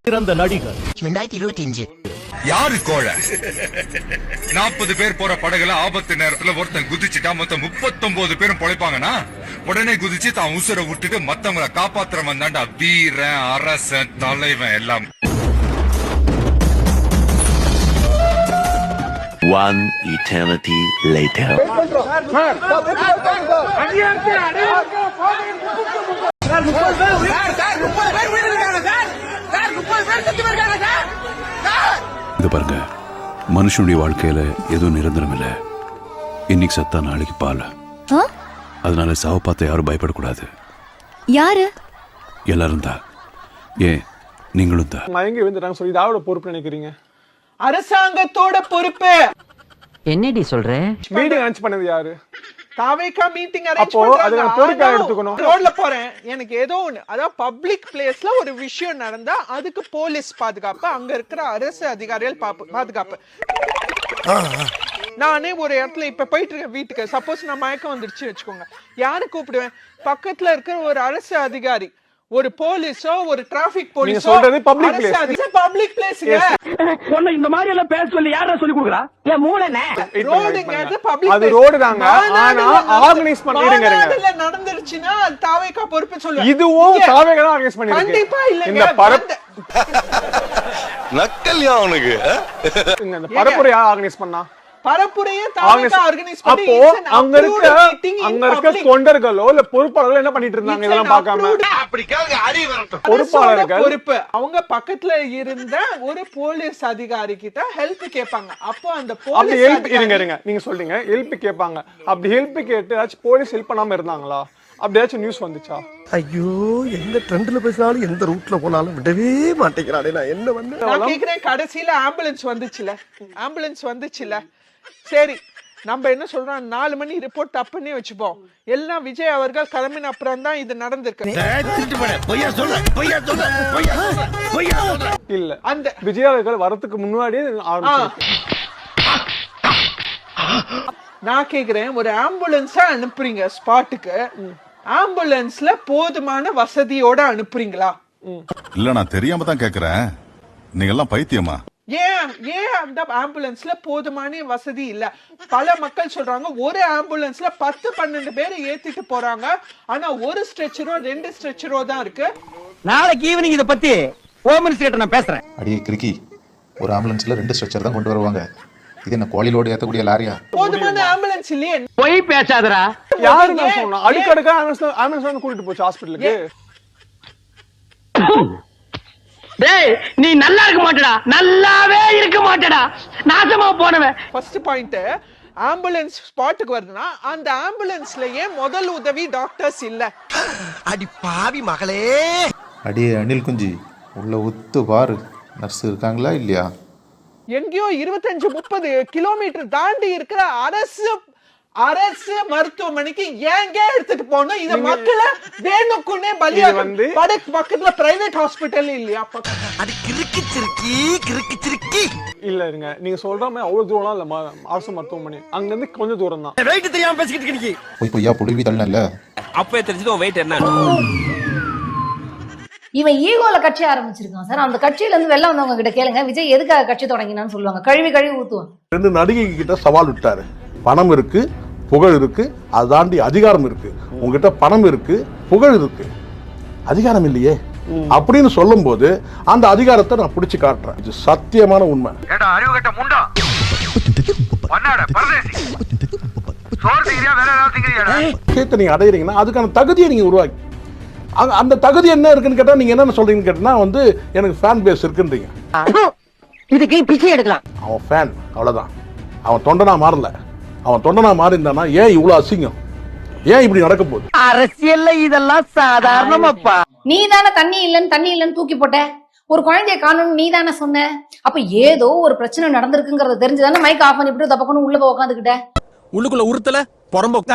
சிறந்த நடிகர் 2025 யாரு கோழ 40 பேர் போற படகுல ஆபத்து நேரத்துல ஒருத்தன் குதிச்சுட்டா மொத்தம் 39 பேரும் பொழைப்பாங்கன்னா உடனே குதிச்சு தான் உசுரை விட்டுட்டு மத்தவங்களை காப்பாத்துறவன் தாண்டா வீரன் அரசன் தலைவன் எல்லாம். One eternity later. இது பாருங்க, மனுஷனுடைய வாழ்க்கையில எதுவும் நிரந்தரம் இல்ல. இன்னைக்கு சத்தா நாளைக்கு பால. அதனால சாவ பார்த்து யாரும் பயப்படக்கூடாது. யாரு? எல்லாரும் தான். ஏன் நீங்களும் தான். மயங்கி விழுந்துட்டாங்க சொல்லி யாரோட பொறுப்பு நினைக்கிறீங்க? அரசாங்கத்தோட பொறுப்பு. என்னடி சொல்ற? மீட்டிங் அரேஞ்ச் பண்ணது யாரு? தாவேகா மீட்டிங் அரேஞ்ச் அப்போ அது நான் பொறுப்பா எடுத்துக்கணும். ரோட்ல போறேன், எனக்கு ஏதோ ஒண்ணு, அதாவது பப்ளிக் பிளேஸ்ல ஒரு விஷயம் நடந்தா அதுக்கு போலீஸ் பாதுகாப்பு, அங்க இருக்கிற அரசு அதிகாரிகள் பாதுகாப்பு. நானே ஒரு இடத்துல இப்ப போயிட்டு இருக்கேன் வீட்டுக்கு, சப்போஸ் நான் மயக்கம் வந்துருச்சு வச்சுக்கோங்க, யாரு கூப்பிடுவேன்? பக்கத்துல இருக்கிற ஒரு அரசு அதிகாரி, ஒரு போலீஸோ ஒரு டிராபிக் போலீஸோ. சொல்றது பப்ளிக் பிளேஸ். பப்ளிக் பிளேஸ்ங்க. சொன்ன இந்த மாதிரி எல்லாம் பேச சொல்லி யாரா சொல்லி கொடுக்குறா? ஏன் மூளைனே? ரோடுங்கிறது பப்ளிக் அது ரோடு தாங்க. ஆனா ஆர்கனைஸ் பண்ணிருங்க. மாநாடுல நடந்துருச்சுனா தாவேகா பொறுப்பு சொல்லுங்க. இதுவும் தாவேகா தான் ஆர்கனைஸ் பண்ணிருக்கு. கண்டிப்பா இல்லங்க. இந்த பரப்பு நக்கல்யா அவனுக்கு. இந்த பரப்புரை யார் ஆர்கனைஸ் பண்ணா? பரப்புரையே தாவேகா ஆர்கனைஸ் பண்ணி. அப்போ அங்க இருக்க தொண்டர்களோ இல்ல பொறுப்பாளர்களோ என்ன பண்ணிட்டு இருந்தாங்க இதெல்லாம் பார்க்காம? அப்படி கேளுங்க, அடி வரட்டும். பொறுப்பாளர்கள் பொறுப்பு அவங்க பக்கத்துல இருந்த ஒரு போலீஸ் அதிகாரி கிட்ட ஹெல்ப் கேட்பாங்க. அப்போ அந்த அப்படி போலீஸ் ஹெல்ப் இருங்க நீங்க சொல்றீங்க ஹெல்ப் கேட்பாங்க. அப்படி ஹெல்ப் கேட்டு ஏதாச்சும் போலீஸ் ஹெல்ப் பண்ணாம இருந்தாங்களா? அப்படி ஏதாச்சும் நியூஸ் வந்துச்சா? ஐயோ, எந்த ட்ரெண்ட்ல பேசினாலும் எந்த ரூட்ல போனாலும் விடவே மாட்டேங்கிறானே. நான் என்ன வந்து நான் கேக்குறேன், கடைசியில ஆம்புலன்ஸ் வந்துச்சுல. சரி, நம்ம என்ன சொல்றோம், 4 மணி ரிப்போர்ட் தப்புன்னே வச்சுப்போம். எல்லாம் விஜய் அவர்கள் கிளம்பின அப்புறம் தான் இது நடந்திருக்கு. இல்ல, அந்த விஜய் அவர்கள் வரதுக்கு முன்னாடியே ஆரம்பிச்சு. நான் கேக்குறேன், ஒரு ஆம்புலன்ஸா அனுப்புறீங்க ஸ்பாட்டுக்கு, ஆம்புலன்ஸ்ல போதுமான வசதியோட அனுப்புறீங்களா? இல்ல, நான் தெரியாம தான் கேக்குறேன். நீங்க எல்லாம் பைத்தியமா? ஏன் அந்த ஆம்புலன்ஸ்ல போதுமான வசதி இல்ல? பல மக்கள் சொல்றாங்க, ஒரு ஆம்புலன்ஸ்ல 10-12 பேரை ஏத்திட்டு போறாங்க, ஆனா ஒரு ஸ்ட்ரெச்சரோ 2 ஸ்ட்ரெச்சரோ தான் இருக்கு. நாளைக்கு ஈவினிங் இத பத்தி ஹோம் மினிஸ்டர் கிட்ட நான் பேசுறேன். அடியே கிறுக்கி, ஒரு ஆம்புலன்ஸ்ல 2 ஸ்ட்ரெச்சர் தான் கொண்டு வருவாங்க. இது என்ன கோழிலோடு ஏத்தக்கூடிய லாரியா? போதுமான ஆம்புலன்ஸ் இல்லையே. போய் பேசாதடா. யாருங்க சொன்னா? அடுக்கடுக்கா ஆம்புலன்ஸ் கூட்டிட்டு போச்சு ஹாஸ்பிடலுக்கு. டேய், நீ நல்லா இருக்க மாட்டடா, நல்லாவே இருக்க மாட்டடா, நாசமா போனவன். ஃபர்ஸ்ட் பாயிண்ட், ஆம்புலன்ஸ் ஸ்பாட்டுக்கு வருதுன்னா அந்த ஆம்புலன்ஸ்லயே முதல் உதவி டாக்டர்ஸ் இல்ல. அடி பாவி மகளே. அடியே அணில் குஞ்சி, உள்ள ஒத்து பாரு, நர்ஸ் இருக்காங்களா இல்லையா? எங்கேயோ 25-30 கிலோமீட்டர் தாண்டி இருக்கிற அரசு மருத்துவமனைக்கு ஏங்க எடுத்துட்டு போனோம்? இத மக்களை வேணுக்குனே பலியா வந்து பக்கத்துல பிரைவேட் ஹாஸ்பிட்டல் இல்லையா? அது கிறுக்கி சிறுக்கி இல்ல இருங்க, நீங்க சொல்ற மாதிரி அவ்வளவு தூரம்லாம் இல்ல. அரசு மருத்துவமனை அங்க இருந்து கொஞ்சம் தூரம் தான். வெயிட் தெரியாம பேசிக்கிட்டு இருக்கீங்க. போய் பொய்யா புடுவி தள்ளல. அப்பவே தெரிஞ்சது வெயிட் என்ன? இவன் ஈகோல கட்சி ஆரம்பிச்சிருக்கான் சார். அந்த கட்சியில இருந்து வெளில வந்தவங்க கிட்ட கேளுங்க, விஜய் எதுக்காக கட்சி தொடங்கினான்னு சொல்லுவாங்க. கழுவி ஊத்துவான். 2 நடிகை கிட்ட சவால் விட்டாரு. பணம் இருக்கு, புகழ் இருக்கு, அதை தாண்டி அதிகாரம் இருக்கு. உங்ககிட்ட பணம் இருக்கு, புகழ் இருக்கு, அதிகாரம் இல்லையே அப்படின்னு சொல்லும் போது அந்த அதிகாரத்தை நான் பிடிச்சு காட்டுறேன். இது சத்தியமான உண்மை. நீங்க அடையிறீங்கன்னா அதுக்கான தகுதியை நீங்க உருவாக்கி, அந்த தகுதி என்ன இருக்குன்னு கேட்டா நீங்க என்ன சொல்றீங்கன்னு கேட்டா வந்து எனக்கு ஃபேன் பேஸ் இருக்குன்றீங்க. இதுக்கு பிச்சை எடுக்கலாம். அவன் ஃபேன், அவ்வளவுதான். அவன் தொண்டனா மாறல. அவன் தொண்டனா மாறி இருந்தானா ஏன் இவ்வளவு அசிங்கம்? ஏன் இப்படி நடக்க போகுது? அரசியல்ல இதெல்லாம் சாதாரணமாப்பா. நீ தானே தண்ணி இல்லன்னு தூக்கி போட்ட. ஒரு குழந்தைய காணணும் நீ தானே சொன்ன. அப்ப ஏதோ ஒரு பிரச்சனை நடந்திருக்குங்கறத தெரிஞ்சுதானே மைக் ஆஃப் பண்ணிட்டு தப்பக்கணும் உள்ள போய் உட்காந்துக்கிட்ட. உள்ளுக்குள்ள உறுத்தல பொறம்போக்கு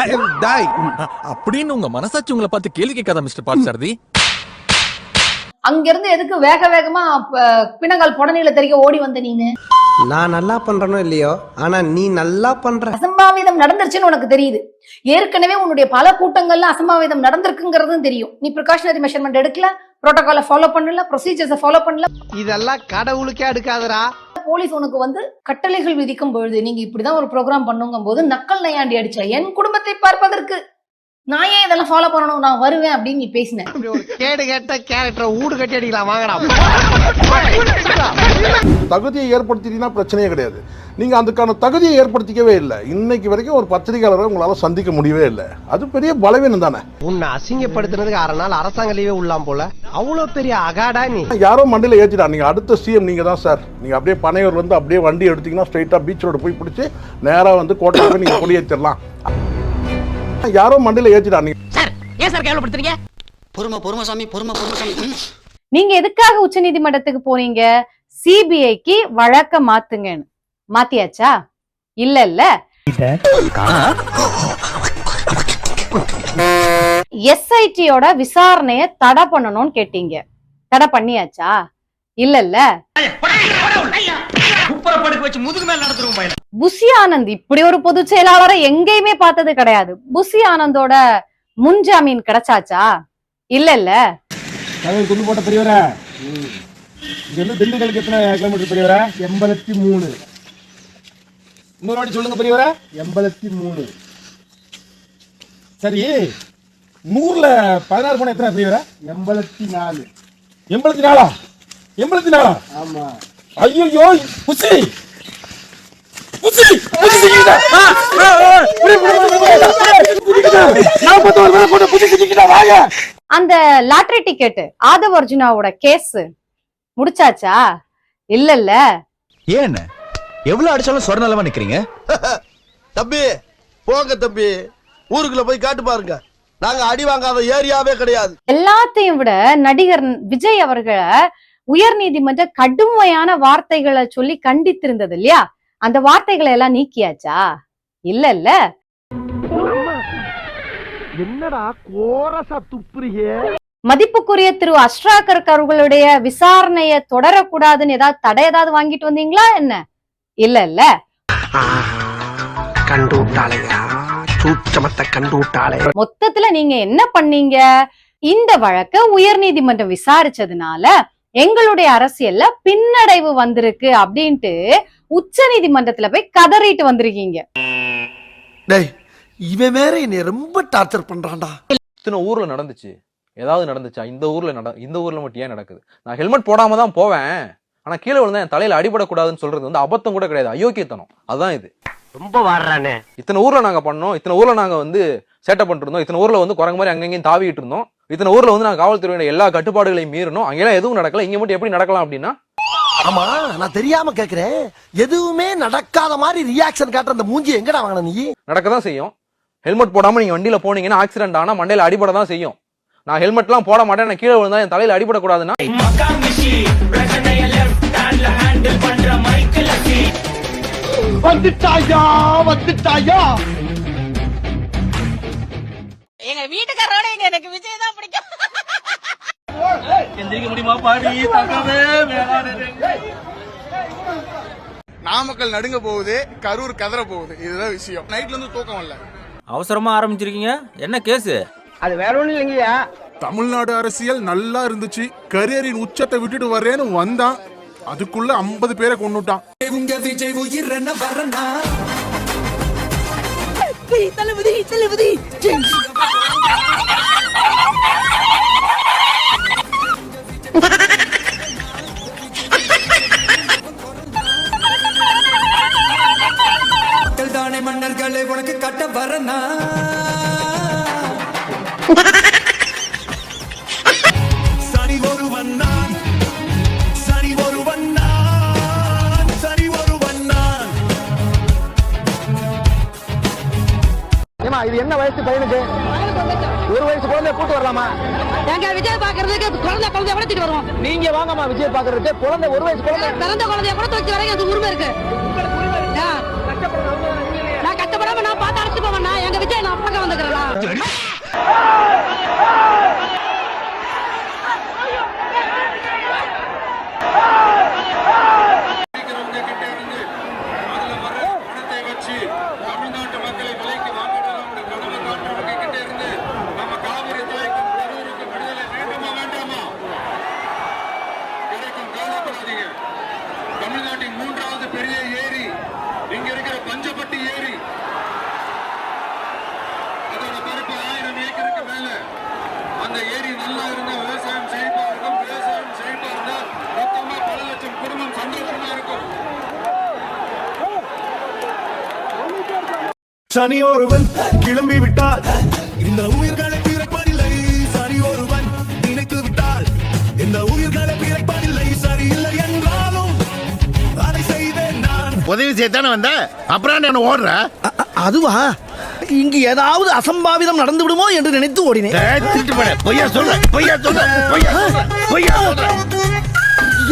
அப்படின்னு உங்க மனசாட்சி உங்களை பார்த்து கேள்வி கேட்காத மிஸ்டர் பார்சாரதி. அங்க இருந்து எதுக்கு வேகமா பிணங்கால் புடனையில தெரிக்க ஓடி வந்த நீனு? நான் நல்லா பண்றனோ இல்லையோ ஆனா நீ நல்லா பண்ற. அசம்பாவிதம் நடந்துருச்சுன்னு உனக்கு தெரியுது. ஏற்கனவே உன்னுடைய பல கூட்டங்கள்ல அசம்பாவிதம் நடந்திருக்குங்கிறதும் தெரியும். நீ ப்ரிகாஷனரி மெஷர்மெண்ட் எடுக்கல, புரோட்டோகாலை ஃபாலோ பண்ணல, ப்ரொசீஜர்ஸை ஃபாலோ பண்ணல. இதெல்லாம் கடவுளுக்கே அடுக்காதரா. போலீஸ் உனக்கு வந்து கட்டளைகள் விதிக்கும் பொழுது நீங்க இப்படிதான் ஒரு ப்ரோக்ராம் பண்ணுங்கும் போது நக்கல் நையாண்டி அடிச்ச என் குடும்பத்தை பார்ப்பதற்கு நான் ஏன் இதெல்லாம் ஃபாலோ பண்ணணும், நான் வருவேன் அப்படின்னு நீ பேசின. ஒரு கேடு கேட்ட கேரக்டரை ஊடு கட்டி அடிக்கலாம் வாங்கடா. தகுதியை ஏற்படுத்திட்டீங்கன்னா பிரச்சனையே கிடையாது. நீங்க அதுக்கான தகுதியை ஏற்படுத்திக்கவே இல்லை. இன்னைக்கு வரைக்கும் ஒரு பத்திரிகையாளரை உங்களால சந்திக்க முடியவே இல்லை. அது பெரிய பலவீனம் தானே. உன்னை அசிங்கப்படுத்துறதுக்கு 6 நாள் அரசாங்க லீவே உள்ளாம் போல. அவ்வளவு பெரிய அகாடா நீ. யாரோ மண்டியில ஏற்றிட்டா, நீங்க அடுத்த சிஎம் நீங்க தான் சார். நீங்க அப்படியே பனையூர்ல இருந்து அப்படியே வண்டி எடுத்தீங்கன்னா ஸ்ட்ரைட்டா பீச் ரோடு போய் பிடிச்சி நேரா வந்து கோட்டையில போய் நீங்க கொடியேற்றிடலாம். யாரோ மண்டியில ஏற்றிட்டா. நீங்க சார் ஏன் சார் கேவலப்படுத்துறீங்க? பொறுமை சாமி, பொறுமை சாமி. நீங்க எதுக்காக உச்சநீதிமன்றத்துக்கு போனீங்க? சிபிஐக்கு வழக்க மாத்துங்கன்னு. மாத்தியாச்சா? இல்ல எஸ்ஐடியோட விசாரணைய தடை பண்ணணும்னு கேட்டீங்க. தடை பண்ணியாச்சா? இல்ல புஷி ஆனந்த் இப்படி ஒரு பொதுச் செயலாளரை எங்கேயுமே பார்த்தது கிடையாது. புஷி ஆனந்தோட முன்ஜாமீன் கிடைச்சாச்சா? இல்ல துண்டு போட்ட பெரியவரா, இங்க இருந்து திண்டுக்கலுக்கு எத்தனை கிலோமீட்டர் பெரியவரா? 83. இன்னொரு வாட்டி சொல்லுங்க பெரியவரா. 83. சரி, 100ல 16 போன எத்தனை பெரியவரா? 84. 84? 84? ஆமா. ஐயோ புசி அந்த லாட்டரி டிக்கெட் ஆதவ் அர்ஜுனாவோட கேஸ் முடிச்சாச்சா? இல்ல ஏன் எவ்வளவு அடிச்சாலும் சொர்ணலமா நிக்கிறீங்க? தம்பி போங்க தம்பி, ஊருக்குள்ள போய் காட்டு பாருங்க. நாங்க அடி வாங்காத ஏரியாவே கிடையாது. எல்லாத்தையும் விட நடிகர் விஜய் அவர்களை உயர் நீதிமன்ற கடுமையான வார்த்தைகளை சொல்லி கண்டித்திருந்தது இல்லையா? அந்த வார்த்தைகளை எல்லாம் நீக்கியாச்சா? இல்ல என்னடா கோரசா துப்புறியே. மதிப்புக்குரிய திரு அஷ்ராகர் அவர்களுடைய விசாரணைய தொடரக்கூடாதுன்னு ஏதாவது தடை ஏதாவது வாங்கிட்டு வந்தீங்களா என்ன? இல்ல கண்டு விட்டாளையா, சூட்சமத்தை கண்டு விட்டாளே. மொத்தத்துல நீங்க என்ன பண்ணீங்க? இந்த வழக்க உயர் நீதிமன்றம் விசாரிச்சதுனால எங்களுடைய அரசியல்ல பின்னடைவு வந்திருக்கு அப்படின்ட்டு உச்ச நீதிமன்றத்துல போய் கதறிட்டு வந்திருக்கீங்க. டேய் இவன் வேற என்னை ரொம்ப டார்ச்சர் பண்றான்டா. இத்தனை ஊர்ல நடந்துச்சு, ஏதாவது நடந்துச்சா? இந்த ஊர்ல மட்டும் ஏன் நடக்குது? நான் ஹெல்மெட் போடாம தான் போவேன், ஆனா கீழே விழுந்தா என் தலையில அடிபடக்கூடாதுன்னு சொல்றது வந்து அபத்தம் கூட கிடையாது, அயோக்கியத்தனம். அதுதான் இது. ரொம்ப வாடுறானே. இத்தனை ஊர்ல நாங்க பண்ணோம், இத்தனை ஊர்ல நாங்க வந்து சேட்டை பண்ணிட்டு இருந்தோம், இத்தனை ஊர்ல வந்து குரங்கு மாதிரி அங்கங்கேயும் தாவிட்டு இருந்தோம், இத்தனை ஊர்ல வந்து நாங்க காவல்துறையோட எல்லா கட்டுப்பாடுகளையும் மீறணும், அங்கெல்லாம் எதுவும் நடக்கல, இங்க மட்டும் எப்படி நடக்கலாம் அப்படின்னா? ஆமா நான் தெரியாம கேக்குறேன், எதுவுமே நடக்காத மாதிரி ரியாக்ஷன் காட்டுற அந்த மூஞ்சி எங்கடா வாங்கின நீ? நடக்கதான் செய்யும். ஹெல்மெட் போடாம நீங்க வண்டியில போனீங்கன்னா ஆக்சிடென்ட் ஆனா மண்டையில அடிபட தான் செய்யும். நான் ஹெல்மெட்லாம் போட மாட்டேன், நான் கீழே விழுந்தா என் தலையில அடிபடக்கூடாதுன்னா வந்துட்டாயா எங்க வீட்டுக்காரோட எனக்கு விஜய் தான் பிடிக்கும். எந்திரிக்க முடியுமா பாடி தங்கமே வேளாண். நாமக்கல் நடுங்க போகுது, கரூர் கதற போகுது. இதுதான் விஷயம். நைட்ல இருந்து தூக்கம் இல்ல. அவசரமா ஆரம்பிச்சிருக்கீங்க, என்ன கேஸ்? அது வேற ஒண்ணும் இல்லைங்கய்யா. தமிழ்நாடு அரசியல் நல்லா இருந்துச்சு, கரியரின் உச்சத்தை விட்டுட்டு வர்றேன்னு வந்தான், அதுக்குள்ள 50 பேரை கொன்னுட்டான். மன்னர்களை உனக்கு கட்ட வரனா சரி ஒருவன் நான், சரி ஒருவன் நான், சரி ஒருவன் நான். ஏமா இது என்ன வயசு பையனுக்கு? 1 வயசு குழந்தைய கூட்டு வரலாமா? எங்க விஜய் பாக்குறதுக்கு குழந்தைய வளர்த்திட்டு வருவோம். நீங்க வாங்கம்மா விஜய் பாக்குறதுக்கு. குழந்தை 1 வயசு குழந்தை, பிறந்த குழந்தைய கூட வச்சு வரைக்கும் அது உரிமை இருக்கு. நான் கஷ்டப்படாம நான் பார்த்து அழைச்சு போவேன்னா எங்க விஜய் நான் பார்க்க வந்துக்கிறேன். சனி ஒருவன் கிளம்பி விட்டால் இந்த உயிர்களை பிறப்பதில்லை. சனி ஒருவன் நினைத்து விட்டால் இந்த உயிர்களை பிறப்பதில்லை. சரியில்லை என்றாலும் அதை செய்தேன் நான். உதவி செய்யத்தானே வந்த, அப்புறம் என்ன ஓடுற? அதுவா, இங்கு ஏதாவது அசம்பாவிதம் நடந்து விடுமோ என்று நினைத்து ஓடினேன்.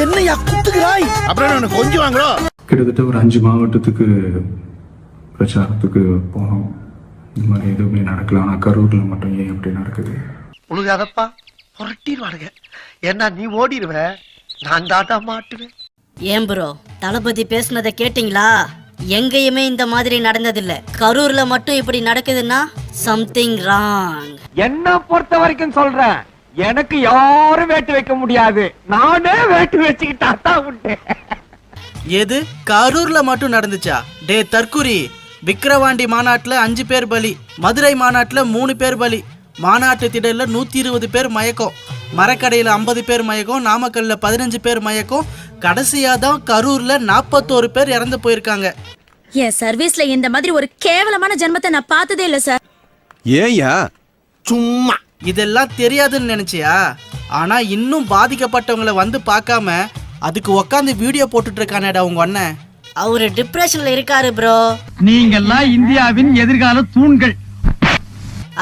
என்னையா குத்துகிறாய்? அப்புறம் கொஞ்சம் வாங்குறோம். கிட்டத்தட்ட ஒரு 5 மாவட்டத்துக்கு பிரச்சாரத்துக்கு போனோம். இந்த மாதிரி எதுவுமே நடக்கல. ஆனால் கரூரில் மட்டும் ஏன் அப்படி நடக்குது? உனக்கு அதப்பா புரட்டிடுவானுங்க. ஏன்னா நீ ஓடிடுவ, நான் தாட்டா மாட்டுவேன். ஏன் ப்ரோ, தளபதி பேசுனதை கேட்டீங்களா? எங்கேயுமே இந்த மாதிரி நடந்ததில்ல. கரூர்ல மட்டும் இப்படி நடக்குதுன்னா சம்திங் ராங். என்ன பொறுத்த வரைக்கும் சொல்றேன், எனக்கு யாரும் வேட்டு வைக்க முடியாது. நானே வேட்டு வச்சுக்கிட்டா தான் உண்டு. எது கரூர்ல மட்டும் நடந்துச்சா? டே தற்குறி, விக்கிரவாண்டி மாநாட்டுல 5 பேர் பலி, மதுரை மாநாட்டுல 3 பேர் பலி, மாநாட்டு திடல்ல 120 பேர் மயக்கம், மரக்கடையில 50 பேர் மயக்கம், நாமக்கல்ல 15 பேர் மயக்கம், கடைசியா தான் கரூர்ல 41 பேர் இறந்து போயிருக்காங்க. என் சர்வீஸ்ல இந்த மாதிரி ஒரு கேவலமான ஜென்மத்தை நான் பார்த்ததே இல்ல சார். ஏயா சும்மா இதெல்லாம் தெரியாதுன்னு நினைச்சியா? ஆனா இன்னும் பாதிக்கப்பட்டவங்களை வந்து பார்க்காம அதுக்கு உக்காந்து வீடியோ போட்டுட்டு இருக்கானேடா உங்க அண்ணன். அவரு டிப்ரெஷன்ல இருக்காரு ப்ரோ. நீங்கெல்லாம் இந்தியாவின் எதிர்கால தூண்கள்.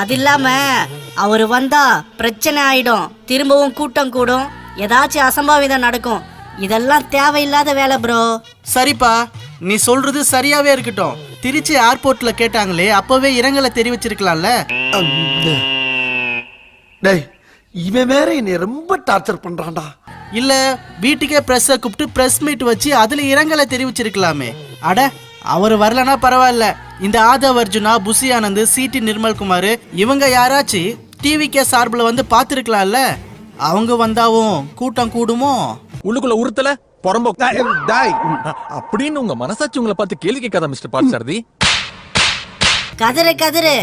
அது இல்லாம அவரு வந்தா பிரச்சனை ஆயிடும், திரும்பவும் கூட்டம் கூடும், ஏதாச்சும் அசம்பாவிதம் நடக்கும். இதெல்லாம் தேவையில்லாத வேலை ப்ரோ. சரிப்பா, நீ சொல்றது சரியாவே இருக்கட்டும். திருச்சி ஏர்போர்ட்ல கேட்டாங்களே, அப்பவே இரங்கலை தெரிவிச்சிருக்கலாம்ல. டேய், இவன் வேற என்னை ரொம்ப டார்ச்சர் பண்றான்டா. இல்ல வீட்டுக்கே பிரஸ் கூப்பிட்டு பிரஸ் மீட் வச்சு அதுல இரங்கலை தெரிவிச்சிருக்கலாமே. அட, அவர் வரலனா பரவாயில்ல, இந்த ஆதவ் அர்ஜுனா, புசி ஆனந்த், சிடி நிர்மல்குமார் இவங்க யாராச்சும் டிவிகே சார்பில் வந்து பார்த்துருக்கலாம்ல. அவங்க வந்தாவும் கூட்டம் கூடுமோ? உள்ளுக்குள்ள உறுத்தல பொறம்போ அப்படின்னு உங்க மனசாட்சி உங்களை பார்த்து கேள்வி கேட்காத மிஸ்டர் பார்த்தசாரதி. கதிரு கதிரு,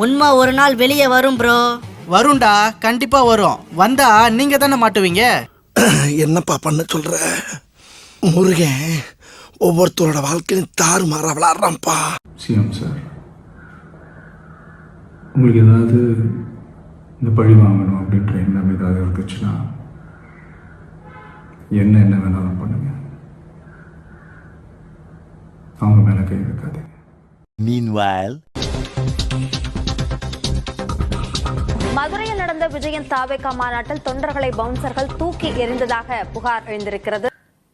உண்மை ஒரு நாள் வெளியே வரும் ப்ரோ. வரும்டா, கண்டிப்பா வரும். வந்தா நீங்க தானே மாட்டுவீங்க. என்னப்பா பண்ண சொல்ற? முருகன் ஒவ்வொருத்தரோட வாழ்க்கையும் தாறுமாறா விளாடுறான்ப்பா. சிஎம் சார், உங்களுக்கு ஏதாவது இந்த பழி வாங்கணும் அப்படின்ற எண்ணம் ஏதாவது இருந்துச்சுன்னா என்ன வேணாலும் பண்ணுங்க. அவங்க மேல கை வைக்காதீங்க. Meanwhile, மதுரையில் நடந்த விஜயன் தாவேகா மாநாட்டில் தொண்டர்களை பவுன்சர்கள் தூக்கி எறிந்ததாக புகார் எழுந்திருக்கிறது.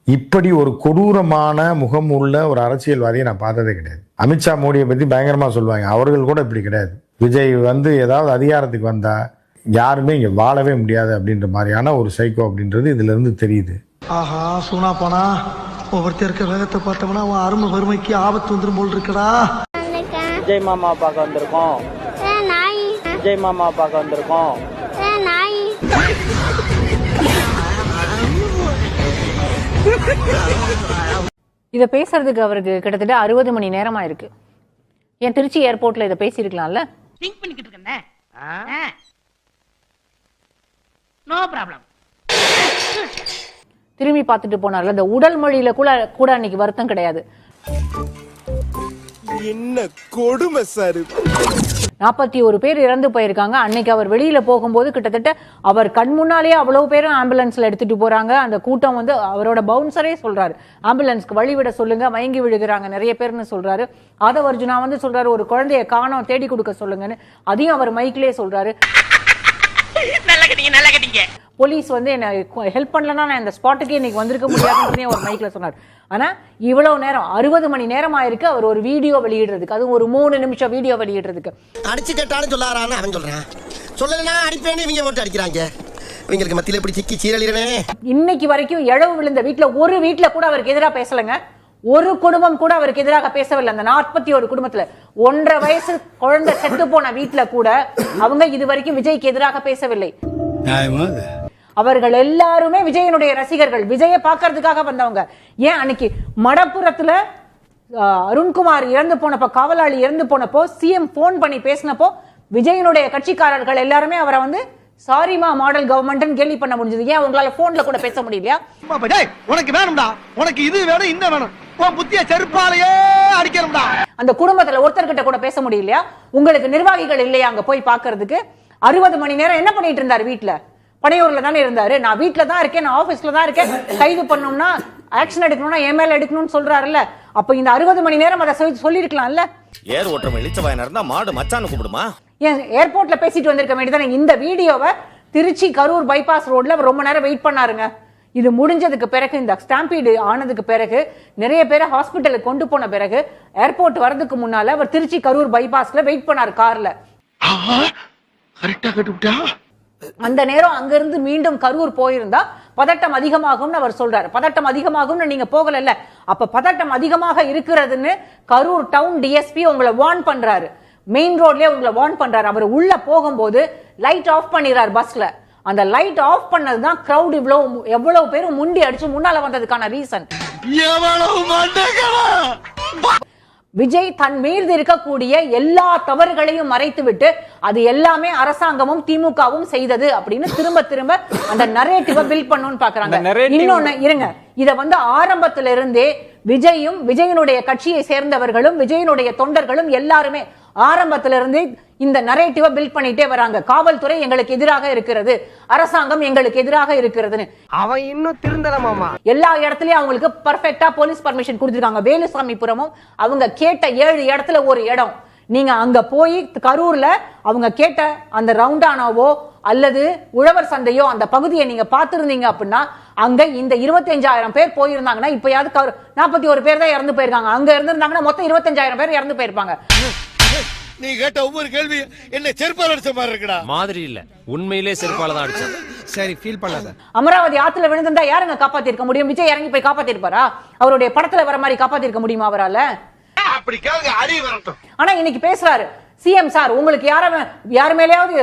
இப்படி ஒரு கொடூரமான முகம் உள்ள ஒரு அரசியல்வாதியை நான் பார்த்ததே கிடையாது. அமித்ஷா மோடியை பத்தி பயங்கரமா சொல்லுவாங்க, அவர்கள் கூட இப்படி கிடையாது. விஜய் வந்து ஏதாவது அதிகாரத்துக்கு வந்தா யாருமே இங்க வாழவே முடியாது அப்படின்ற மாதிரியான ஒரு சைக்கோ அப்படின்றது இதுல இருந்து தெரியுது. ஆஹா, சூனா போனா ஒவ்வொருத்தர் இருக்க வேகத்தை பார்த்தோம்னா அவன் அருமை வறுமைக்கு ஆபத்து வந்துடும் போல் இருக்கடா. விஜய் மாமா பார்க்க வந்திருக்கோம். விஜய் மாமா பார்க்க வந்திருக்கோம். இதை பேசுறதுக்கு அவருக்கு கிட்டத்தட்ட 60 மணி நேரமா இருக்கு. என் திருச்சி ஏர்போர்ட்ல இதை பேசியிருக்கலாம்ல. திங்க் பண்ணிக்கிட்டு இருக்கேன். No problem. திரும்பி பார்த்துட்டு போனார்ல, இந்த உடல் மொழியில கூட அன்னைக்கு வருத்தம் கிடையாது. என்ன கொடுமை சார். 41 பேர் இறந்து போயிருக்காங்க. அன்னைக்கு அவர் வெளியில போகும்போது கிட்டத்தட்ட அவர் கண் முன்னாலேயே அவ்வளவு பேரும் ஆம்புலன்ஸ்ல எடுத்துட்டு போறாங்க. அந்த கூட்டம் வந்து அவரோட பவுன்சரே சொல்றாரு, ஆம்புலன்ஸ்க்கு வழிவிட சொல்லுங்க, மயங்கி விழுகிறாங்க நிறைய பேர்னு சொல்றாரு. ஆதவ் அர்ஜுனா வந்து சொல்றாரு, ஒரு குழந்தைய காணோம், தேடி கொடுக்க சொல்லுங்கன்னு. அதையும் அவர் மைக்லயே சொல்றாரு. போலீஸ் வந்து என்ன ஹெல்ப் பண்ணலன்னா நான் இந்த ஸ்பாட்டுக்கே இன்னைக்கு வந்திருக்க முடியாதுன்னு ஒரு மைக்ல சொன்னார். ஆனா இவ்வளவு நேரம் 60 மணி நேரம் ஆயிருக்கு அவர் ஒரு வீடியோ வெளியிடுறதுக்கு, அதுவும் ஒரு 3 நிமிஷம் வீடியோ வெளியிடுறதுக்கு. அடிச்சு கேட்டாலும் சொல்லாரான்னு அவன் சொல்றான். சொல்லலைன்னா அடிப்பேன்னு இவங்க போட்டு அடிக்கிறாங்க. இவங்களுக்கு மத்தியில இப்படி சிக்கி சீரழிறனே. இன்னைக்கு வரைக்கும் இழவு விழுந்த வீட்டுல ஒரு வீட்டுல கூட அவருக்கு எதிராக பேசலங்க. ஒரு குடும்பம் கூட அவருக்கு எதிராக பேசவில்லை. அந்த 41 குடும்பத்துல 1.5 வயசு குழந்தை செத்து போன வீட்டுல கூட அவங்க இது வரைக்கும் விஜய்க்கு எதிராக பேசவில்லை. அவர்கள் எல்லாருமே விஜயனுடைய ரசிகர்கள், விஜயை பார்க்கறதுக்காக வந்தவங்க. ஏன் அன்னைக்கு மடப்புறத்துல அருண்குமார் இறந்து போனப்போ, காவலாளி இறந்து போனப்போ சிஎம் போன் பண்ணி பேசினப்போ விஜயனுடைய கட்சிக்காரர்கள் எல்லாருமே அவரை வந்து சாரிமா மாடல் கவர்மெண்ட் கேலி பண்ண முடிஞ்சது. ஏன் உங்களால போன்ல கூட பேச முடியலையா? உனக்கு வேணும்டா, உனக்கு இது வேணும், இந்த வேணும், உன் புத்திய செருப்பாலேயே அடிக்கணும்டா. அந்த குடும்பத்துல ஒருத்தர்கிட்ட கூட பேச முடியலையா? உங்களுக்கு நிர்வாகிகள் இல்லையா அங்க போய் பாக்குறதுக்கு? 60 மணி நேரம் என்ன பண்ணிட்டு இருந்தாரு? வீட்டுல பனையூர்ல தானே இருந்தாரு. நான் வீட்டுல தான் இருக்கேன், நான் ஆபீஸ்ல தான் இருக்கேன், கைது பண்ணணும்னா ஆக்ஷன் எடுக்கணும்னா என் மேல எடுக்கணும்னு சொல்றாருல்ல. அப்ப இந்த 60 மணி நேரம் அதை சொல்லிருக்கலாம்ல. ஏர் ஓட்டம் இளிச்சவாயனா இருந்தா மாடு மச்சான்னு கூப்பிடுமா? ஏன் ஏர்போர்ட்ல பேசிட்டு வந்திருக்க வேண்டியதானே? இந்த வீடியோவை திருச்சி கரூர் பைபாஸ் ரோட்ல ரொம்ப நேரம் வெயிட் பண்ணாருங்க. இது முடிஞ்சதுக்கு பிறகு, இந்த ஸ்டாம்பீடு ஆனதுக்கு பிறகு, நிறைய பேரை ஹாஸ்பிட்டலுக்கு கொண்டு போன பிறகு, ஏர்போர்ட் வரதுக்கு முன்னால அவர் திருச்சி கரூர் பைபாஸ்ல வெயிட் பண்ணாரு கார்ல. அந்த நேரம் அங்கிருந்து மீண்டும் கரூர் போயிருந்தா பதட்டம் அதிகமாகும்னு அவர் சொல்றாரு. பதட்டம் அதிகமாகும்னு நீங்க போகல. அப்ப பதட்டம் அதிகமாக இருக்கிறதுன்னு கரூர் டவுன் டிஎஸ்பி உங்களை வார்ன் பண்றாரு. மெயின் ரோட்லயே உங்களை வார்ன் பண்றாரு. அவர் உள்ள போகும்போது லைட் ஆஃப் பண்ணிடுறாரு பஸ்ல. அந்த லைட் ஆஃப் பண்ணதுதான் கிரவுட் எவ்வளவு பேரும் முண்டி அடிச்சு முன்னால வந்ததுக்கான ரீசன். விஜய் தன் மீது இருக்கக்கூடிய எல்லா தவறுகளையும் மறைத்து விட்டு அது எல்லாமே அரசாங்கமும் திமுகவும் செய்தது அப்படின்னு திரும்ப அந்த நரேட்டிவை பில்ட் பண்ணணும்னு பாக்குறாங்க. இன்னொன்னு இருங்க, இத ஆரம்பத்தில இருந்தே விஜயும் விஜயனுடைய கட்சியை சேர்ந்தவர்களும் விஜயனுடைய தொண்டர்களும் எல்லாருமே ஆரம்பத்திலிருந்தே இந்த நரேட்டிவை பில்ட் பண்ணிட்டே வராங்க. காவல்துறை எங்களுக்கு எதிராக இருக்கிறது, அரசாங்கம் எங்களுக்கு எதிராக இருக்கிறதுன்னு. அவன் இன்னும் திருந்தலமாமா. எல்லா இடத்துலயும் அவங்களுக்கு பர்ஃபெக்ட்டா போலீஸ் பர்மிஷன் கொடுத்திருக்காங்க. வேலுசாமிபுரமும் அவங்க கேட்ட 7 இடத்துல ஒரு இடம். நீங்க அங்க போய் கரூர்ல அவங்க கேட்ட அந்த ரவுண்டானாவோ அல்லது உழவர் சந்தையோ அந்த பகுதியை நீங்க பாத்துருந்தீங்க அப்படின்னா அங்க இந்த 25,000 பேர் போயிருந்தாங்கன்னா இப்பயாவது 41 பேர் தான் இறந்து போயிருக்காங்க. அங்க இருந்திருந்தாங்கன்னா மொத்தம் 25,000 பேர் இறந்து போயிருப்பாங்க. நீ கேட்ட ஒவ்வொரு கேள்வி என்ன செருப்பால அடிச்ச மாதிரி இருக்குடா. மாதிரி இல்ல, உண்மையிலே செருப்பால தான் அடிச்சேன். சரி, ஃபீல் பண்ணாத. அமராவதி ஆத்துல விழுந்திருந்தா யாருங்க காப்பாத்திருக்க முடியும்? விஜய் இறங்கி போய் காப்பாத்திருப்பாரா? அவருடைய படத்துல வர மாதிரி காப்பாத்திருக்க முடியுமா அவரால? அப்படி கேளுங்க, அடி வரட்டும். ஆனா இன்னைக்கு பேசுறாரு சிஎம் சார், உங்களுக்கு யார் மேலேயாவது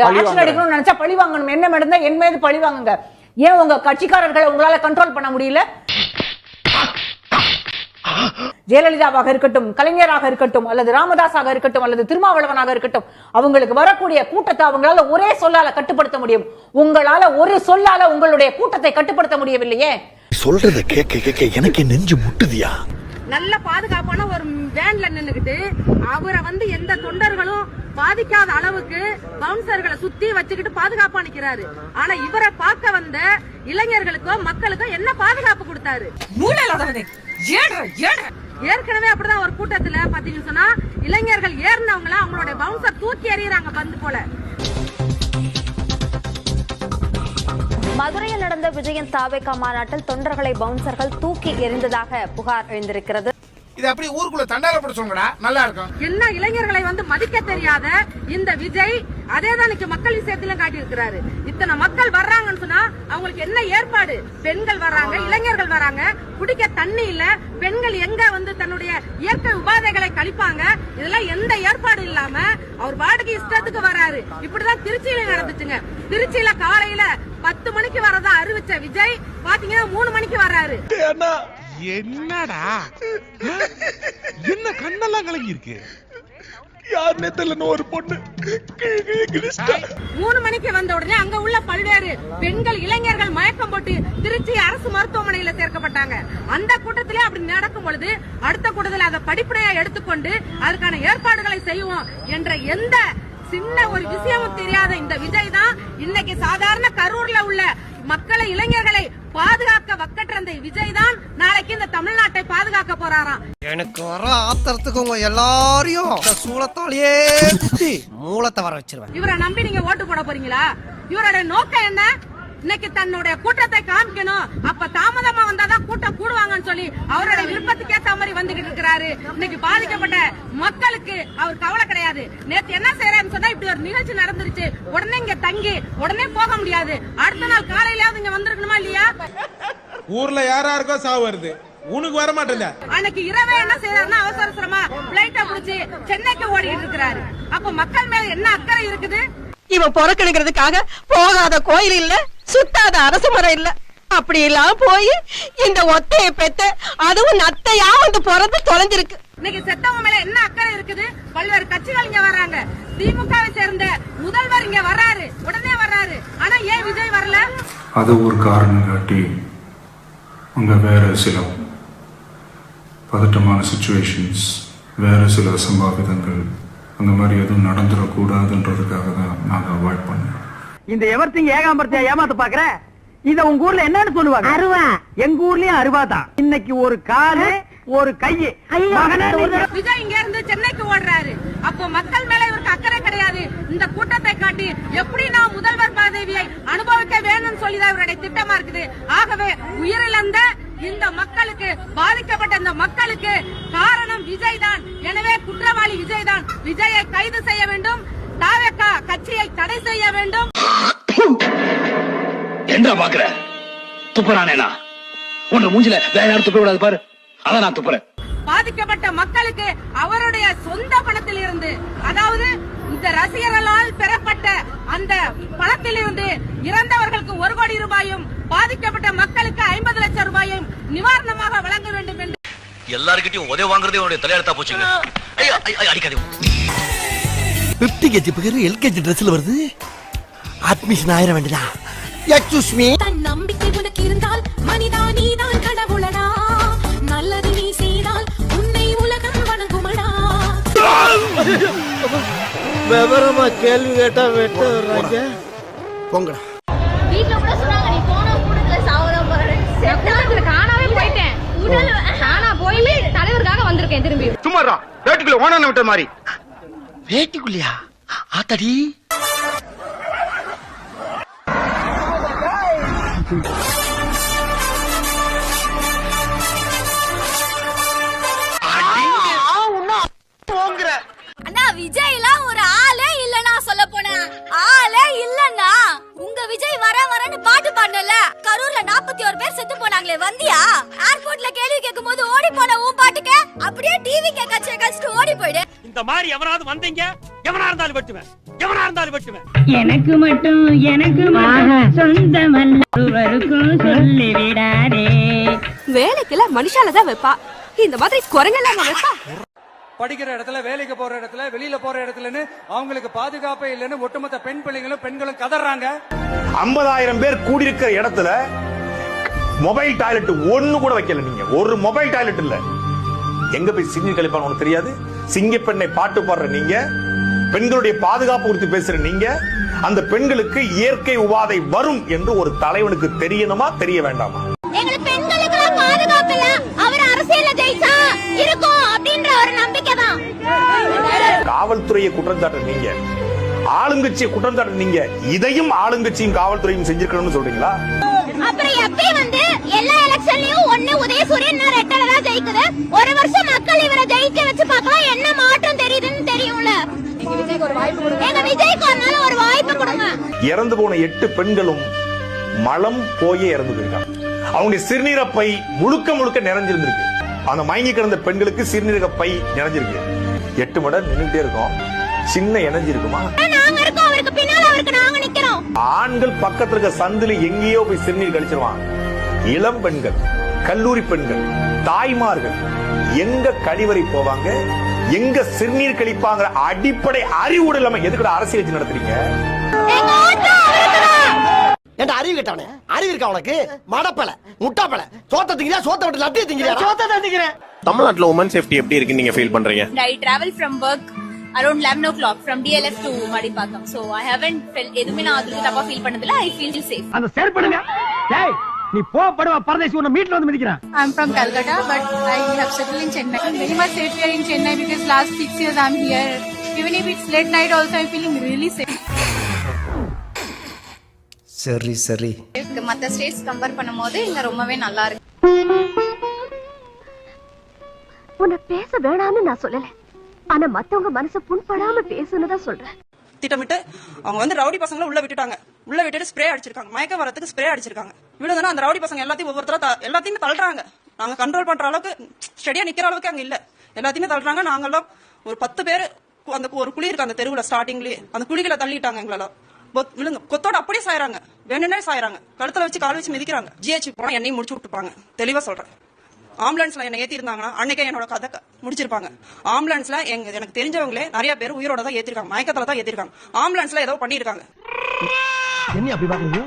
ஆக்ஷன் எடுக்கணும்னு நினைச்சா பழி வாங்கணும். என்ன நடந்தா என் மீது பழி வாங்குங்க. ஏன் உங்க கட்சிக்காரர்களை உங்களால கண்ட்ரோல் பண்ண முடியல? ஜெயலலிதாவாக இருக்கட்டும், கலைஞராக இருக்கட்டும், அல்லது ராமதாஸாக இருக்கட்டும், அல்லது திருமாவளவனாக இருக்கட்டும், அவங்களுக்கு வரக்கூடிய கூட்டத்தை அவங்களால ஒரே சொல்லால கட்டுப்படுத்த முடியும். உங்களால ஒரு சொல்லால உங்களுடைய கூட்டத்தை கட்டுப்படுத்த முடியவில்லையே. சொல்றத கேட்க கேட்க எனக்கு நெஞ்சு முட்டுதியா. நல்ல பாதுகாப்பான ஒரு வேன்ல நின்னுகிட்டு அவரை எந்த தொண்டர்களும் பாதிக்காத அளவுக்கு பவுன்சர்களை சுத்தி வச்சுக்கிட்டு பாதுகாப்பா நிக்கிறாரு. ஆனா இவரை பார்க்க வந்த இளைஞர்களுக்கோ மக்களுக்கோ என்ன பாதுகாப்பு கொடுத்தாரு? ஏற்கனவே அப்படிதான் ஒரு கூட்டத்துல பாத்தீங்கன்னு சொன்னா இளைஞர்கள் ஏறினவங்கள அவங்களுடைய பவுன்சர் தூக்கி எறியறாங்க பந்து போல. மதுரையில் நடந்த விஜயன் தாவேகா மாநாட்டில் தொண்டர்களை பவுன்சர்கள் தூக்கி எறிந்ததாக புகார் எழுந்திருக்கிறது. இது அப்படி ஊருக்குள்ள தண்டால போடுறோம்டா, நல்லா இருக்கும். என்ன இளைஞர்களை மதிக்க தெரியாத இந்த விஜய் அதேதான் இன்னைக்கு மக்கள் விஷயத்துல காட்டி இருக்கிறாரு. இத்தனை மக்கள் வர்றாங்கன்னு சொன்னா அவங்களுக்கு என்ன ஏற்பாடு? பெண்கள் வர்றாங்க, இளைஞர்கள் வர்றாங்க, குடிக்க தண்ணி இல்ல, பெண்கள் எங்க தன்னுடைய இயற்கை உபாதைகளை கழிப்பாங்க. இதெல்லாம் எந்த ஏற்பாடு இல்லாம அவர் வாடகை இஷ்டத்துக்கு வராரு. இப்படிதான் திருச்சியில நடந்துச்சுங்க. திருச்சியில காலையில 10 மணிக்கு வரதா அறிவிச்ச விஜய் பாத்தீங்கன்னா 3 மணிக்கு வர்றாரு. என்னடா என்ன கண்ணெல்லாம் கலங்கி இருக்கு? யார் நேத்தல ஒரு பொண்ணு 3 மணிக்கு வந்த உடனே அங்க உள்ள பல்வேறு பெண்கள் இளைஞர்கள் மயக்கம் போட்டு திருச்சி அரசு மருத்துவமனையில சேர்க்கப்பட்டாங்க. அந்த கூட்டத்திலே அப்படி நடக்கும் பொழுது அடுத்த கூட்டத்தில் அதை படிப்பனையா எடுத்துக்கொண்டு அதுக்கான ஏற்பாடுகளை செய்வோம் என்ற எந்த சின்ன ஒரு விஷயமும் தெரியாத இந்த விஜய் தான் இன்னைக்கு சாதாரண கரூர்ல உள்ள மக்களை இளைஞர்களை பாதுகாக்க வக்கற்ற அந்த விஜய் தான் நாளைக்கு இந்த தமிழ்நாட்டை பாதுகாக்க போறாராம். எனக்கு வர ஆத்திரத்துக்கு உங்க எல்லாரையும் சூளத்தாலேயே மூலத்தை வர வச்சிருவேன். இவரை நம்பி நீங்க ஓட்டு போட போறீங்களா? இவருடைய நோக்கம் என்ன? இன்னைக்கு தன்னுடைய கூட்டத்தை காமிக்கணும். அப்ப தாமதமா வந்தாதான் கூட்டம் கூடுவாங்கன்னு சொல்லி அவருடைய விருப்பத்துக்கு ஏற்ற மாதிரி வந்துகிட்டு இருக்கிறாரு. இன்னைக்கு பாதிக்கப்பட்ட மக்களுக்கு அவர் கவலை கிடையாது. நேத்து என்ன செய்யறாருன்னு சொன்னா இப்படி ஒரு நிகழ்ச்சி நடந்துருச்சு, உடனே இங்க தங்கி உடனே போக முடியாது. அடுத்த நாள் காலையிலாவது இங்க வந்திருக்கணுமா இல்லையா? ஊர்ல யாராருக்கோ சாவு வருது, உனக்கு வர மாட்டேங்க. அன்னைக்கு இரவே என்ன செய்யறாருன்னா அவசரமா பிளைட்ட புடிச்சு சென்னைக்கு ஓடிட்டு இருக்கிறாரு. அப்ப மக்கள் மேல என்ன அக்கறை இருக்குது? இவன் புறக்கணிக்கிறதுக்காக போகாத கோயில் இல்ல, சுத்தாத அரசு மரம் இல்ல, அப்படி எல்லாம் போய் இந்த ஒத்தையை பெத்த அதுவும் நத்தையா பிறந்து தொலைஞ்சிருக்கு. இன்னைக்கு செத்தவங்க மேல என்ன அக்கறை இருக்குது? பல்வேறு கட்சிகள் இங்க வர்றாங்க. திமுகவை சேர்ந்த முதல்வர் இங்க வர்றாரு, உடனே வர்றாரு. ஆனா ஏன் விஜய் வரல? அது ஒரு காரணம் காட்டி அங்க வேற சில பதட்டமான சுச்சுவேஷன்ஸ், வேறு சில அசம்பாவிதங்கள் அந்த மாதிரி எதுவும் நடந்துடக்கூடாதுன்றதுக்காக தான் நாங்கள் அவாய்ட் பண்ணோம். இந்த எவர்த்திங்க ஏகாம்பரத்தையா ஏமாத்த பாக்குற? இத உங்க ஊர்ல என்னன்னு சொல்லுவாங்க? அருவா. எங்க ஊர்லயும் அருவா தான். இன்னைக்கு ஒரு காலு ஒரு கையை. விஜய் இங்க இருந்து சென்னைக்கு ஓடுறாரு. அப்போ மக்கள் மேல இவருக்கு அக்கறை கிடையாது. இந்த கூட்டத்தை காட்டி எப்படி நான் முதல்வர் பதவியை அனுபவிக்க வேணும்னு சொல்லிதான் இவருடைய திட்டமா இருக்குது. ஆகவே உயிரிழந்த இந்த மக்களுக்கு, பாதிக்கப்பட்ட இந்த மக்களுக்கு காரணம் விஜய் தான். எனவே குற்றவாளி விஜய் தான். விஜயை கைது செய்ய வேண்டும். தாவேக கட்சியை தடை செய்ய வேண்டும். என்ன பாக்குற? துப்புறானேனா? உன்ன மூஞ்சில வேற யாரும் துப்ப விடாது பாரு. அதான் நான் துப்புறேன். பாதிக்கப்பட்ட மக்களுக்கு அவருடைய சொந்த பணத்தில் இருந்து, அதாவது இந்த ரசிகர்களால் பெறப்பட்ட அந்த பணத்தில் இருந்து இறந்தவர்களுக்கு 1 கோடி ரூபாயும், பாதிக்கப்பட்ட மக்களுக்கு 50 லட்சம் ரூபாயும் நிவாரணமாக வழங்க வேண்டும் என்று எல்லார்கிட்டயும் உதவி வாங்குறதே உன்னுடைய தலையெழுத்தா போச்சுங்க. அடிக்காதே. 50 kg பகர் LKG ட்ரெஸ்ல வருது. அட்மிஷன் ஆயிர வேண்டியதா? Excuse me. தன் நம்பிக்கை உனக்கு இருந்தால் மனிதா நீதான் கடவுளடா. நல்லது நீ செய்தால் உன்னை உலகம் வணங்குமடா. விவரமா கேள்வி கேட்டா வெட்ட வர்றாங்க. போங்கடா. வீட்ல கூட சொன்னாங்க நீ போனா கூடல சாவற போறே. செத்தாதுல காணாவே போயிட்டேன். உடல் காணா போய் தலைவர்காக வந்திருக்கேன் திரும்பி. சும்மாடா. வேட்டிக்குள்ள ஓனான விட்ட மாதிரி. வேட்டிக்குள்ளயா? ஆத்தடி. அண்ணா விஜய்லாம் ஒரு ஆளே இல்லனா சொல்ல போனா ஆளே இல்லனா. உங்க விஜய் வரன்னு பாட்டு பாடல. கரூர்ல 41 பேர் செத்து போனாங்களே வந்தியா? ஏர்போர்ட்ல கேள்வி கேக்கும்போது ஓடி போன உன் பாட்டுக்கு அப்படியே டிவி கச்சிட்டு ஓடி போயிடு. இந்த மாதிரி எவனாவது வந்தீங்க, எவனா இருந்தாலும் வெட்டுவேன். எனக்கு மட்டும் சொந்தமல்ல ஒருவருக்கும் சொல்லி விடாதே. வேலைக்குல மனுஷால தான் வைப்பா. இந்த மாதிரி குரங்கெல்லாம் வைப்பா. படிக்கிற இடத்துல, வேலைக்கு போற இடத்துல, வெளியில போற இடத்துலன்னு அவங்களுக்கு பாதுகாப்பே இல்லைன்னு ஒட்டுமொத்த பெண்களும் கதறாங்க. 50,000 பேர் கூடியிருக்கிற இடத்துல மொபைல் டாய்லெட் ஒண்ணு கூட வைக்கல. நீங்க ஒரு மொபைல் டாய்லெட் இல்ல. எங்க போய் சிங்கி கழிப்பான்னு உனக்கு தெரியாது? சிங்கப்பெண்ணை பாட்டு பாடுற நீங்க, பெண்களுடைய பாதுகாப்பு குறித்து பேசுற நீங்க, அந்த பெண்களுக்கு இயற்கை உபாதை வரும் என்று ஒரு தலைவனுக்கு தெரியணுமா, தெரிய வேண்டாமா? எங்களுக்கு பெண்களுக்கு பாதுகாப்பு இல்ல, அவர் அரசியல்ல ஜெயிச்சா இருக்கும் அப்படின்ற ஒரு நம்பிக்கை தான். காவல்துறையை குற்றம் சாட்டுற நீங்க, ஆளுங்கட்சியை குற்றம் சாட்டுற நீங்க, இதையும் ஆளுங்கட்சியும் காவல்துறையும் செஞ்சிருக்கணும்னு சொல்றீங்களா? அப்புறம் எப்படி வந்து எல்லா எலெக்ஷன்லயும் ஒண்ணு உதயசூரியன் ரெட்டல தான் ஜெயிக்குது. ஒரு வருஷம் மக்கள் இவரை ஜெயிக்க வச்சு பார்க்கலாம், என்ன மாற்றம் தெரியுதுன்னு தெரியும்ல. எங்க விஜய்க்கு ஒரு வாய்ப்பு கொடுங்க. இறந்து போன 8 பெண்களும் மலம் போயே இறந்து போயிருக்காங்க. அவங்களுடைய சிறுநீரப்பை முழுக்க நிறைஞ்சிருந்திருக்கு. அந்த மயங்கி கிடந்த பெண்களுக்கு சிறுநீரகப்பை நிறைஞ்சிருக்கு. 8 மடல் நின்றுட்டே இருக்கும். சின்ன எனர்ஜி இருக்குமா? நாங்க இருக்கோம், அவருக்கு பின்னால அவருக்கு நாங்க நிக்கிறோம். ஆண்கள் பக்கத்துல இருக்க சந்தில எங்கேயோ போய் சிறுநீர் கழிச்சிருவாங்க. இளம் பெண்கள், கல்லூரி பெண்கள், தாய்மார்கள் எங்க கழிவறை போவாங்க, எங்க சிறுநீர் கழிப்பாங்கிற அடிப்படை அறிவு இல்லாம எதுக்குடா அரசியல் நடத்துறீங்க? ஏன்டா அறிவு கேட்டானே? அறிவு இருக்கா உனக்கு? மடப்பல, முட்டாப்பல, சோத்த திங்கறியா? சோத்த விட்டு லட்டிய திங்கறியா? சோத்த தான் திங்கறேன். தமிழ்நாட்டுல உமன் சேஃப்டி எப்படி இருக்கு நீங்க ஃபீல் பண்றீங்க? I travel from work around 11 o'clock from DLF to Madipakam. So I haven't felt எதுமே நான் அதுக்கு தப்பா ஃபீல் பண்ணதில்ல. I feel safe. அந்த செயல்படுங்க. டேய் நீ படுவா பரதேசி உன்னை மீட்ல வந்து மிதிக்கிறான். I'm from Calcutta but I have settled in Chennai. I'm very much safe here in Chennai because last 6 years I'm here. Even if it's late night also I'm feeling really safe. சரி. மத்த states compare பண்ணும்போது இங்க ரொம்பவே நல்லா இருக்கு. உன்னை பேச வேணாம்னு நான் சொல்லல. ஆனா மத்தவங்க மனசு புண்படாம பேசுன்னு தான் சொல்றேன். திட்டமிட்டு அவங்க வந்து ரவுடி பசங்களை உள்ள விட்டுட்டாங்க. உள்ள விட்டுட்டு ஸ்ப்ரே அடிச்சிருக்காங்க. மயக்க வரதுக்கு ஸ்ப்ரே அடிச்சிருக்காங்க. விடுதனா அந்த ரவுடி பசங்க எல்லாத்தையும் ஒவ்வொருத்தரா எல்லாத்தையுமே தள்ளுறாங்க. நாங்க கண்ட்ரோல் பண்ற அளவுக்கு ஸ்டெடியா நிக்கிற அளவுக்கு அங்க இல்ல. எல்லாத்தையுமே தள்ளுறாங்க. நாங்கெல்லாம் ஒரு 10 பேர் அந்த ஒரு குழி இருக்கு அந்த தெருவுல ஸ்டார்டிங்லயே அந்த குழிகளை தள்ளிட்டாங்க. எங்களெல்லாம் விழுங்க கொத்தோட அப்படியே சாயறாங்க. வேணும்னே சாயறாங்க. கழுத்துல வச்சு கால் வச்சு மிதிக்கிறாங்க. ஜிஹெச் போனா என்னையும் முடிச்சு விட்டுப்பாங்க. தெளிவா சொல்றேன். ஆம்புலன்ஸ்ல என்ன ஏத்தி இருந்தாங்கன்னா அன்னைக்கே என்னோட கதை முடிச்சிருப்பாங்க. ஆம்புலன்ஸ்ல எனக்கு தெரிஞ்சவங்களே நிறைய பேர் உயிரோட தான் ஏத்திருக்காங்க. மயக்கத்துல தான் ஏத்திருக்காங்க. ஆம்புலன்ஸ்ல ஏதோ பண்ணிருக்காங்க. என்ன அப்படி பாக்குறீங்க?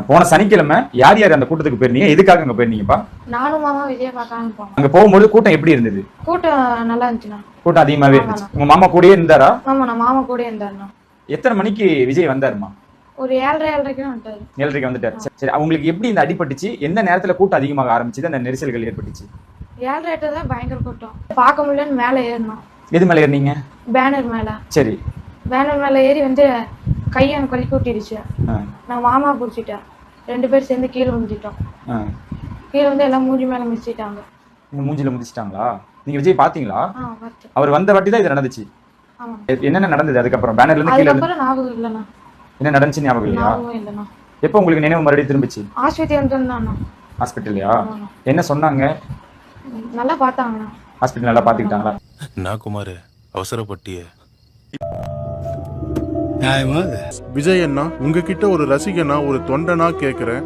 போன சனிக்கிழமை யார் யார் அந்த கூட்டத்துக்கு போயிருந்தீங்க, எதுக்காக அங்க போயிருந்தீங்கப்பா? நானும் மாமா விஜய் பார்க்காம போனோம். அங்க போகும்போது கூட்டம் எப்படி இருந்தது? கூட்டம் நல்லா இருந்துச்சுண்ணா. கூட்டம் அதிகமாவே இருந்துச்சு. உங்க மாமா கூடயே இருந்தாரா? ஆமா, நான் மாமா கூட இருந்தாருண்ணா. எத்தனை மணிக்கு விஜய் வந்தாருமா? ஒரு 7:30 வந்துட்டாரு. 7:30 வந்துட்டாரு. சரி, அவங்களுக்கு எப்படி இந்த அடிபட்டுச்சு? எந்த நேரத்துல கூட்டம் அதிகமாக ஆரம்பிச்சது, அந்த நெரிசல்கள் ஏற்பட்டுச்சு? 7:30 தான் பயங்கர கூட்டம். பார்க்க முடியலன்னு மேலே ஏறணும். எது மேல ஏறினீங்க? பேனர் மேல. சரி. பேனர் மேல ஏறி வந்து கையை கொல்லி கூட்டிடுச்சு. நான் மாமா பிடிச்சிட்டேன். 2 பேர் சேர்ந்து கீழே விழுந்துட்டோம். கீழே வந்து எல்லாம் மூஞ்சி மேல மிதிச்சிட்டாங்க. மூஞ்சில மிதிச்சிட்டாங்களா? நீங்க விஜய் பாத்தீங்களா? அவர் வந்த வாட்டி தான் இது நடந்துச்சு. என்னென்ன நடந்தது அதுக்கப்புறம்? பேனர்ல இருந்து கீழே அதுக்கப்புறம் ஞாபகம் இல்லைண்ணா. என்ன நடந்துச்சு ஞாபகம் இல்லையா? ஞாபகம் இல்லைண்ணா. எப்போ உங்களுக்கு நினைவு மறுபடியும் திரும்பிச்சு? ஆஸ்பத்திரி வந்துருந்தாண்ணா. ஹாஸ்பிட்டல்லையா? என்ன சொன்னாங்க? நல்லா பார்த்தாங்கண்ணா. ஹாஸ்பிட்டல் நல்லா பாத்துக்கிட்டாங்களா? நான் குமார் அவசரப்பட்டிய விஜய் அண்ணா, உங்ககிட்ட ஒரு ரசிகனா ஒரு தொண்டனா கேக்குறேன்.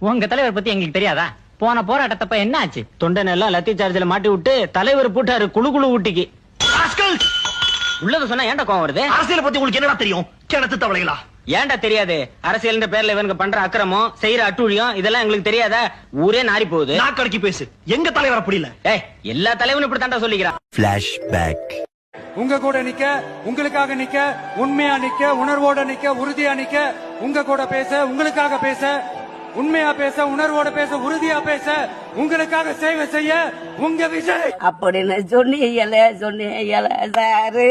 உங்க தலைவர் பத்தி எங்களுக்கு தெரியாதா? போன போராட்டத்தப்ப என்ன ஆச்சு? தொண்டன் எல்லாம் லத்தி சார்ஜ்ல மாட்டி விட்டு தலைவர் போட்டாரு குழு குழு ஊட்டிக்கு. உள்ளத சொன்னா ஏன்டா கோவம் வருது? அரசியலை பத்தி உங்களுக்கு என்னடா தெரியும்? கிணத்து தவளைகளா? ஏன்டா தெரியாது? அரசியல் பேர்ல இவனுக்கு பண்ற அக்கிரமம், செய்யற அட்டூழியம் இதெல்லாம் எங்களுக்கு தெரியாதா? ஊரே நாரி போகுது. நாக்கடிக்கு பேசு. எங்க தலைவர் அப்படி இல்ல. ஏய், எல்லா தலைவனும் இப்படி தாண்டா சொல்லிக்கிறான். Flashback. உங்க கூட நிக்க, உங்களுக்காக நிக்க, உண்மையா நிக்க, உணர்வோட நிக்க, உறுதியா நிக்க, உங்க கூட பேச, உங்களுக்காக பேச, உண்மையா பேச, உணர்வோட பேச, உறுதியா பேச, உங்களுக்காக சேவை செய்ய உங்க விஜய். அப்படின்னு சொன்னீங்கல சாரு.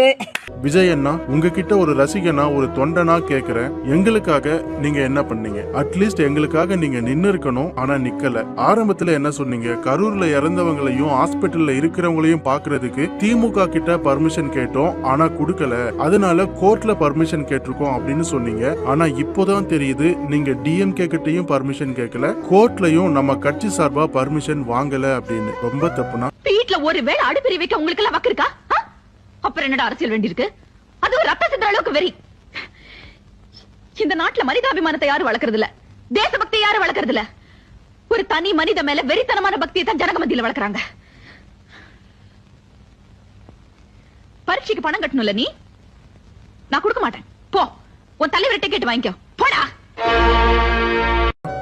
விஜய் அண்ணா, உங்ககிட்ட ஒரு ரசிகனா ஒரு தொண்டனா கேக்குறேன். எங்களுக்காக நீங்க என்ன பண்ணீங்க? அட்லீஸ்ட் எங்களுக்காக நீங்க நின்னு இருக்கணும். ஆனா நிக்கல. ஆரம்பத்துல என்ன சொன்னீங்க? கரூர்ல இறந்தவங்களையும் ஹாஸ்பிட்டல்ல இருக்கிறவங்களையும் பாக்குறதுக்கு திமுக கிட்ட பர்மிஷன் கேட்டோம், ஆனா குடுக்கல. அதனால கோர்ட்ல பர்மிஷன் கேட்டிருக்கோம் அப்படின்னு சொன்னீங்க. ஆனா இப்போதான் தெரியுது நீங்க டிஎம்கே கிட்டையும் பர்மிஷன் கேட்கல, கோர்ட்லயும் நம்ம கட்சி சார்பா பர்மிஷன் வாங்கல அப்படின்னு. ரொம்ப தப்புனா? வீட்டுல ஒரு வேளை அடுப்பெரிய வைக்க உங்களுக்கு எல்லாம் வக்கு இருக்கா? அப்புறம் என்னடா அரசியல் வேண்டியிருக்கு? அது ஒரு ரத்த சிந்துற அளவுக்கு வெறி. இந்த நாட்டுல மனிதாபிமானத்தை யாரும் வளர்க்கறது இல்ல, தேசபக்தி யாரும் வளர்க்கறது இல்ல. ஒரு தனி மனித மேல வெறித்தனமான பக்தியை தான் ஜனக மத்தியில வளர்க்கறாங்க. பரீட்சைக்கு பணம் கட்டணும்ல நீ? நான் கொடுக்க மாட்டேன். போ, உன் தலைவர் டிக்கெட் வாங்கிக்கோ. போடா.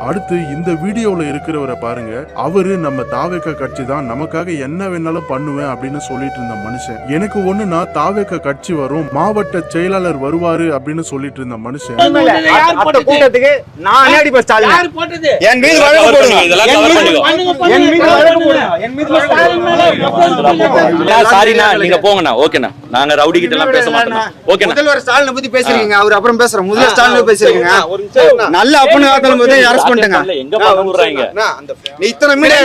அடுத்து இந்த வீடியோல இருக்கிறவரை பாருங்க. அவரு நம்ம தாவேக கட்சி தான், நமக்காக என்ன வேணாலும் பண்ணுவேன் அப்படின்னு சொல்லிட்டு இருந்த மனுஷன். எனக்கு ஒண்ணுனா தாவேக கட்சி வரும், மாவட்ட செயலாளர் வருவாரு அப்படின்னு சொல்லிட்டு இருந்த மனுஷன். கூட்டத்துக்கு நான் அடிப்பேன் ஸ்டாலின். யார் போட்டது? என் மீது வழக்கு போடுங்க. என் மீது வழக்கு போடுங்க. என் மீது சாரினா நீங்க போங்கண்ணா. ஓகேண்ணா, நாங்க ரவுடி கிட்ட எல்லாம் பேச மாட்டோம். ஓகேண்ணா. முதல்வர் ஸ்டாலினை பத்தி பேசுறீங்க, அவர் அப்புறம் பேசுறோம். முதல்வர் ஸ்டாலினை பேசுறீங்க. நல்ல அப்பனு காத்தலும் போது அரஸ்ட் பண்ணிட்டங்க. எங்க பண்ண விடுறாங்க? நீ இத்தனை மீடியா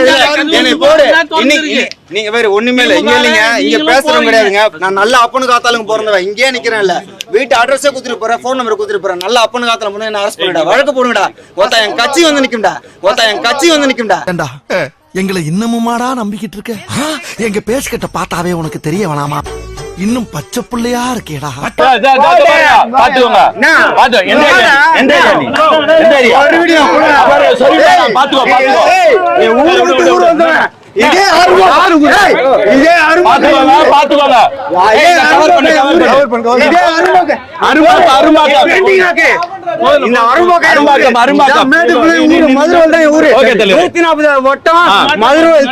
என்னை போடு. இன்னைக்கு நீங்க வேற ஒண்ணுமே இல்ல. இங்க இல்லைங்க, இங்க பேசுறோம் கிடையாதுங்க. நான் நல்ல அப்பனு காத்தாலும் பிறந்தவன், இங்கே நிக்கிறேன். இல்ல வீட்டு அட்ரஸே குடுத்துட்டு போறேன், போன் நம்பர் குடுத்துட்டு போறேன். நல்ல அப்பனு காத்தாலும் போது என்ன அரஸ்ட் பண்ணிடா, வழக்கு போடுங்கடா. ஒருத்தன் என் கட்சி வந்து நிக்கும்டா, ஒருத்தன் என் கட்சி வந்து நிக்கும்டா. எங்களை இன்னமுமாடா நம்பிக்கிட்டு இருக்க? எங்க பேசுகிட்ட பார்த்தாவே உனக்கு தெரிய வேணாமா? இன்னும் பச்சை பிள்ளையா இருக்கேடா.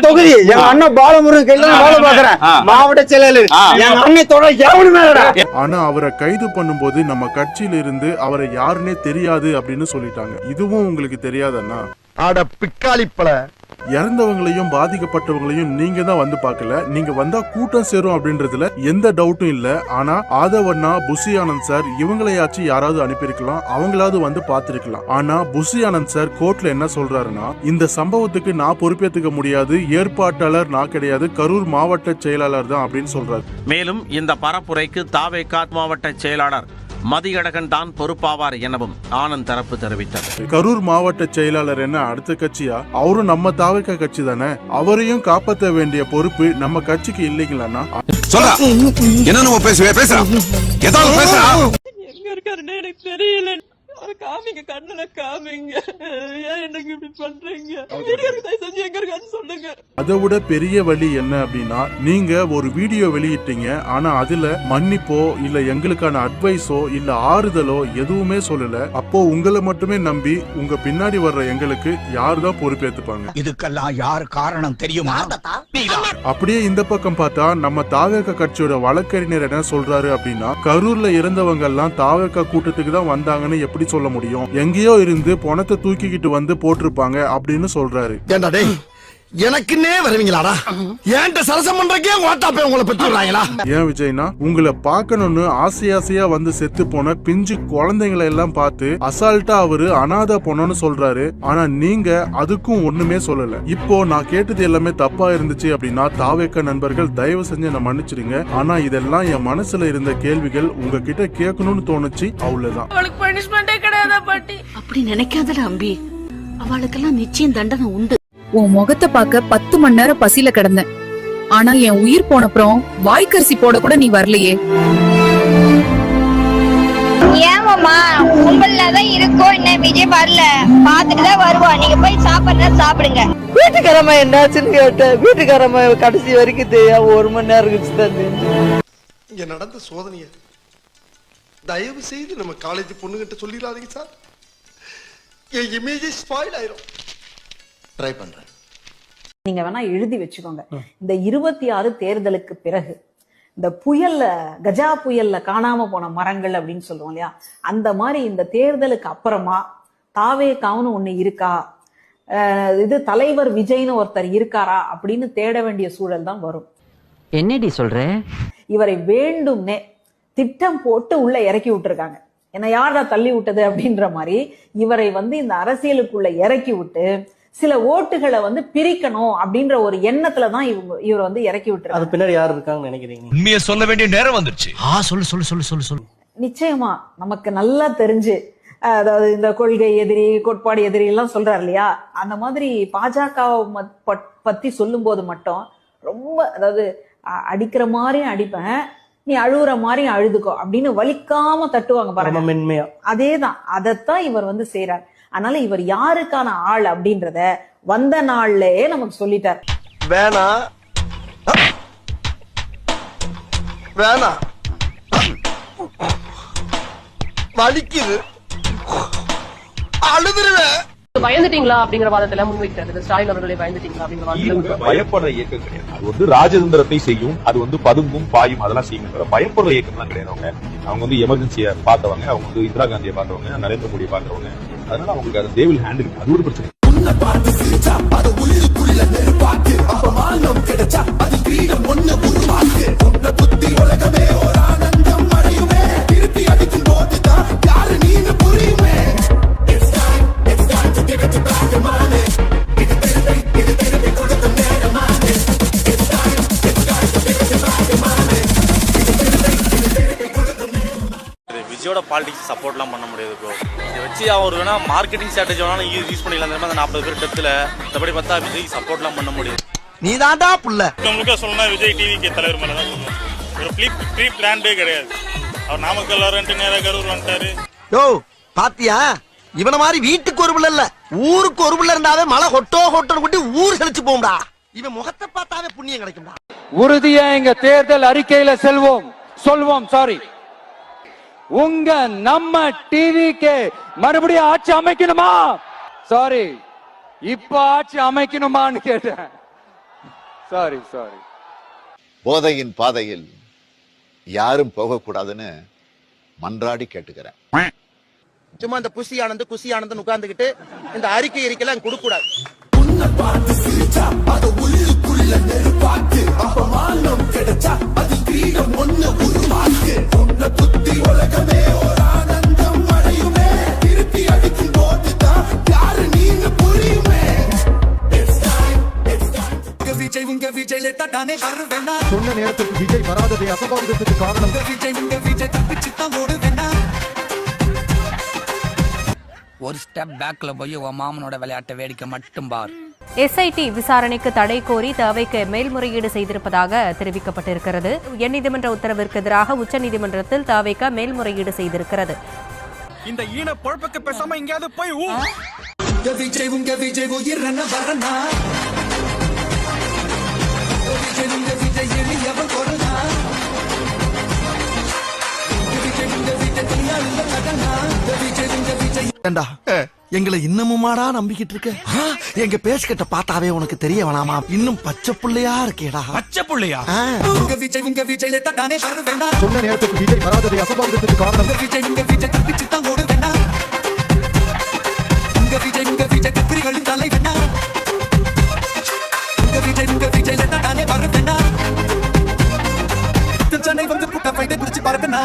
தொகுதி எங்க அண்ணன் பாலமுருகன் கையில வேலை பாக்குறேன், மாவட்ட செயலாளர். ஆனா அவரை கைது பண்ணும்போது நம்ம கட்சியில இருந்து அவரை யாருன்னே தெரியாது அப்படின்னு சொல்லிட்டாங்க. இதுவும் உங்களுக்கு தெரியாதண்ணா? ஆட பிக்காளிப்பல. இறந்தவங்களையும் பாதிக்கப்பட்டவங்களையும் நீங்க தான் வந்து பார்க்கல. நீங்க வந்தா கூட்டம் சேரும் அப்படின்றதுல எந்த டவுட்டும் இல்ல. ஆனா ஆதவண்ணா, புஷி ஆனந்த் சார் இவங்களையாச்சும் யாராவது அனுப்பியிருக்கலாம், அவங்களாவது வந்து பார்த்திருக்கலாம். ஆனா புஷி ஆனந்த் சார் கோர்ட்ல என்ன சொல்றாருன்னா, இந்த சம்பவத்துக்கு நான் பொறுப்பேற்றுக்க முடியாது, ஏற்பாட்டாளர் நான் கிடையாது, கரூர் மாவட்ட செயலாளர் தான் அப்படின்னு சொல்றாரு. மேலும் இந்த பரப்புரைக்கு தாவேகா மாவட்ட செயலாளர் மதியழகன் தான் பொறுப்பாவார் எனவும் ஆனந்த் தரப்பு தெரிவித்தது. கரூர் மாவட்ட செயலாளர் என்ன அடுத்த கட்சியா? அவரும் நம்ம தாவேகா கட்சி தானே, அவரையும் காப்பாற்ற வேண்டிய பொறுப்பு நம்ம கட்சிக்கு இல்லைங்களாண்ணா? என்ன பேசுறா? எங்க இருக்காருன்னு எனக்கு தெரியல. காமிங்க, கண்ணுல காமிங்க. ஏன் எனக்கு இப்படி பண்றீங்க? வீடியோக்கு தயவு செஞ்சு எங்க இருக்கான்னு சொல்லுங்க. அதை விட பெரிய வழி என்ன அப்படின்னா, நீங்க ஒரு வீடியோ வெளியிட்டீங்க, ஆனா அதுல மன்னிப்போ இல்ல எங்களுக்கான அட்வைஸோ இல்ல ஆறுதலோ எதுவுமே சொல்லல. அப்போ உங்களை மட்டுமே நம்பி உங்க பின்னாடி வர்ற எங்களுக்கு யார் தான் பொறுப்பேற்றுப்பாங்க? இதுக்கெல்லாம் யார் காரணம் தெரியுமா? அப்படியே இந்த பக்கம் பார்த்தா நம்ம தாவேக கட்சியோட வழக்கறிஞர் என்ன சொல்றாரு அப்படின்னா, கரூர்ல இருந்தவங்க எல்லாம் தாவேக கூட்டத்துக்கு தான் வந்தாங்கன்னு எப்படி சொல்ல முடியும்? எங்கேயோ இருந்து பணத்தை தூக்கிக்கிட்டு வந்து போட்டிருப்பாங்க அப்படின்னு சொல்றாரு. எனக்குன்னே வருவீங்களாடா? ஏன்ட்ட சரசம் பண்றக்கே ஓட்டாப்பே உங்களை பெற்றுறாங்களா? ஏன் விஜய்னா, உங்களை பார்க்கணும்னு ஆசையா வந்து செத்து போன பிஞ்சு குழந்தைங்களை எல்லாம் பார்த்து அசால்ட்டா அவரு அனாதை போனோன்னு சொல்றாரு. ஆனா நீங்க அதுக்கும் ஒண்ணுமே சொல்லல. இப்போ நான் கேட்டது எல்லாமே தப்பா இருந்துச்சு அப்படின்னா தாவேக நண்பர்கள் தயவு செஞ்சு என்ன மன்னிச்சிடுங்க. ஆனா இதெல்லாம் என் மனசுல இருந்த கேள்விகள் உங்ககிட்ட கேட்கணும்னு தோணுச்சு, அவ்வளவுதான். அவளுக்கு பனிஷ்மெண்டே கிடையாதா பாட்டி? அப்படி நினைக்காதடா அம்பி, அவளுக்கெல்லாம் நிச்சயம் தண்டனை உண்டு. உன் முகத்தை பார்க்க 10 மணி நேரம் பசியில கிடந்தேன். ஆனா என் உயிர் போனப்புறம் வாய்க்கரிசி போட கூட நீ வரலையே. ஏமாமா உங்களதான் இருக்கோ என்ன? விஜய் வரல, பாத்துட்டுதான் வருவா. நீங்க போய் சாப்பிடுறதா சாப்பிடுங்க. வீட்டுக்காரம்மா என்னாச்சுன்னு கேட்ட, வீட்டுக்காரம்மா கடைசி வரைக்கும் தெரியாம 1 மணி நேரம் கழிச்சு தான் தெரியும். இங்க நடந்த சோதனைய தயவு செய்து நம்ம காலேஜ் பொண்ணுகிட்ட சொல்லிடாதீங்க சார். என் இமேஜ் ஸ்பாயில் ஆயிரும். ட்ரை பண்றேன். நீங்க வேணா எழுதி வச்சுக்கோங்க, இந்த 26 தேர்தலுக்கு பிறகு இந்த புயல்ல, கஜா புயல்ல காணாம போன மரங்கள் அப்படின்னு சொல்லுவோம் இல்லையா, அந்த மாதிரி இந்த தேர்தலுக்கு அப்புறமா தாவேகான்னு ஒண்ணு இருக்கா, இது தலைவர் விஜய்னு ஒருத்தர் இருக்காரா அப்படின்னு தேட வேண்டிய சூழல் தான் வரும். என்னடி சொல்ற? இவரை வேண்டும்னே திட்டம் போட்டு உள்ள இறக்கி விட்டுருக்காங்க. என்ன யாரா தள்ளி விட்டது அப்படின்ற மாதிரி இவரை இந்த அரசியலுக்குள்ள இறக்கி விட்டு சில ஓட்டுகளை பிரிக்கணும் அப்படின்ற ஒரு எண்ணத்துலதான் இவர் இறக்கி விட்டுரு. அது பின்னாடி யார் இருக்காங்கன்னு நினைக்கிறீங்க? உண்மையை சொல்ல வேண்டிய நேரம் வந்துருச்சு. சொல்லு. நிச்சயமா நமக்கு நல்லா தெரிஞ்சு, அதாவது இந்த கொள்கை எதிரி, கோட்பாடு எதிரி எல்லாம் சொல்றாரு இல்லையா, அந்த மாதிரி பாஜகவை பத்தி சொல்லும் போது மட்டும் ரொம்ப, அதாவது அடிக்கிற மாதிரியும் அடிப்பேன், நீ அழுகுற மாதிரியும் அழுதுக்கோ அப்படின்னு வலிக்காம தட்டுவாங்க பாருங்க. அதேதான், அதைத்தான் இவர் செய்யறார். அதனால இவர் யாருக்கான ஆள் அப்படின்றத வந்த நாள்லயே நமக்கு சொல்லிட்டார். வேணா வலிக்குது, அழுதுருவேன். பயந்துட்டீங்களா அப்படிங்கிற வாதத்துல முன்வைக்கிறது ஸ்டாலின் அவர்களை பயந்துட்டீங்களா அப்படிங்கிற வாதத்துல பயப்படுற இயக்கம் கிடையாது. அது ராஜதந்திரத்தை செய்யும், அது பதுங்கும் பாயும், அதெல்லாம் செய்யும். பயப்படுற இயக்கம் தான் கிடையாது. அவங்க எமர்ஜென்சியை பார்த்தவங்க, அவங்க இந்திரா காந்தியை பார்த்தவங்க, நரேந்திர மோடியை பார்த்தவங்க. அதனால அவங்களுக்கு அதை தே வில் ஹேண்டில். அது ஒரு பிரச்சனை. விஜயோட பாலிடிக்ஸ் சப்போர்ட்லாம் பண்ண முடியாது ப்ரோ. இதை வச்சு அவர் வேணா மார்க்கெட்டிங் ஸ்ட்ராட்டஜி வேணாலும் யூஸ் பண்ணிக்கலாம். அந்த 40 பேர் டெப்த்தில் மற்றபடி பார்த்தா விஜய் சப்போர்ட்லாம் பண்ண முடியாது. நீ தாண்டா புள்ள. நம்மளுக்கு சொல்லணும், விஜய் டிவிக்கு தலைவர் மேலே தான் சொல்லணும். ஒரு ப்ரீ பிளான்டே கிடையாது. அவர் நாமக்கல் வரன்ட்டு நேராக கரூர் வந்துட்டாரு. யோ பாத்தியா, இவன மாதிரி வீட்டுக்கு ஒரு பிள்ளை இல்ல, ஊருக்கு ஒரு பிள்ளை இருந்தாவே மழை கொட்டோன்னு குட்டி ஊர் செழிச்சு போகும்டா. இவன் முகத்தை பார்த்தாவே புண்ணியம் கிடைக்கும்டா. உறுதியா எங்க தேர்தல் அறிக்கையில சொல்வோம். சாரி, உங்க நம்ம டிவிக்கு மறுபடியும் ஆட்சி அமைக்கணுமா? சாரி, இப்ப ஆட்சி அமைக்கணுமான்னு கேட்டேன். சாரி. போதையின் பாதையில் யாரும் போகக்கூடாதுன்னு மன்றாடி கேட்டுக்கிறேன். சும்மா இந்த குசி ஆனந்த் உட்கார்ந்துகிட்டு இந்த அறிக்கையெல்லாம் கொடுக்க கூடாது. சொன்ன நேரத்துக்கு விஜய் வராததை அசம்பாவிதத்துக்கு காரணம் ஒரு ஸ்டெப் பேக்ல போய் உன் மாமனோட விளையாட்டை வேடிக்கை மட்டும் பார். எஸ்ஐடி விசாரணைக்கு தடை கோரி தவைக்கு மேல்முறையீடு செய்திருப்பதாக தெரிவிக்கப்பட்டிருக்கிறது. உயர்நீதிமன்ற உத்தரவிற்கு எதிராக உச்சநீதிமன்றத்தில் தவைக்க மேல்முறையீடு செய்திருக்கிறது. இந்த ஈன பொழப்புக்கு பேசாம எங்கேயாவது போய் விஜய் உங்க விஜய் உயிரன வரனா விஜய் எளியவன் கொரோனா எங்களை இன்னமுமாடா நம்பிக்கிட்டு இருக்க? எங்க பேசுகிட்ட பார்த்தாவே உனக்கு தெரிய வேணாமா? இன்னும் பச்சை புள்ளையா இருக்கேடா. பச்சை புள்ளையா? உங்க விஜய் தானே வேண்டாம். சொன்ன நேரத்துக்கு விஜய் வராததை அசம்பாவிதத்துக்கு காரணம் விஜய் தப்பிச்சு தான் ஓடு வேண்டாம். உங்க விஜய் கத்திரிகளின் தலை வேண்டாம். உங்க விஜய் தானே வர வேண்டாம். சென்னை வந்து புட்ட பைட்டை குறிச்சு பார்க்கனா.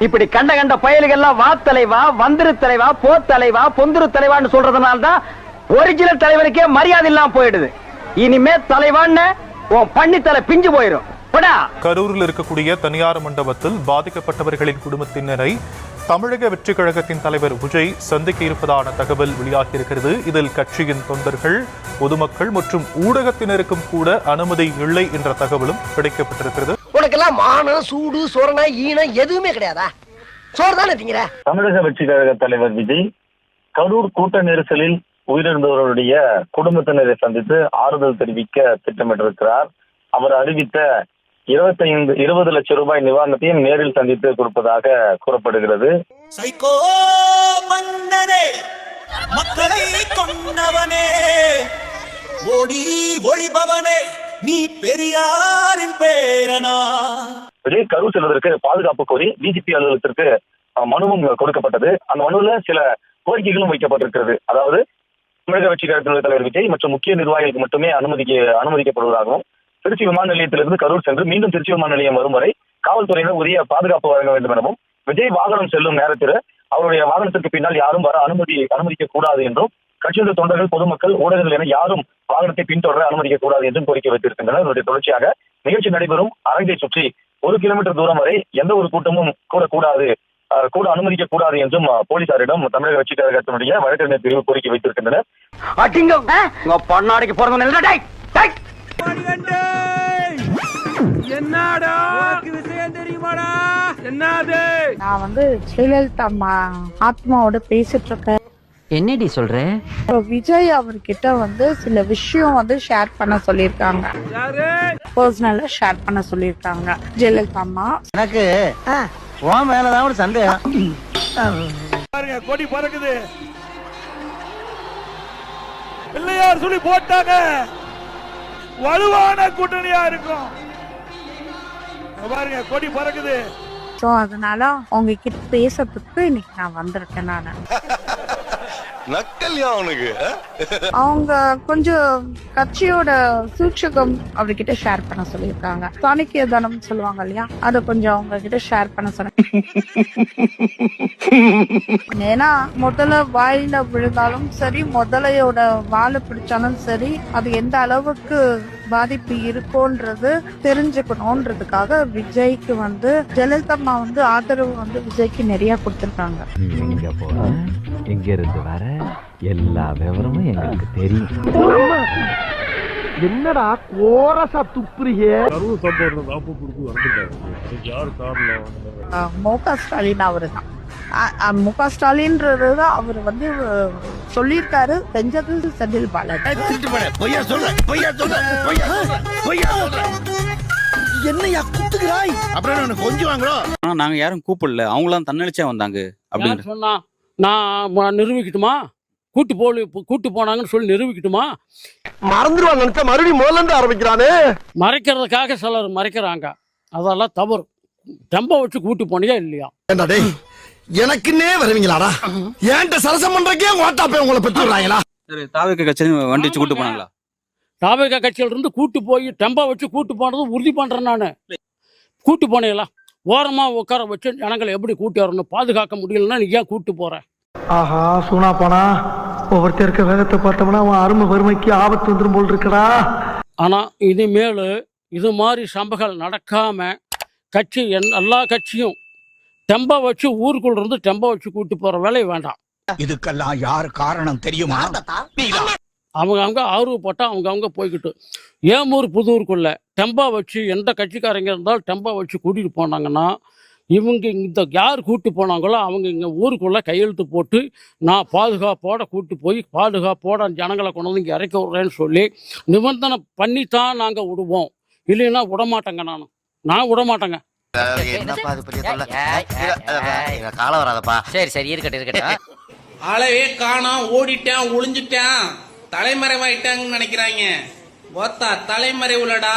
இப்படி கண்ட கண்ட பயலுகெல்லாம் வா தலைவா, வந்திரு தலைவா, போ தலைவா, பொந்துரு தலைவான்னு சொல்றதுனால தான் ஒரிஜினல் தலைவருக்கே மரியாதை இல்லாம போயிடுது. இனிமே தலைவான்னு உன் பண்ணி தலை பிஞ்சு போயிடும். கரூரில் இருக்கக்கூடிய தனியார் மண்டபத்தில் பாதிக்கப்பட்டவர்களின் குடும்பத்தினரை தமிழக வெற்றி கழகத்தின் தலைவர் விஜய் சந்திக்க இருப்பதான தகவல் வெளியாகியிருக்கிறது. இதில் கட்சியின் தொண்டர்கள், பொதுமக்கள் மற்றும் ஊடகத்தினருக்கும் கூட அனுமதி இல்லை என்ற தகவலும் கிடைக்கப்பட்டிருக்கிறது. உனக்கெல்லாம் மானம், சூடு, சொரணை, ஈனம் எதுவுமே கிடையாதா? சோறு தானே திங்கிற? தமிழக வெற்றி கழக தலைவர் விஜய் கரூர் கூட்ட நெரிசலில் உயிரிழந்தவர்களுடைய குடும்பத்தினரை சந்தித்து ஆறுதல் தெரிவிக்க திட்டமிட்டிருக்கிறார். அவர் அறிவித்த 20 லட்சம் ரூபாய் நிவாரணத்தையும் நேரில் சந்தித்து கொடுப்பதாக கூறப்படுகிறது. சைக்கோ மன்னனே, மக்களை கொன்னவனே, ஓடி ஒளிபவனே, நீ பெரியாரின் பேரனா. விஜய் கரூர் செல்வதற்கு பாதுகாப்பு கோரி டிஜிபி அலுவலகத்திற்கு மனுவும் கொடுக்கப்பட்டது. அந்த மனுவில் சில கோரிக்கைகளும் வைக்கப்பட்டிருக்கிறது. அதாவது தமிழக வெற்றி கழக தலைவர் விஜய் மற்றும் முக்கிய நிர்வாகிகளுக்கு மட்டுமே அனுமதிக்கப்படுவதாகவும், திருச்சி விமான நிலையத்திலிருந்து கரூர் சென்று மீண்டும் திருச்சி விமான நிலையம் வரும் வரை காவல்துறையினர் உரிய பாதுகாப்பு வழங்க வேண்டும் எனவும், விஜய் வாகனம் செல்லும் நேரத்தில் அவருடைய வாகனத்திற்கு பின்னால் யாரும் வர அனுமதிக்க கூடாது என்றும், கட்சியின் தொண்டர்கள், பொதுமக்கள், ஊடகங்கள் என யாரும் வாகனத்தை பின்தொடர அனுமதிக்க கூடாது என்றும் கோரிக்கை வைத்திருக்கின்றனர். இதனுடைய தொடர்ச்சியாக நிகழ்ச்சி நடைபெறும் அரங்கை சுற்றி 1 கிலோமீட்டர் தூரம் வரை எந்த ஒரு கூட்டமும் கூட அனுமதிக்க கூடாது என்றும் போலீசாரிடம் தமிழக வெற்றி கழகத்தினுடைய வழக்கறிஞர் பிரிவு கோரிக்கை வைத்திருக்கின்றனர். என்னடா விஷயம் தெரியுமாடா? என்னது? நான் வந்து ஜெயலலிதா ஆத்மாவோட பேசிட்டு இருக்கேன். என்னடி சொல்ற? விஜய் அவர்கிட்ட வந்து சில விஷயம் வந்து ஷேர் பண்ண சொல்லிருக்காங்க. பர்சனலா ஷேர் பண்ண சொல்லிருக்காங்க ஜெயலலிதா அம்மா. எனக்கு உன் மேலதான் ஒரு சந்தேகம். பாருங்க, கொடி பறக்குது. பிள்ளையார் சொல்லி போட்டாங்க. வலுவான கூட்டணியா இருக்கும். பாருங்க, கொடி பறக்குது. சோ அதனால அவங்க கிட்ட பேசறதுக்கு இன்னைக்கு நான் வந்திருக்கேன். நானு நக்கல்யா அவனுக்கு அவங்க கொஞ்சம் கட்சியோட சூட்சகம் அவர்கிட்ட ஷேர் பண்ண சொல்லியிருக்காங்க. சாணக்கிய தானம் சொல்லுவாங்க இல்லையா, அதை கொஞ்சம் அவங்க கிட்ட ஷேர் பண்ண சொன்னாங்க. ஏன்னா முதல்ல வாயில விழுந்தாலும் சரி, முதலையோட வாழை பிடிச்சாலும் சரி, அது எந்த அளவுக்கு பாதிப்பு இருக்கும்ன்றது தெரிஞ்சுக்கணும்ன்றதுக்காக விஜய்க்கு வந்து ஜெயலலிதா அம்மா வந்து ஆதரவு வந்து விஜய்க்கு நிறைய கொடுத்திருக்காங்க. எங்க இருந்து வர எல்லா விவரமும் எங்களுக்கு தெரியும். என்னடா கோரசா துப்புறியே? மு.க. ஸ்டாலின் அவருதான். மு.க. ஸ்டாலின்ன்றதுதான் அவர் வந்து சொல்லியிருக்காரு. செஞ்சது செந்தில் பாலாஜி. என்னையா குத்துகிறாய்? அப்புறம் கொஞ்சம் வாங்குறோம். நாங்க யாரும் கூப்பிடல, அவங்களாம் தன்னெழுச்சியா வந்தாங்க அப்படின்னு சொன்னா நான் நிரூபிக்கட்டுமா? கூட்டு போனாங்கன்னு சொல்லி நிரூபிக்கட்டுமா? மறந்துடுவாங்க, மறுபடியும் முதல்ல இருந்து ஆரம்பிக்கிறானே. மறைக்கிறதுக்காக சிலர் மறைக்கிறாங்க, அதெல்லாம் தவறு. டெம்ப வச்சு கூட்டு போனியா இல்லையா? எனக்குன்னே வருவீங்களாடா? ஏன்ட்ட சரசம் பண்றக்கே ஓட்டாப்பே உங்களை பெற்று விடுறாங்களா? சரி, தாவேக்கா கட்சியில வண்டி வச்சு கூட்டு போனாங்களா? தாவேக்கா கட்சியில இருந்து கூட்டு போய் டெம்ப வச்சு கூட்டு போனது உறுதி பண்றேன் நானு. கூட்டு போனீங்களா? ஓரமா உட்கார வச்சு ஜனங்களை எப்படி கூட்டி வரணும், பாதுகாக்க முடியலன்னா நீ ஏன் கூட்டு போற? ஆஹா, சூனா போனா ஒவ்வொருத்தருக்கு வேகத்தை பார்த்தோம்னா அவன் அருமை வறுமைக்கு ஆபத்து வந்துடும் போல் இருக்கடா. ஆனா இனிமேல் இது மாதிரி சம்பவங்கள் நடக்காம கட்சி எல்லா கட்சியும் டெம்ப வச்சு ஊருக்குள்ள இருந்து டெம்ப வச்சு கூட்டு போற வேலை வேண்டாம். இதுக்கெல்லாம் யார் காரணம் தெரியுமா? அவங்க ஆர்வப்பட்டா அவங்க போய்கிட்டு ஏமூர் புதூருக்குள்ள டெம்பா வச்சு எந்த கட்சிக்காரங்க இருந்தாலும் டெம்பா வச்சு கூட்டிட்டு போனாங்கன்னா இவங்க இந்த யார் கூட்டு போனாங்களோ அவங்க இங்கே ஊருக்குள்ளே கையெழுத்து போட்டு நான் பாதுகாப்போட கூட்டு போய் பாதுகாப்போட ஜனங்களை கொண்டு வந்து இங்கே இறக்கி விட்றேன்னு சொல்லி நிபந்தனை பண்ணித்தான் நாங்கள் விடுவோம். இல்லைன்னா விடமாட்டேங்க. நான் விடமாட்டேங்க. காலம் வராதப்பா. சரி இருக்கட்டும். அளவே காணோம், ஓடிட்டான், ஒளிஞ்சிட்டான், தலைமறைவாயிட்டாங்கன்னு நினைக்கிறாங்க. ஒத்தா தலைமறைவுலடா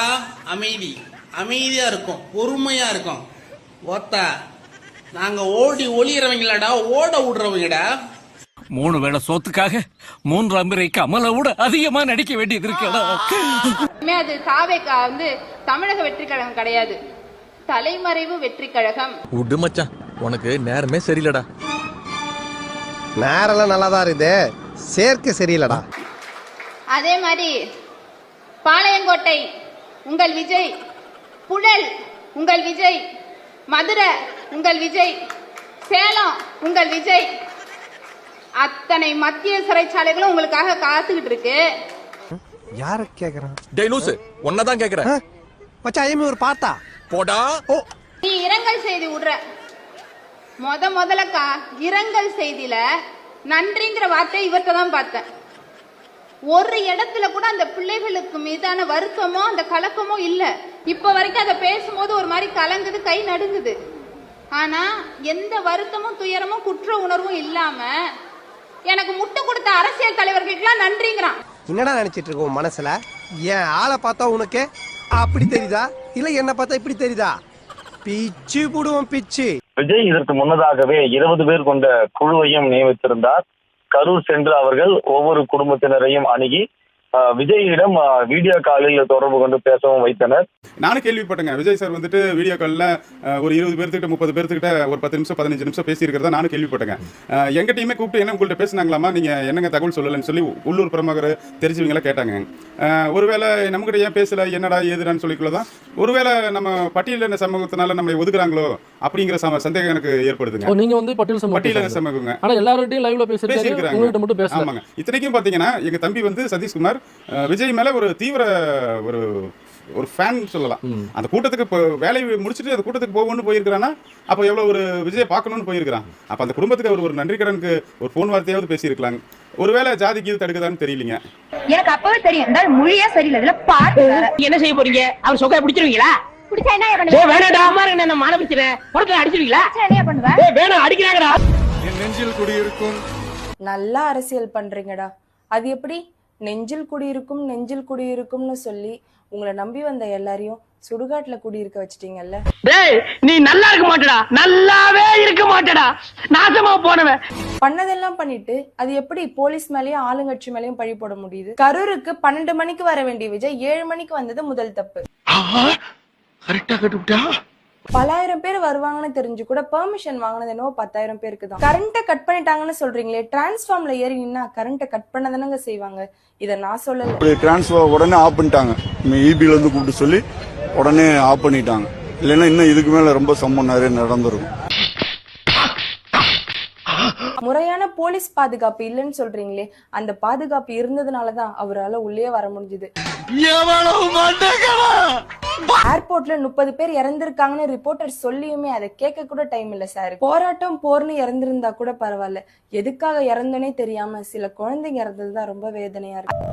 அமைதியா இருக்கும், பொறுமையா இருக்கும். ஒத்தா நாங்க ஓடி ஒளியறவங்களடா, ஓட விடுறவங்கடா. 3 வேளை சோத்துக்காக 3 அமெரிக்க அமலை விட அதிகமா நடிக்க வேண்டியது இருக்கடா. அது தாவேகா தமிழக வெற்றி கழகம் கிடையாது, தலைமறைவு வெற்றி கழகம். விடு மச்சான், உனக்கு நேரமே சரியில்லடா. நேரெல்லாம் நல்லாதான் இருக்குது, சேர்க்கை சரியில்லடா. அதே மாதிரி பாளையங்கோட்டை உங்கள் விஜய், புழல் உங்கள் விஜய், மதுரை உங்கள் விஜய், சேலம் உங்கள் விஜய், அத்தனை மத்திய சிறைச்சாலைகளும் உங்களுக்காக காத்துக்கிட்டு இருக்கு. யார கேக்குறான்? டேய் லூசு, உன்னதான் கேக்குறேன். மச்சான் ஐயமே ஒரு பாத்தா போடா. நீ இரங்கல் செய்தி விடுற, முதல்லக்கா இரங்கல் செய்தியில நன்றிங்கிற வார்த்தை இவர்கிட்ட தான் பார்த்தேன். ஒரு இடத்துல கூட அந்த பிள்ளைகளுக்கு மீதான வருத்தமோ அந்த கலக்கமோ இல்ல. இப்ப வரைக்கும் அதை பேசும்போது ஒரு மாதிரி கலங்குது, கை நடுங்குது. ஆனா எந்த வருத்தமும் துயரமும் குற்ற உணர்வும் இல்லாம எனக்கு முட்டை கொடுத்த அரசியல் தலைவர்களுக்கெல்லாம் நன்றிங்கிறான். என்னடா நினைச்சிட்டு இருக்க உன் மனசுல? ஏன் ஆளை பார்த்தா உனக்கு அப்படி தெரியுதா, இல்ல என்ன பார்த்தா இப்படி தெரியுதா? பிச்சு போடுவோம் பிச்சு. விஜய் இதற்கு முன்னதாகவே 20 பேர் கொண்ட குழுவையும் நியமித்திருந்தார். கரூர் சென்று அவர்கள் ஒவ்வொரு குடும்பத்தினரையும் அணுகி விஜயிடம் வீடியோ காலில் தொடர்பு கொண்டு பேசவும் வைத்தனர். நானும் கேள்விப்பட்டேங்க, விஜய் சார் வந்துட்டு வீடியோ காலில் ஒரு 20 பேர்த்துக்கிட்ட 30 பேர்த்துக்கிட்ட ஒரு 10 நிமிஷம் 15 நிமிஷம் பேசியிருக்கிறதா நானும் கேள்விப்பட்டேங்க. எங்க டீமே கூப்பிட்டு என்ன உங்கள்கிட்ட பேசினாங்களாமா, நீங்க என்னங்க தகவல் சொல்லலன்னு சொல்லி உள்ளூர் பிரமுகர் தெரிஞ்சவங்கள கேட்டாங்க. ஒருவேளை நம்மகிட்ட ஏன் பேசல, என்னடா ஏதுடான்னு சொல்லிக்குள்ளதான் ஒருவேளை நம்ம பட்டியலின சமூகத்தினால நம்மளை ஒதுக்குறாங்களோ அப்படிங்கிற சந்தேகம் எனக்கு ஏற்படுதுங்க. நீங்க பட்டியலின சமூகங்க ஆனா எல்லார்கிட்டயும் லைவ்ல பேசிருக்காங்க. ஆமாங்க. இத்தனைக்கும் பாத்தீங்கன்னா எங்க தம்பி சதீஷ்குமார் விஜய் மேல ஒரு தீவிர ஒரு ஃபேன் சொல்லலாம். அந்த கூட்டத்துக்கு வேலையை முடிச்சுட்டு அந்த கூட்டத்துக்கு போகணும்னு போயிருக்கிறான்னா அப்போ எவ்வளவு ஒரு விஜயை பார்க்கணும்னு போயிருக்கிறான். அப்ப அந்த குடும்பத்துக்கு அவர் ஒரு நன்றி கடனுக்கு ஒரு போன் வார்த்தையாவது பேசியிருக்கலாங்க. ஒருவேளை ஜாதி கீழ் தடுக்குதான்னு தெரியலீங்க. எனக்கு அப்பவே தெரியும் மொழியே சரியில்லை. பாட்டு என்ன செய்ய போறீங்க? அவர் சொக்கா பிடிச்சிருவீங்களா? பிடிச்சா என்ன பண்ணுவேன்? வேணாடா, என்ன மான பிடிச்சிருவேன், புறத்துல அடிச்சிருவீங்களா? என்ன பண்ணுவேன்? வேணாம், அடிக்கிறாங்கடா. என் நெஞ்சில் குடியிருக்கும். நல்லா அரசியல் பண்றீங்கடா. அது எப்படி நெஞ்சில் குடியிருக்கும்னு சொல்லி உங்களை நம்பி வந்த எல்லாரையும் சுடுகாட்டுல குடியிருக்க வச்சிட்டீங்கல்ல. டேய், நீ நல்லா இருக்க மாட்டடா, நல்லாவே இருக்க மாட்டடா, நாசமா போனவன். பண்ணதெல்லாம் பண்ணிட்டு அது எப்படி போலீஸ் மேலயும் ஆளுங்கட்சி மேலயும் பழி போட முடியுது? கரூருக்கு 12 மணிக்கு வர வேண்டிய விஜய் 7 மணிக்கு வந்தது முதல் தப்பு. கரெக்டா கட்டுப்பிட்டா. பலாயிரம் பேர் வருவாங்கன்னு தெரிஞ்சு கூட பெர்மிஷன் வாங்கினது என்னவோ 10,000 பேருக்கு தான். கரண்ட்டை கட் பண்ணிட்டாங்கன்னு சொல்றீங்களே, டிரான்ஸ்ஃபார்ம்ல ஏறி நின்னா கரண்ட்டை கட் பண்ணதானங்க செய்வாங்க. இத நான் சொல்லல. டிரான்ஸ்ஃபார்ம் உடனே ஆஃப் பண்ணிட்டாங்க. இபில இருந்து கூப்பிட்டு சொல்லி உடனே ஆஃப் பண்ணிட்டாங்க. இல்லைன்னா இன்னும் இதுக்கு மேல ரொம்ப சம்பவம் நிறைய நடந்திருக்கும். முறையான போலீஸ் பாதுகாப்பு இல்லைன்னு சொல்றீங்களே, அந்த பாதுகாப்பு இருந்ததுனாலதான் அவரால் உள்ளே வர முடிஞ்சது. ஏர்போர்ட்ல 30 பேர் இறந்திருக்காங்கன்னு ரிப்போர்ட்டர் சொல்லியுமே அதை கேட்க கூட டைம் இல்ல சார். போராட்டம் போர்னு இறந்திருந்தா கூட பரவாயில்ல, எதுக்காக இறந்தோனே தெரியாம சில குழந்தைங்க இறந்ததுதான் ரொம்ப வேதனையா இருக்கு.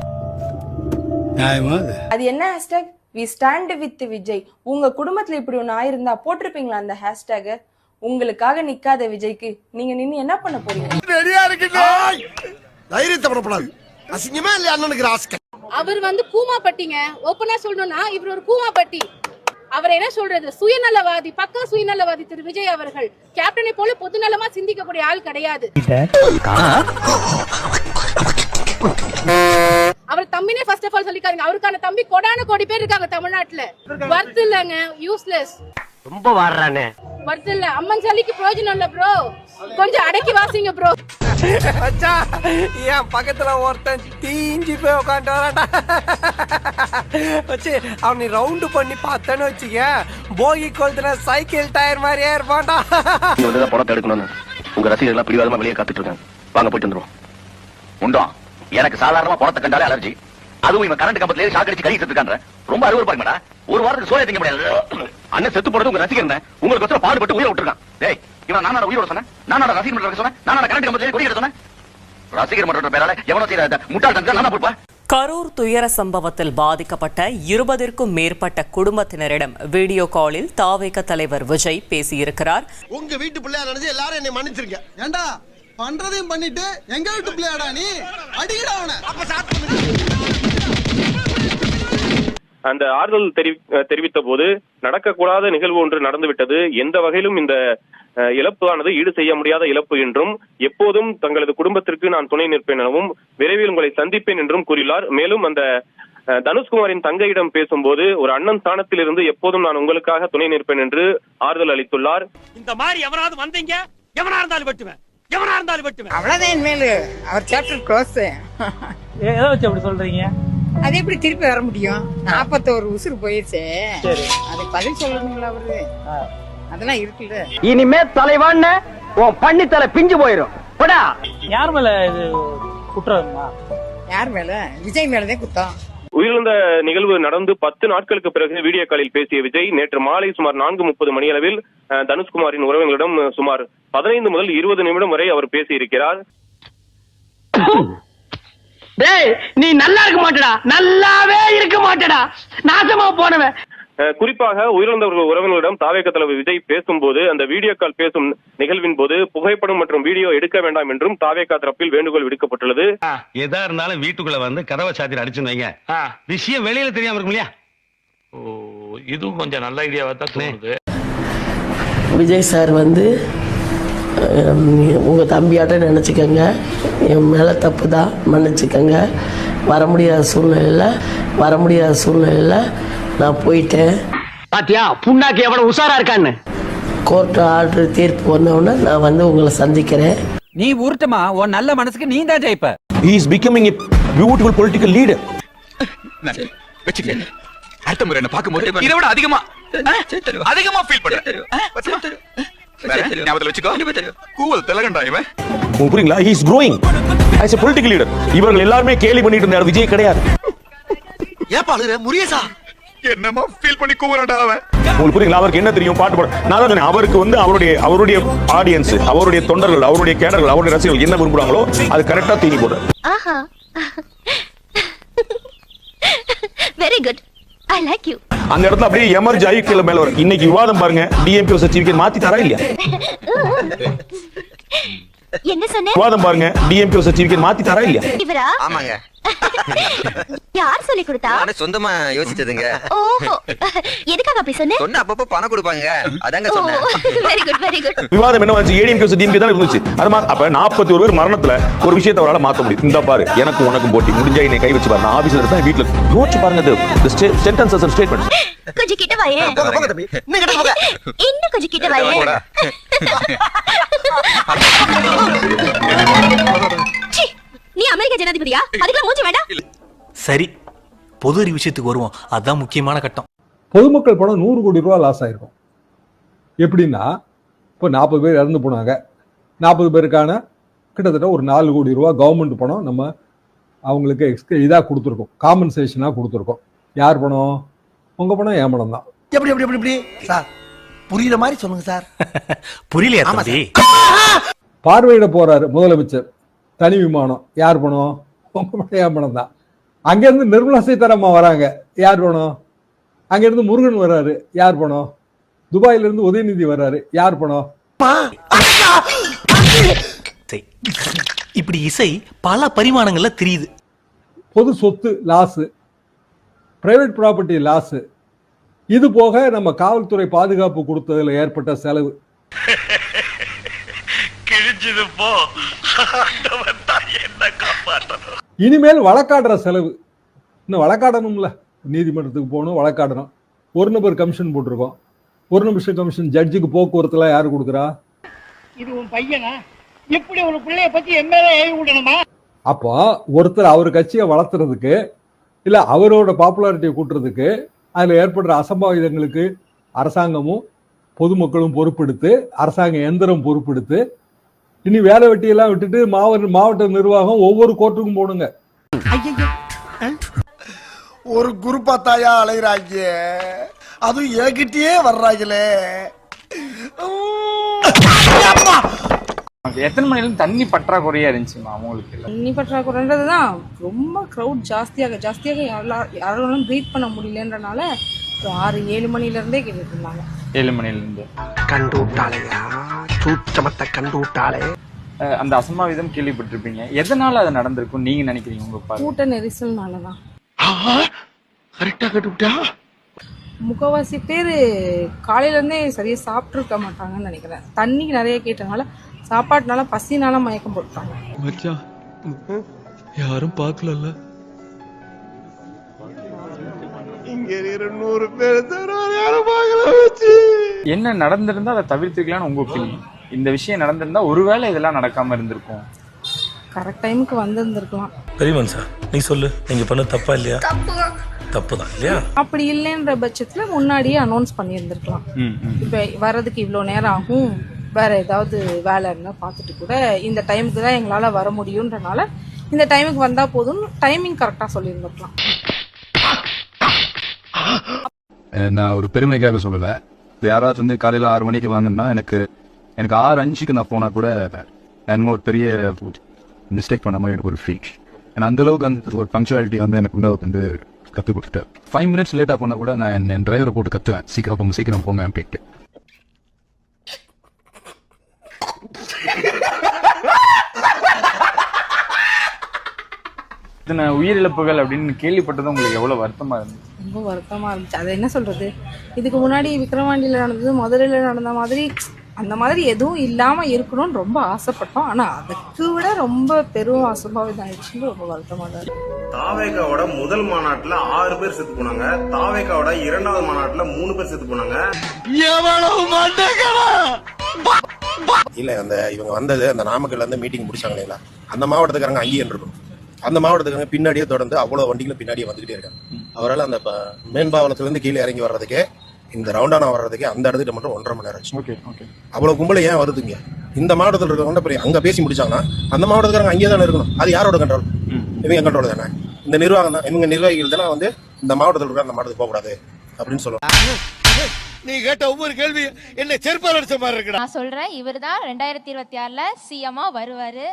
அது என்ன hashtag? We stand with Vijay. உங்க குடும்பத்துல இப்படி ஒண்ணு ஆயிருந்தா போட்டிருப்பீங்களா அந்த ஹேஷ்டேக்? உங்களுக்காக நிக்காத விஜய்க்கு நீங்க நின்னு என்ன பண்ண போறீங்க? தைரியத்தை படப்படாது. அசிங்கமா இல்லையா அண்ணனுக்கு ராஸ்கல்? அவர் கூமாப்பட்டிங்க. ஓப்பனா சொல்லணும்னா இவர் ஒரு கூமாப்பட்டி. அவர் என்ன சொல்றது, சுயநலவாதி, பக்கா சுயநலவாதி திரு விஜய் அவர்கள். கேப்டனை போல பொதுநலமா சிந்திக்கக்கூடிய ஆள் கிடையாது. அவர் தம்பினே ஃபர்ஸ்ட் ஆஃப் ஆல் சொல்லிக்காருங்க. அவருக்கான தம்பி கோடான பேர் இருக்காங்க தமிழ்நாட்டுல. வர்த் இல்லங்க, யூஸ்லெஸ். ரொம்ப வாடுறானே. வர்த் இல்ல, அம்மன் சலிக்கு பிரயோஜனம் இல்ல ப்ரோ. கொஞ்சம் அடக்கி வாசிங்க ப்ரோ. என் பக்கத்துல ஒருத்தன் தீஞ்சி போய் உட்காந்து வரான்டா. வச்சு அவனை ரவுண்டு பண்ணி பார்த்தேன்னு வச்சுக்க, போகி கொளுத்துன சைக்கிள் டயர் மாதிரியே இருப்பான்டா. படத்தை எடுக்கணும்னு உங்க ரசிகர்கள் பிடிவாதமா வெளியே காத்துட்டு இருக்காங்க. வாங்க போயிட்டு வந்துருவோம். உண்டோம், எனக்கு சாதாரணமா படத்தை கண்டாலே அலர்ஜி. அதுவும் இவன் கரண்ட் கம்பத்துல ஷாக் அடிச்சு கை செத்துக்கான்ற ரொம்ப அருவருப்பா இருக்குடா. ஒரு வாரத்துக்கு சோயா திங்க முடியாது. அண்ணன் செத்து போறது உங்க ரசிகர் உங்களுக்கு ஒருத்தர் பாடுபட்டு உயிரை விட்டுருக்கான். டேய் இவன் நானோட உயிரோட சொன்னேன், நானோட ரசிகர் மன்ற சொன்னேன், நானோட கரண்ட் கம்பத்துல கொடியிட சொன்னேன். ரசிகர் மன்ற பேரால எவனோ செய்யற முட்டாள் தங்க நானா போடுப்பா. கரூர் துயர சம்பவத்தில் பாதிக்கப்பட்ட 20க்கும் மேற்பட்ட குடும்பத்தினரிடம் வீடியோ காலில் தாவேக தலைவர் விஜய் பேசியிருக்கிறார். உங்க வீட்டு பிள்ளையா நினைச்சு எல்லாரும் என்னை மன்னிச்சிருங்க. ஏண்டா பண்றதையும் பண்ணிட்டு எங்க வீட்டு பிள்ளையாடா நீ அடிக்கடா அவனை. அப்ப சாத்து அந்த ஆறுதல் தெரிவித்த போது நடக்கக்கூடாத நிகழ்வு ஒன்று நடந்துவிட்டது, எந்த வகையிலும் இந்த இழப்பானது ஈடு செய்ய முடியாத இழப்பு என்றும் எப்போதும் தங்களது குடும்பத்திற்கு நான் துணை நிற்பேன் எனவும் விரைவில் உங்களை சந்திப்பேன் என்றும் கூறியுள்ளார். மேலும் அந்த தனுஷ்குமாரின் தங்கையிடம் பேசும்போது ஒரு அண்ணன் ஸ்தானத்தில் இருந்து எப்போதும் நான் உங்களுக்காக துணை நிற்பேன் என்று ஆறுதல் அளித்துள்ளார். இந்த மாதிரி எவனாவது வந்தீங்க எவனா இருந்தாலும் வெட்டுவேன், எவனா இருந்தாலும் வெட்டுவேன். அவ்வளவுதான் மேல அவர் சாப்டர் க்ளோஸ். எதை வச்சு அப்படி சொல்றீங்க? அது எப்படி திருப்பி வர முடியும்? 41 உசுறு போயிருச்சு, அதுக்கு பதில் சொல்லணுங்களா அவரு? அதெல்லாம் இருக்குல்ல. இனிமே தலைவான்னு உன் பண்ணி தலை பிஞ்சு போயிரும். யார் மேல இது குற்றமா? யார் மேல? விஜய் மேலதான் குத்தம். உயிரிழந்த நிகழ்வு நடந்து 10 நாட்களுக்கு பிறகு வீடியோ காலில் பேசிய விஜய் நேற்று மாலை சுமார் 4:30 மணியளவில் தனுஷ்குமாரின் உறவினர்களிடம் சுமார் 15 முதல் 20 நிமிடம் வரை அவர் பேசியிருக்கிறார். டேய் நீ நல்லா இருக்க மாட்டடா, நல்லாவே இருக்க மாட்டடா, நாசமா போனவன். குறிப்பாக உயிரிழந்தவர்கள் உறவினர்களிடம் தாவேக தலைவர் விஜய் பேசும்போது அந்த வீடியோ கால் பேசும் நிகழ்வின் போது புகைப்படம் மற்றும் வீடியோ எடுக்க வேண்டாம் என்றும் தாவேக தரப்பில் வேண்டுகோள் விடுக்கப்பட்டுள்ளது. எதா இருந்தாலும் வீட்டுக்குள்ள வந்து கதவை சாத்திர அடிச்சுங்க, விஷயம் வெளியில தெரியாம இருக்கும் இல்லையா? இதுவும் கொஞ்சம் நல்ல ஐடியாவா தான் தோணுது. விஜய் சார் வந்து உங்கள் தம்பியாட்ட நினச்சிக்கங்க, என் மேலே தப்பு தான், மன்னிச்சுக்கங்க. வர முடியாத சூழ்நிலையில் நான் போயிட்டேன். பாத்தியா புண்ணாக்கு எவ்வளவு உஷாரா இருக்கான்னு. கோர்ட் ஆர்டர் தீர்ப்பு வந்தவுடனே நான் வந்து உங்களை சந்திக்கிறேன். நீ உருட்டமா, உன் நல்ல மனசுக்கு நீ தான் ஜெயிப்ப. He is becoming a beautiful political leader. வெச்சுக்க. அடுத்த முறை என்ன பாக்கும்போது இதை விட அதிகமா ஃபீல் பண்றேன். ஞாபகத்துல வெச்சுக்கோ. கூவல் தெலகண்டா இவன். புரியுங்களா? He is growing as a political leader. இவர்கள் எல்லாரும் கேலி பண்ணிட்டு இருந்தார், விஜய் கிடையாது. ஏப்பா அழுற முரியசா? என்னமா ஃபீல் பண்ணி கூவறடா அவன். உங்களுக்கு புரியுங்களா? அவருக்கு என்ன தெரியும்? பாட்டு பாட. நான் தான் சொன்னேன், அவருக்கு வந்து அவருடைய ஆடியன்ஸ், அவருடைய தொண்டர்கள், அவருடைய கேடர்கள், அவருடைய ரசிகர்கள் என்ன விரும்புறாங்களோ அது கரெக்டா தீனி போடுறாரு. ஆஹா very good, I like you. அந்த இடத்துல அப்படியே எமர்ஜ் ஆகி கீழ மேல வரும். இன்னைக்கு விவாதம் பாருங்க, டிஎம்கே சர்டிபிகேட் மாத்தி தரா இல்லையா? என்ன சொன்னே? விவாதம் பாருங்க, டிஎம்கே சர்டிபிகேட் மாத்தி தரா இல்லையா? இவரா? ஆமாங்க. யார் சொல்லி கொடுத்தா? நானே சொந்தமா யோசிச்சதுங்க. ஓஹோ, எதுக்காக அப்படி சொன்னே? சொன்ன அப்பப்ப பணம் கொடுப்பாங்க, அதாங்க சொன்னேன். Very good very good. விவாதம் என்ன வந்து ஏடிஎம்கே டிஎம்கே தான் இருந்துச்சு. அப்ப 41 பேர் மரணத்துல ஒரு விஷயத்தை அவரால மாத்த முடியும். இந்த பாரு, எனக்கு உனக்கும் போட்டி முடிஞ்சா என்னை கை வச்சு பாரு. நான் ஆபீஸ்ல இருந்தா வீட்ல யோசிச்சு பாருங்க. Sentences and statement. கொஞ்சம் கிட்ட வாயே. போங்க தம்பி, இன்னும் கிட்ட போங்க. இன்னும் கொஞ்சம் கிட்ட வாயே. நீ அமெரிக்க ஜனாதிபதியா? அதுக்கு மூஞ்சி வேண்டாம். சரி, பொது அறிவு விஷயத்துக்கு வருவோம். அதுதான் முக்கியமான கட்டம். பொதுமக்கள் பணம் 100 கோடி ரூபா லாஸ் ஆயிருக்கும். எப்படின்னா, இப்போ 40 பேர் இறந்து போனாங்க. 40 பேருக்கான கிட்டத்தட்ட ஒரு 4 கோடி ரூபா கவர்மெண்ட் பணம் நம்ம அவங்களுக்கு இதாக கொடுத்துருக்கோம், காம்பன்சேஷனாக கொடுத்துருக்கோம். யார் பணம்? உங்க பணம், என் பணம் தான். எப்படி எப்படி எப்படி சார் புரியுற மாதிரி சொல்லுங்க சார். புரியலையா தம்பி? பார்வையிட போறாரு முதலமைச்சர், தனி விமானம். யார் பணம்? உங்க பணம், என் பணம் தான். அங்கிருந்து நிர்மலா சீதாராமன் வராங்க. யார் பணம்? அங்கிருந்து முருகன் வர்றாரு. யார் பணம்? துபாயில இருந்து உதயநிதி வர்றாரு. யார் பணம்? இப்படி இசை பல பரிமாணங்கள்ல தெரியுது. பொது சொத்து லாஸ், பிரைவேட் ப்ராப்பர்ட்டி லாஸ், இது போக நம்ம காவல்துறை பாதுகாப்பு கொடுத்ததுல ஏற்பட்ட செலவு. இனிமேல் வழக்காடுற செலவு. இன்னும் வழக்காடணும்ல, நீதிமன்றத்துக்கு போகணும், வழக்காடணும். ஒரு நபர் கமிஷன் போட்டிருக்கோம். ஒரு நிமிஷம் கமிஷன். ஜட்ஜுக்கு போக்குவரத்துல யாரு கொடுக்குறா? இது உன் பையனா? இப்படி ஒரு பிள்ளைய பத்தி எம்எல்ஏ ஏவி விடணுமா? அப்போ ஒருத்தர் அவர் கட்சியை வளர்த்துறதுக்கு, இல்ல அவரோட பாப்புலாரிட்டியை கூட்டுறதுக்கு, அதுல ஏற்படுற அசம்பாவிதங்களுக்கு அரசாங்கமும் பொதுமக்களும் பொறுப்பெடுத்து, அரசாங்க எந்திரம் பொறுப்பெடுத்து, இனி வேலை வெட்டியெல்லாம் விட்டுட்டு மாவட்ட நிர்வாகம் ஒவ்வொரு கோர்ட்டுக்கும் போடுங்க. ஒரு குரூப்பா தாயா அலைகிறாங்க, அதுவும் என்கிட்டயே வர்றாங்களே. எத்தனை மணில தண்ணி பற்றாக்குறையா இருந்துச்சுமா உங்களுக்கு? தண்ணி பற்றாக்குறைன்றதுதான் ரொம்ப க்ரௌட் ஜாஸ்தியாக யாரும் ப்ரீத் பண்ண முடியலன்றனால 6-7 மணில இருந்தே கேட்டுட்டு இருந்தாங்க. 7 மணில இருந்து கண்டு விட்டாளையா, சூச்சமத்தை கண்டு விட்டாளே. அந்த அசம்பாவிதம் கேள்விப்பட்டிருப்பீங்க. எதனால அது நடந்திருக்கும் நீங்க நினைக்கிறீங்க? உங்க பாரு கூட்ட நெரிசல்னாலதான். கரெக்டா கட்டுவிட்டா. முக்கால்வாசி பேர் காலையில இருந்தே சரியா சாப்பிட்டு இருக்க மாட்டாங்கன்னு நினைக்கிறேன். தண்ணிக்கு நிறைய கேட்டனால, சாப்பாட்டுனால, பசினால மயக்கம் போட்டாங்க. மச்சான் யாரும் பார்க்கல. இங்க 100 பேர் யாரும் பார்க்கல. என்ன நடந்திருந்தா அதை தவிர்த்துக்கலாம்னு உங்க ஒப்பீனியன்? இந்த விஷயம் நடந்திருந்தா ஒருவேளை இதெல்லாம் நடக்காம இருந்திருக்கும். கரெக்ட் டைமுக்கு வந்திருந்திருக்கலாம். பெரியவன் சார் நீ சொல்லு, நீங்க பண்ண தப்பா இல்லையா? தப்பு தான் இல்லையா? அப்படி இல்லைன்ற பட்சத்துல முன்னாடியே அனௌன்ஸ் பண்ணியிருந்திருக்கலாம். இப்ப வர்றதுக்கு இவ்வளோ நேரம் ஆகும், வேற ஏதாவது வேலை இருந்தா பார்த்துட்டு கூட இந்த டைமுக்கு தான் எங்களால வர முடியும்ன்றனால இந்த டைமுக்கு வந்தா போதும், டைமிங் கரெக்டா சொல்லியிருந்திருக்கலாம். நான் ஒரு பெருமைக்காக சொல்லல. யாராவது வந்து காலையில 6 மணிக்கு வாங்கன்னா எனக்கு 6:05க்கு நான் போனா கூட ஒரு பெரிய மிஸ்டேக் பண்ண மாதிரி எனக்கு ஒரு ஃபீல். ஏன்னா அந்த அளவுக்கு அந்த ஒரு பங்க்சுவாலிட்டி வந்து எனக்கு வந்து கற்றுக் கொடுத்துட்டேன். 5 மினிட்ஸ் லேட்டாக போனால் கூட நான் என் டிரைவரை போட்டு கத்துவேன், சீக்கிரம் போங்க அப்படின்ட்டு. இத்தனை உயிரிழப்புகள் அப்படின்னு கேள்விப்பட்டது உங்களுக்கு எவ்வளவு வருத்தமா இருந்துச்சு? ரொம்ப வருத்தமா இருந்துச்சு. அதை என்ன சொல்றது, இதுக்கு முன்னாடி விக்ரவாண்டியில நடந்தது, மதுரையில நடந்த மாதிரி அந்த மாதிரி எதுவும் இல்லாம இருக்கணும்னு ரொம்ப ஆசைப்பட்டோம். ஆனா அதுக்கு விட ரொம்ப பெரும் அசம்பாவிதம் ஆயிடுச்சுன்னு ரொம்ப வருத்தமா தான் இருக்கு. தாவேகாவோட முதல் மாநாட்டுல 6 பேர் செத்து போனாங்க. தாவேகாவோட 2வது மாநாட்டுல 3 பேர் செத்து போனாங்க. இல்ல அந்த இவங்க வந்தது அந்த நாமக்கல்ல இருந்து மீட்டிங் முடிச்சாங்க இல்லைங்களா, அந்த மாவட்டத்துக்காரங்க அங்கேயே இருக்கும். அந்த மாவட்டத்துக்காரங்க பின்னாடியே தொடர்ந்து அவ்வளவு வண்டிகளும் பின்னாடியே வந்துகிட்டே இருக்காங்க. அவரால் அந்த மேம்பாவனத்துல இருந்து கீழே இறங்கி வர்றதுக்கே, இந்த ரவுண்டானா வர்றதுக்கே அந்த இடத்துக்கு மட்டும் 1.5 மணி நேரம் ஆச்சு. அவ்வளவு கும்பல ஏன் வருதுங்க? இந்த மாவட்டத்தில் இருக்கவங்க அங்க பேசி முடிச்சாங்கன்னா அந்த மாவட்டத்துக்காரங்க அங்கேயே தானே இருக்கணும். அது யாரோட கண்ட்ரோல்? இவங்க கண்ட்ரோல் தானே. இந்த நிர்வாகம் தான், இவங்க நிர்வாகிகள் தானே வந்து இந்த மாவட்டத்தில் இருக்கிற அந்த மாவட்டத்துக்கு போகக்கூடாது அப்படின்னு சொல்லுவாங்க. நீ கேட்ட ஒவ்வொரு கேள்வி என்ன செருப்பால் அடிச்ச மாதிரி இருக்கு. நான் சொல்றேன், இவர் தான் 2026ல சிஎம்ஆ வருவாரு.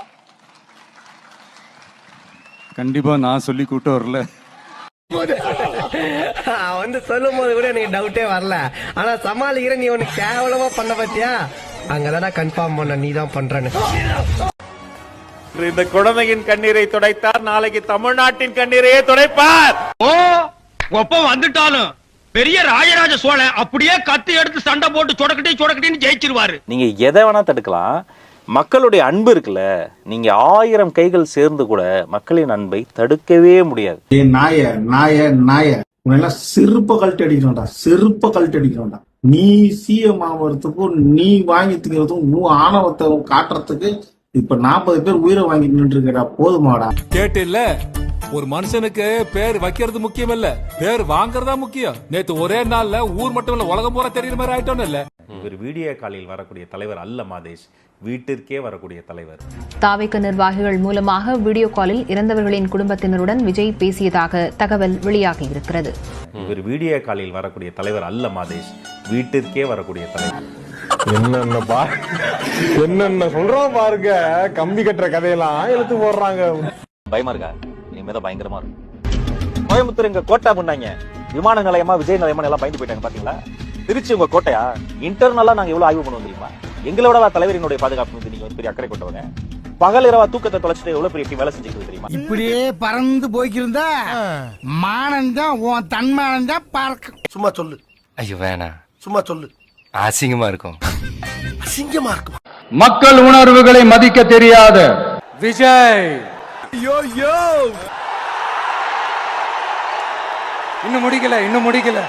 கண்டிப்பா நான் சொல்லி கூட்ட வரல. வந்து சொல்லும் போது கூட எனக்கு டவுட்டே வரல. ஆனா சமாளிக்கிற நீ உனக்கு கேவலமா பண்ண பத்தியா, அங்கதான் கன்ஃபார்ம் பண்ண நீ தான் பண்றன்னு. இந்த குழந்தையின் கண்ணீரை துடைத்தார், நாளைக்கு தமிழ்நாட்டின் கண்ணீரையே துடைப்பார். ஓ ஒப்ப வந்துட்டாலும் பெரிய ராஜராஜ சோழன் அப்படியே கத்தி எடுத்து சண்டை போட்டு சொடக்கட்டின்னு ஜெயிச்சிருவாரு. நீங்க எதை வேணா தடுக்கலாம், மக்களுடைய அன்பு இருக்குல்ல, நீங்க 1000 கைகள் சேர்ந்து கூட மக்களின் அன்பை தடுக்கவே முடியாது. நாய உன்னெல்லாம் செருப்ப கழட்டி அடிக்கிறோம்டா. நீ சிஎம் ஆகிறதுக்கும் நீ வாங்கி திங்கிறதுக்கும் ஆணவத்தை காட்டுறதுக்கு இப்ப 40 பேர் உயிரை வாங்கிட்டு நின்றுருக்கா. போதுமாடா? கேட்டு இல்ல, ஒரு மனுஷனுக்கு பேர் வைக்கிறது முக்கியம் இல்ல, பேர் வாங்குறதா முக்கியம். நேத்து ஒரே நாள்ல ஊர் மட்டும் இல்ல உலகம் பூரா தெரியுற மாதிரி ஆயிட்டோம் இல்ல. இவர் வீடியோ காலில் வரக்கூடிய தலைவர் அல்ல மாதேஷ், வீட்டிற்கே வரக்கூடிய தலைவர். தாவேக நிர்வாகிகள் மூலமாக வீடியோ காலில் இறந்தவர்களின் குடும்பத்தினருடன் விஜய் பேசியதாக தகவல் வெளியாகி இருக்கிறது. இவர் வீடியோ காலில் வரக்கூடிய தலைவர் அல்ல மாதேஷ், வீட்டிற்கே வரக்கூடிய தலைவர். என்னென்ன சொல்றோம் பாருங்க, கம்பி கட்டுற கதையெல்லாம் எடுத்து போடுறாங்க. பயமா இருக்கா? இனிமேதான் பயங்கரமா இருக்கும். கோயம்புத்தூர் எங்க கோட்டை பண்ணாங்க, விமான நிலையமா விஜய் நிலையமா எல்லாம் பயந்து போயிட்டாங்க பாத்தீங்களா? திருச்சி உங்க கோட்டையா? இன்டர்னலா நாங்க எவ்வளவு ஆய்வு பண்ணுவோம் தெரியுமா? எங்களோட தலைவரினுடைய பாதுகாப்பு மீது நீங்க பெரிய அக்கறை கொண்டவங்க. பகல் இரவா தூக்கத்தை தொலைச்சிட்டு எவ்வளவு பெரிய வேலை செஞ்சுக்கிறது தெரியுமா? இப்படியே பறந்து போய்க்கிருந்தா மானந்தான் உன் தன்மானந்தான் பார்க்க. சும்மா சொல்லு. ஐயோ வேணா, சும்மா சொல்லு. அசிங்கமா இருக்கும். அசிங்கமா இருக்கும். மக்கள் உணர்வுகளை மதிக்க தெரியாத விஜய். இன்னும் முடிக்கல.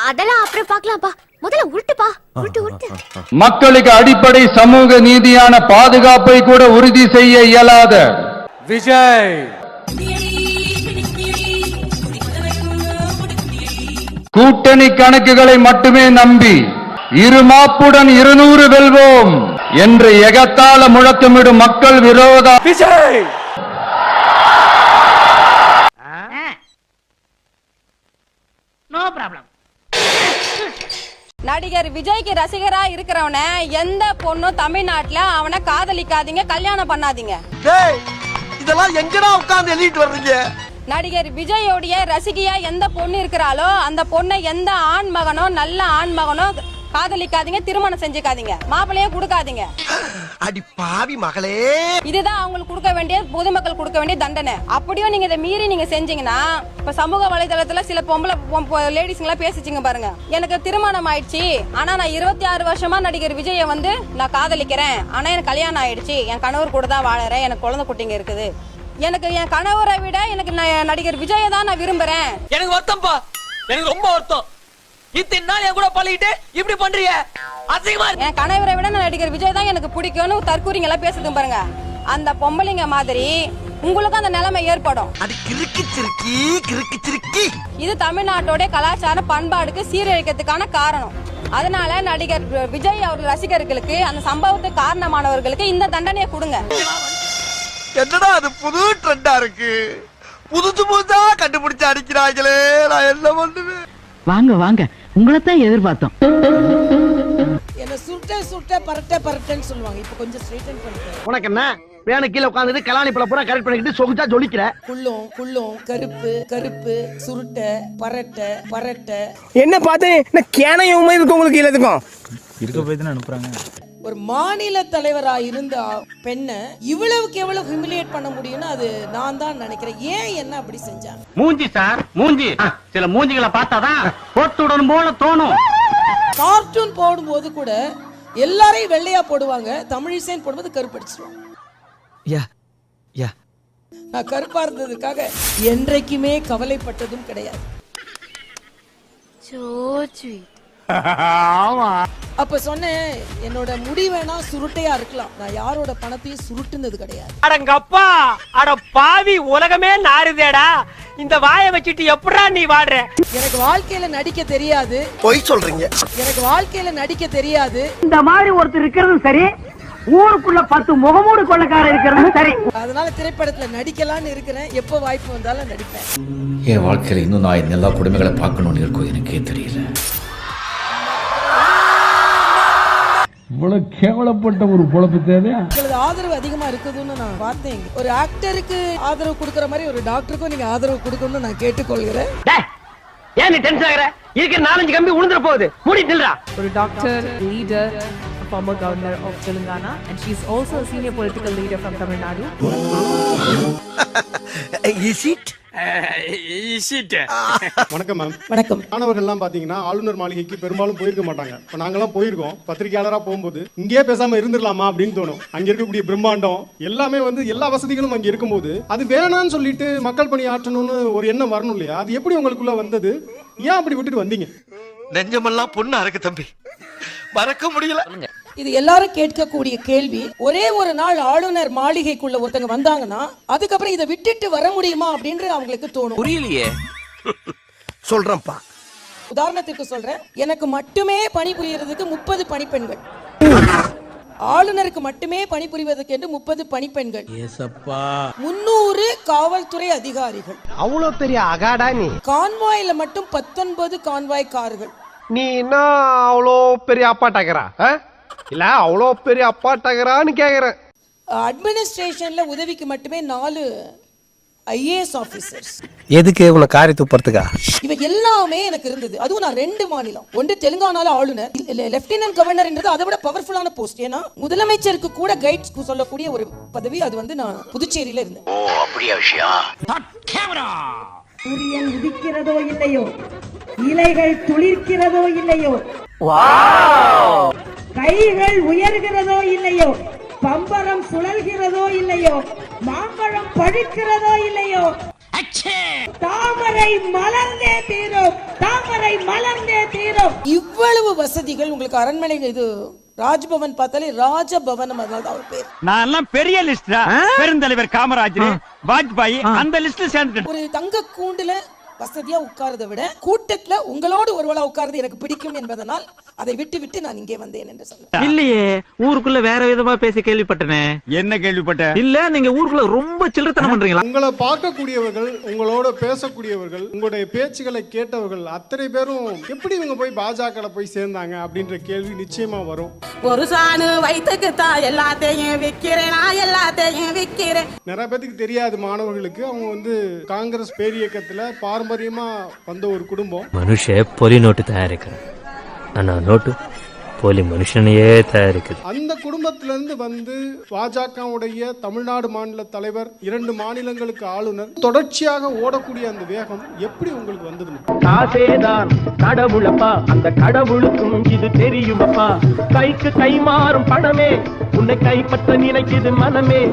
அதெல்லாம் அப்புறம் பார்க்கலாம்ப்பா, முதல்ல உருட்டுப்பா, உருட்டு. மக்களுக்கு அடிப்படை சமூக நீதியான பாதுகாப்பை கூட உறுதி செய்ய இயலாத விஜய். கூட்டணி கணக்குகளை மட்டுமே நம்பி இருமாப்புடன் 200 வெல்வோம் என்று எகத்தால முழக்கமிடும் மக்கள் விரோத விஜய். No problem. நடிகர் விஜய்க்கு ரசிகரா இருக்கிறவன எந்த பொண்ணும் தமிழ்நாட்டுல அவனை காதலிக்காதீங்க, கல்யாணம் பண்ணாதீங்க. இதெல்லாம் எங்கடா உட்கார்ந்து எழுதிட்டு வர்றீங்க? நடிகர் விஜயோடைய ரசிகையா எந்த பொண்ணு இருக்கிறாளோ அந்த பொண்ணை எந்த ஆண் மகனோ நல்ல ஆண் மகனோ காதலிக்காதீங்க, திருமணம் செஞ்சுக்காதீங்க, மாப்பிள்ளையே கொடுக்காதீங்க. அடி பாவி மகளே, இதுதான் அவங்களுக்கு கொடுக்க வேண்டிய, பொதுமக்கள் கொடுக்க வேண்டிய தண்டனை. அப்படியும் நீங்க இதை மீறி நீங்க செஞ்சீங்கன்னா, இப்ப சமூக வலைதளத்துல சில பொம்பளை லேடிஸ்ங்களா பேசிச்சிங்க பாருங்க, எனக்கு திருமணம் ஆயிடுச்சு ஆனா நான் 26 வருஷமா நடிகர் விஜயை வந்து நான் காதலிக்கிறேன், ஆனா எனக்கு கல்யாணம் ஆயிடுச்சு, என் கணவர் கூட தான் வாழறேன், எனக்கு குழந்தை குட்டிங்க இருக்குது, எனக்கு என் கணவரை விட எனக்கு நடிகர் விஜயை தான் நான் விரும்புறேன். எனக்கு வருத்தம்ப்பா, எனக்கு ரொம்ப வருத்தம். இத்தனை நாள் என் கூட பழகிட்டு இப்படி பண்றீங்க, அசிங்கமா இருக்கு. என் கணவரை விட நடிகர் விஜய் தான் எனக்கு பிடிக்கும்னு தற்கூறிங்க எல்லாம் பேசுது பாருங்க, அந்த பொம்பளைங்க மாதிரி உங்களுக்கு அந்த நிலைமை ஏற்படும். இது தமிழ்நாட்டோட கலாச்சார பண்பாடுக்கு சீரழிக்கிறதுக்கான காரணம். அதனால நடிகர் விஜய் அவர் ரசிகர்களுக்கு, அந்த சம்பவத்துக்கு காரணமானவர்களுக்கு இந்த தண்டனையை கொடுங்க. என்னடா அது புது ட்ரெண்டா இருக்கு, புதுசா கண்டுபிடிச்சு அடிக்கிறாங்களே, நான் என்ன பண்ணுவேன்? வாங்க வாங்க, உங்களைத்தான் எதிர்பார்த்தோம். என்ன சுருட்ட பரட்டன்னு சொல்லுவாங்க, இப்ப கொஞ்சம் ஸ்ட்ரைட்டன் பண்ணிட்டேன். உனக்கு என்ன வேணும்? கீழே உட்கார்ந்து கலாணி பழ பூரா கரெக்ட் பண்ணிக்கிட்டு சொகுச்சா ஜொலிக்கிற. குள்ளும் கருப்பு சுருட்ட பரட்ட என்ன பார்த்து என்ன கேனையும் இருக்கு உங்களுக்கு இல்லதுக்கும் இருக்க போய் தானே அனுப்புறாங்க. ஒரு மாநில தலைவரா இருந்த பெண்ணை இவ்வளவுக்கு எவ்வளவு ஹியூமிலியேட் பண்ண முடியும்னு அது நான் தான் நினைக்கிறேன். ஏன் என்ன அப்படி செஞ்சாங்க? மூஞ்சி சார், மூஞ்சி. சில மூஞ்சிகளை பார்த்தாதான் போட்டுடணும் போல தோணும். கார்ட்டூன் போடும்போது கூட எல்லாரையும் வெள்ளையா போடுவாங்க, தமிழிசைன்னு போடும்போது கருப்படிச்சிருவாங்க. நான் கருப்பா இருந்ததுக்காக என்றைக்குமே கவலைப்பட்டதும் கிடையாது. அப்ப சொன்னேன், என்னோட முடி வேணா சுருட்டையா இருக்கலாம், நான் யாரோட பணத்தையும் சுருட்டுனது கிடையாது. அடங்கப்பா, அட பாவி, உலகமே நாறுதேடா, இந்த வாயை வச்சுட்டு எப்படா நீ வாடுற? எனக்கு வாழ்க்கையில நடிக்க தெரியாது. பொய் சொல்றீங்க. எனக்கு வாழ்க்கையில நடிக்க தெரியாது. இந்த மாதிரி ஒருத்தர் இருக்கிறதும் சரி, ஊருக்குள்ள 10 முகமூடு கொள்ளக்காரர் இருக்கிறதும் சரி. அதனால திரைப்படத்துல நடிக்கலாம்னு இருக்கிறேன், எப்ப வாய்ப்பு வந்தாலும் நடிப்பேன். என் வாழ்க்கையில இன்னும் நான் எல்லா குடும்பங்களை பார்க்கணும்னு இருக்கும், எனக்கே தெரியல. இவ்வளவு கேவலப்பட்ட ஒரு பொழப்பு தேவையா? உங்களுக்கு ஆதரவு அதிகமா இருக்குதுன்னு நான் பார்த்தேன். ஒரு ஆக்டருக்கு ஆதரவு கொடுக்கற மாதிரி ஒரு டாக்டருக்கும் நீங்க ஆதரவு கொடுக்கணும்னு நான் கேட்டுக்கொள்கிறேன். ஏன் நீ டென்ஷன் ஆகுற? இதுக்கு 4-5 கம்பி உழுந்துற போகுது, மூடி நில்றா. ஒரு doctor, leader, former governor of Telangana, and she is also a senior political leader from Tamil Nadu. வணக்கம் மேம். வணக்கம். மாணவர்கள் எல்லாம் பாத்தீங்கன்னா ஆளுநர் மாளிகைக்கு பெரும்பாலும் போயிருக்க மாட்டாங்க. இப்ப நாங்கெல்லாம் போயிருக்கோம். பத்திரிகையாளரா போகும்போது இங்கேயே பேசாம இருந்துடலாமா அப்படின்னு தோணும். அங்க இருக்கக்கூடிய பிரம்மாண்டம் எல்லாமே எல்லா வசதிகளும் அங்க இருக்கும்போது அது வேணான்னு சொல்லிட்டு மக்கள் பணி ஆற்றணும்னு ஒரு எண்ணம் வரணும் இல்லையா? அது எப்படி உங்களுக்குள்ள வந்தது? ஏன் அப்படி விட்டுட்டு வந்தீங்க? நெஞ்சமெல்லாம் பொண்ணா இருக்கு தம்பி, மறக்க முடியல. இது எல்லாரும் கேட்கக்கூடிய கேள்வி. ஒரே ஒரு நாள் ஆளுநர் மாளிகைக்குள்ள ஒருத்தங்க வந்தாங்கன்னா அதுக்கப்புறம் இதை விட்டுட்டு வர முடியுமா அப்படின்னு அவங்களுக்கு தோணும். புரியலையே. சொல்றேன்ப்பா. உதாரணத்துக்கு சொல்றேன், எனக்கு மட்டுமே பணிபுரியறதுக்கு 30 பணிப்பெண்கள், ஆளுநருக்கு மட்டுமே பணிபுரிவதற்கு என்று 30 பணிப்பெண்கள், 300 காவல்துறை அதிகாரிகள், அவ்வளவு பெரிய அகாடா நீ. கான்வாயில மட்டும் 19 கான்வாய் கார்கள். நீ என்ன அவ்வளோ பெரிய அப்பாட்டாக்கிறா இல்ல? அவ்வளோ பெரிய அப்பாட்டாக்கிறான்னு கேக்குறேன். அட்மினிஸ்ட்ரேஷன்ல உதவிக்கு மட்டுமே 4 IAS ஆபீசர்ஸ். எதுக்கு உன காரி துப்புறதுக்கா? இவ எல்லாமே எனக்கு இருந்தது. அதுவும் நான் 2 மாநிலம், ஒன்று தெலுங்கானால ஆளுநர், லெப்டினன்ட் கவர்னர்ன்றது அதை விட பவர்ஃபுல்லான போஸ்ட். ஏன்னா முதலமைச்சருக்கு கூட கைட்ஸ் சொல்லக்கூடிய ஒரு பதவி. அது நான் புதுச்சேரியில இருந்தேன். ஓ, அப்படியே விஷயம். சூரியன் உதிக்கிறதோ இல்லையோ, இலைகள் துளிர்க்கிறதோ இல்லையோ, கைகள் உயர்கிறதோ இல்லையோ, பம்பரம் சுழல்கிறதோ இல்லையோ, மாம்பழம் பழுக்கிறதோ இல்லையோ, தாமரை மலர்ந்தே தீரும், தாமரை மலர்ந்தே தீரும். இவ்வளவு வசதிகள் உங்களுக்கு அரண்மனை, இது ராஜ்பவன் பார்த்தாலே ராஜபவனம், அதனால அவர் பேர். நான் எல்லாம் பெரிய லிஸ்ட், பெருந்தலைவர் காமராஜர், வாஜ்பாய் அந்த லிஸ்ட்ல சேர்ந்துட்டேன். ஒரு தங்க கூண்டுல வசதியா உட்கார்றதை விட கூட்டத்துல உங்களோடு ஒருவளா உட்கார்றது எனக்கு பிடிக்கும் என்பதனால் அதை விட்டு விட்டு நான் இங்கே வந்தேன் என்று சொல்றேன். இல்லையே, ஊருக்குள்ள வேற விதமா பேசி கேள்விப்பட்டனே. என்ன கேள்விப்பட்ட? இல்ல, நீங்க ஊருக்குள்ள ரொம்ப சில்லறத்தனம் பண்றீங்களா? உங்களை பார்க்கக்கூடியவர்கள், உங்களோட பேசக்கூடியவர்கள், உங்களுடைய பேச்சுகளை கேட்டவர்கள் அத்தனை பேரும் எப்படி இவங்க போய் பாஜக போய் சேர்ந்தாங்க அப்படின்ற கேள்வி நிச்சயமா வரும். ஒரு சாணு வயிற்றுக்கு தான் எல்லாத்தையும் விக்கிறேன், நான் எல்லாத்தையும் விக்கிறேன். நிறைய பேருக்கு தெரியாது, மாணவர்களுக்கு. அவங்க வந்து காங்கிரஸ் பேரியக்கத்துல பாரம்பரியமா வந்த ஒரு குடும்பம். மனுஷ பொலி நோட்டு தயாரிக்கிறேன், ஆனா நோட்டு போலி மனுஷனையே தயாரிக்குது. அந்த குடும்பத்திலிருந்து வந்து பாஜகவுடைய தமிழ்நாடு மாநில தலைவர், 2 மாநிலங்களுக்கு ஆளுநர், தொடர்ச்சியாக ஓடக்கூடிய அந்த வேகம் எப்படி உங்களுக்கு வந்தது? காசேதான் கடவுளப்பா, அந்த கடவுளுக்கும் இது தெரியுமப்பா. கைக்கு கை மாறும் பணமே உன்னை கைப்பற்ற நினைக்குது மனமே.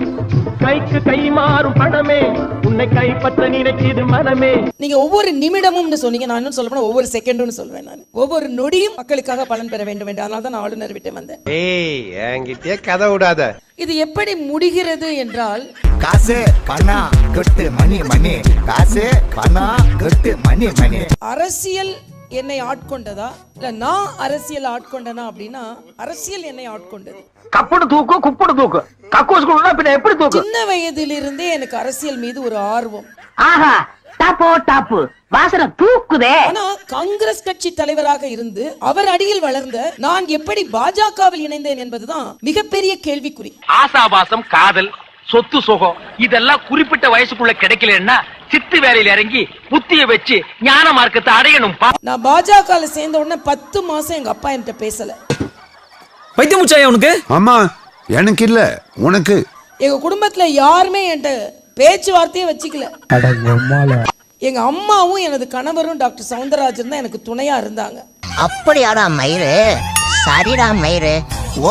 கைக்கு கை மாறும் பணமே உன்னை கைப்பற்ற நினைக்குது மனமே. நீங்க ஒவ்வொரு நிமிடமும் சொன்னீங்க, நான் இன்னும் சொல்ல போனா ஒவ்வொரு செகண்டும் சொல்வேன். நான் ஒவ்வொரு நொடியும் மக்களுக்காக பலன் பெற வேண்டும் என்று, அதனால தான் நான் ஆளுநர் விட்டு வந்தேன். ஏய், என்கிட்டயே கதை விடாத. இது எப்படி முடிகிறது என்றால், காசு பணம் கொட்டு மணி மணி, காசு பணம் கொட்டு மணி மணி. அரசியல் என்னை ஆட்கொண்டதா இல்ல நான் அரசியல் ஆட்கொண்டனா அப்படின்னா, அரசியல் என்னை ஆட்கொண்டது. கப்புடு தூக்கு குப்புடு தூக்கு கக்கூஸ் குடுனா பின்ன எப்படி தூக்கு? சின்ன வயதிலிருந்தே எனக்கு அரசியல் மீது ஒரு ஆர்வம். ஆஹா, டாப்போ டாப்பு வாசனை தூக்குதே. ஆனா காங்கிரஸ் கட்சி தலைவராக இருந்து அவர் அடியில் வளர்ந்த நான் எப்படி பாஜகவில் இணைந்தேன் என்பதுதான் மிகப்பெரிய கேள்விக்குறி. ஆசாபாசம், காதல், சொத்து சுகம் இதெல்லாம் குறிப்பிட்ட வயசுக்குள்ள கிடைக்கலன்னா சித்து வேலையில இறங்கி புத்திய வச்சு ஞான மார்க்கத்தை அடையணும். நான் பாஜகல சேர்ந்த உடனே 10 மாசம் எங்க அப்பா என்கிட்ட பேசல. பைத்தியம் முச்சாயா உனக்கு? ஆமா, எனக்கு இல்ல உனக்கு. எங்க குடும்பத்துல யாருமே என்கிட்ட பேச்சுவார்த்தையே வச்சுக்கல. எங்க அம்மாவும் எனது கணவரும் டாக்டர் சவுந்தரராஜன் தான் எனக்கு துணையா இருந்தாங்க. அப்படியாடா மயிறு, சரிடா மயிறு,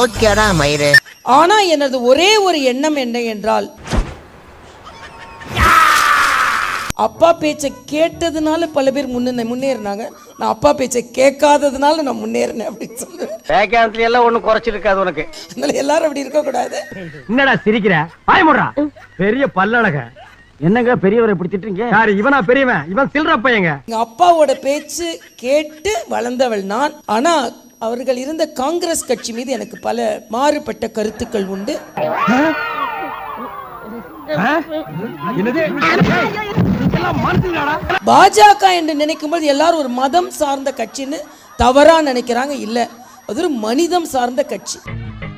ஓகேடா மயிறு. ஆனா எனது ஒரே ஒரு எண்ணம் என்ன என்றால், அப்பா பேச்சை கேட்டதுனால பல பேர் முன்னேறினாங்க, நான் அப்பா பேச்சை கேட்காததுனால நான் முன்னேறினேன் அப்படின்னு சொல்லுவேன். வேகத்துல எல்லாம் ஒண்ணும் குறைச்சிருக்காது உனக்கு. அதனால எல்லாரும் அப்படி இருக்க கூடாது. என்னடா சிரிக்கிற? வாய் மூடுறா. பெரிய பல்லழக. என்னங்க பெரியவரை இப்படி திட்டுறீங்க? யாரு இவனா பெரியவன்? இவன் சில்ற பையங்க. எங்க அப்பாவோட பேச்சு கேட்டு வளர்ந்தவள் நான். ஆனா அவர்கள் இருந்த காங்கிரஸ் கட்சி மீது எனக்கு பல மாறுபட்ட கருத்துக்கள் உண்டு. பாஜக என்று நினைக்கும் போது எல்லாரும் ஒரு மதம் சார்ந்த கட்சின்னு தவறா நினைக்கிறாங்க. இல்ல, அது ஒரு மனிதம் சார்ந்த கட்சி.